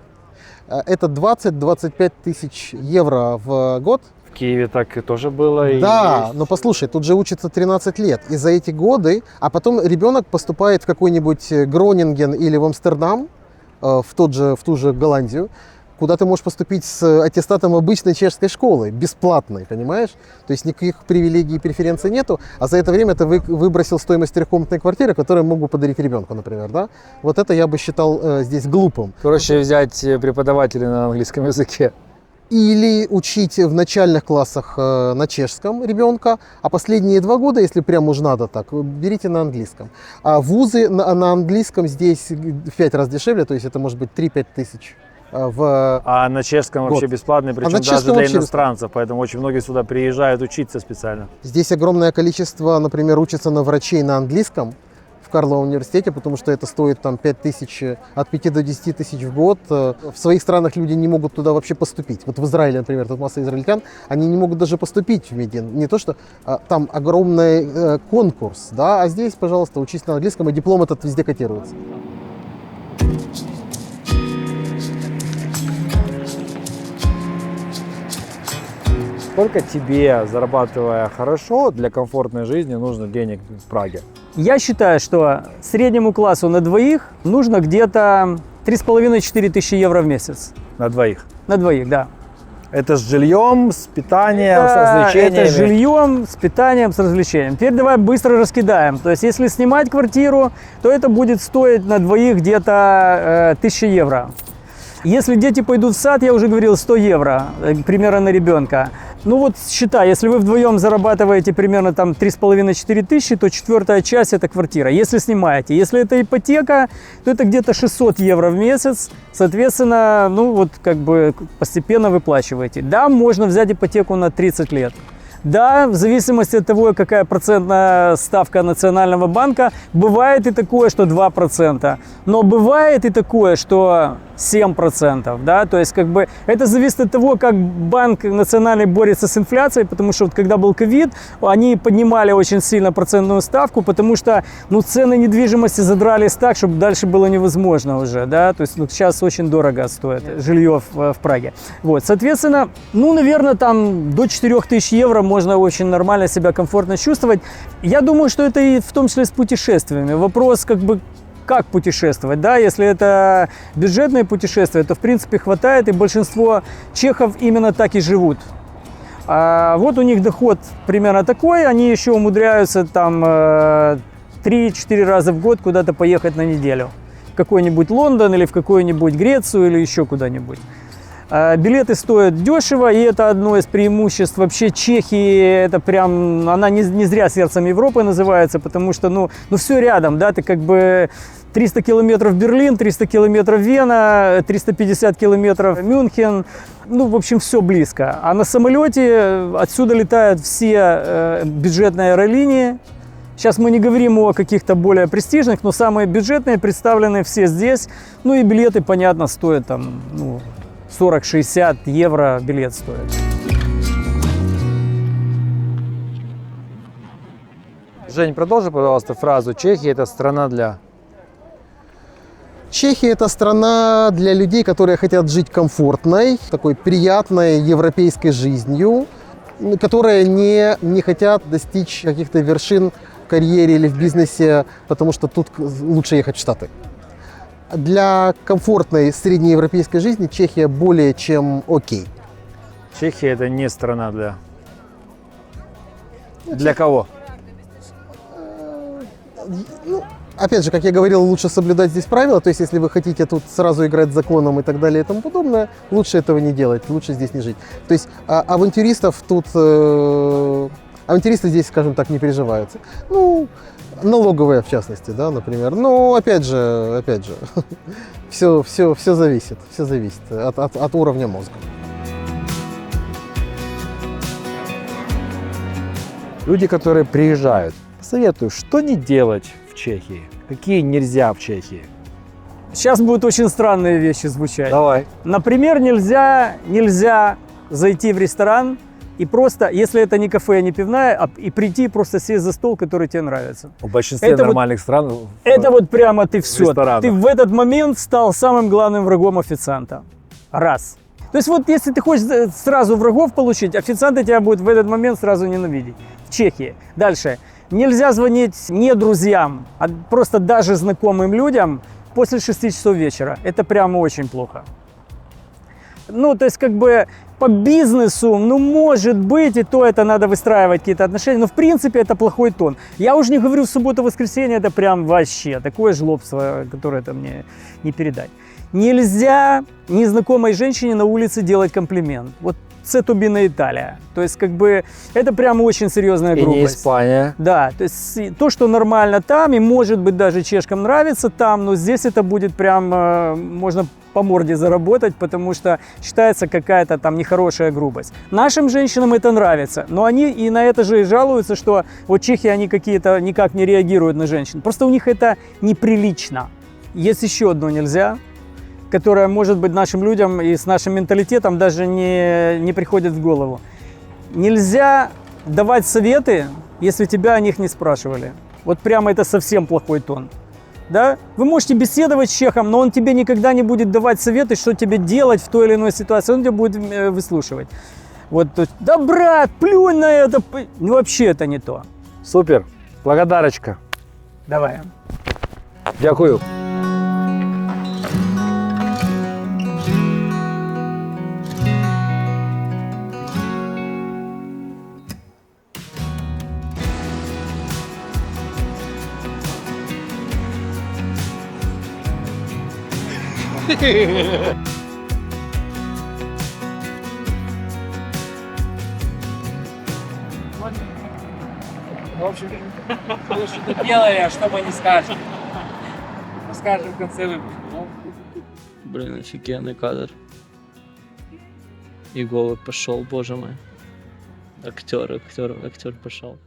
Это 20-25 тысяч евро в год. В Киеве так и тоже было. Да, но послушай, тут же учится 13 лет. И за эти годы, а потом ребенок поступает в какой-нибудь Гронинген или в Амстердам, в ту же Голландию, куда ты можешь поступить с аттестатом обычной чешской школы, бесплатной, понимаешь? То есть никаких привилегий и преференций нету, а за это время ты выбросил стоимость трехкомнатной квартиры, которую мог бы подарить ребенку, например, да? Вот это я бы считал здесь глупым. Проще взять преподавателей на английском языке. Или учить в начальных классах на чешском ребенка, а последние 2 года, если прям уж надо так, берите на английском. А вузы на английском здесь в 5 раз дешевле, то есть это может быть 3-5 тысяч. А на чешском год. вообще бесплатный, причем даже для иностранцев, поэтому очень многие сюда приезжают учиться специально. Здесь огромное количество, например, учатся на врачей на английском в Карловом университете, потому что это стоит там 5 тысяч, от 5 до 10 тысяч в год. В своих странах люди не могут туда вообще поступить. Вот в Израиле, например, тут масса израильтян, они не могут даже поступить в Медин. Не то, что там огромный конкурс, да, а здесь, пожалуйста, учись на английском, и диплом этот везде котируется. Сколько тебе, зарабатывая хорошо, для комфортной жизни нужно денег в Праге? Я считаю, что среднему классу на двоих нужно где-то 3,5-4 тысячи евро в месяц. На двоих? На двоих, да. Это с жильем, с питанием, с развлечениями? Это с жильем, с питанием, с развлечением. Теперь давай быстро раскидаем. То есть, если снимать квартиру, то это будет стоить на двоих где-то 1000 евро. Если дети пойдут в сад, я уже говорил, 100 евро примерно на ребенка. Ну вот считай, если вы вдвоем зарабатываете примерно там 3,5-4 тысячи, то 4-я часть это квартира, если снимаете. Если это ипотека, то это где-то 600 евро в месяц. Соответственно, ну вот как бы постепенно выплачиваете. Да, можно взять ипотеку на 30 лет. Да, в зависимости от того, какая процентная ставка Национального банка, бывает и такое, что 2%, но бывает и такое, что 7%, да, то есть как бы это зависит от того, как банк национальный борется с инфляцией, потому что вот когда был ковид, они поднимали очень сильно процентную ставку, потому что, ну, цены недвижимости задрались так, чтобы дальше было невозможно уже, да, то есть ну, сейчас очень дорого стоит жилье в Праге. Вот, соответственно, ну, наверное, там до 4000 евро можно очень нормально себя комфортно чувствовать. Я думаю, что это и в том числе с путешествиями. Вопрос как бы как путешествовать, да, если это бюджетные путешествия, то в принципе хватает, и большинство чехов именно так и живут. А вот у них доход примерно такой, они еще умудряются там 3-4 раза в год куда-то поехать на неделю. В какой-нибудь Лондон или в какую-нибудь Грецию или еще куда-нибудь. Билеты стоят дешево, и это одно из преимуществ. Вообще Чехии, это прям, она не зря сердцем Европы называется, потому что, ну все рядом, да, ты как бы 300 километров Берлин, 300 километров Вена, 350 километров Мюнхен, ну, в общем, все близко. А на самолете отсюда летают все бюджетные аэролинии. Сейчас мы не говорим о каких-то более престижных, но самые бюджетные представлены все здесь. Ну и билеты, понятно, стоят там, ну, 40-60 евро билет стоит. Жень, продолжи, пожалуйста, фразу «Чехия – это страна для…» Чехия – это страна для людей, которые хотят жить комфортной, такой приятной европейской жизнью, которые не хотят достичь каких-то вершин в карьере или в бизнесе, потому что тут лучше ехать в Штаты. Для комфортной среднеевропейской жизни Чехия более чем окей. Чехия – это не страна для… Для кого? Ну, опять же, как я говорил, лучше соблюдать здесь правила. То есть, если вы хотите тут сразу играть законом и так далее и тому подобное, лучше этого не делать, лучше здесь не жить. То есть авантюристов тут… авантюристы здесь, скажем так, не переживаются. Ну, налоговые, в частности, да, например. Но опять же, все зависит от уровня мозга. Люди, которые приезжают, посоветую, что не делать в Чехии, какие нельзя в Чехии. Сейчас будут очень странные вещи звучать. Давай. Например, нельзя зайти в ресторан и просто, если это не кафе, не пивная, и прийти и просто сесть за стол, который тебе нравится. В большинстве Это нормальных стран… Это вот прямо ты все. ресторанах. Ты в этот момент стал самым главным врагом официанта. Раз. То есть вот если ты хочешь сразу врагов получить, официанты тебя будут в этот момент сразу ненавидеть. В Чехии. Дальше. Нельзя звонить не друзьям, а просто даже знакомым людям после 6 часов вечера. Это прямо очень плохо. Ну, то есть как бы по бизнесу, ну, может быть, и то это надо выстраивать какие-то отношения, но в принципе это плохой тон. Я уже не говорю в субботу-воскресенье, это прям вообще такое жлобство, которое это мне не передать. Нельзя незнакомой женщине на улице делать комплимент. Вот це тобі не Италия. То есть как бы это прям очень серьезная грубость. И не Испания. Да, то есть то, что нормально там, и может быть даже чешкам нравится там, но здесь это будет прям, можно по морде заработать, потому что считается какая-то там нехорошая грубость. Нашим женщинам это нравится, но они и на это же и жалуются, что вот чехи, они какие-то никак не реагируют на женщин. Просто у них это неприлично. Есть еще одно нельзя, которое, может быть, нашим людям и с нашим менталитетом даже не приходит в голову. Нельзя давать советы, если тебя о них не спрашивали. Вот прямо это совсем плохой тон. Да? Вы можете беседовать с чехом, но он тебе никогда не будет давать советы, что тебе делать в той или иной ситуации. Он тебя будет выслушивать. Вот, да, брат, плюнь на это. Ну, вообще это не то. Супер. Благодарочка. Давай. Дякую. В общем, что ты делали, а что мы не скажем. Мы скажем в конце выпуска. Ну, Блин, офигенный кадр. И голубь пошел, боже мой. актер пошел.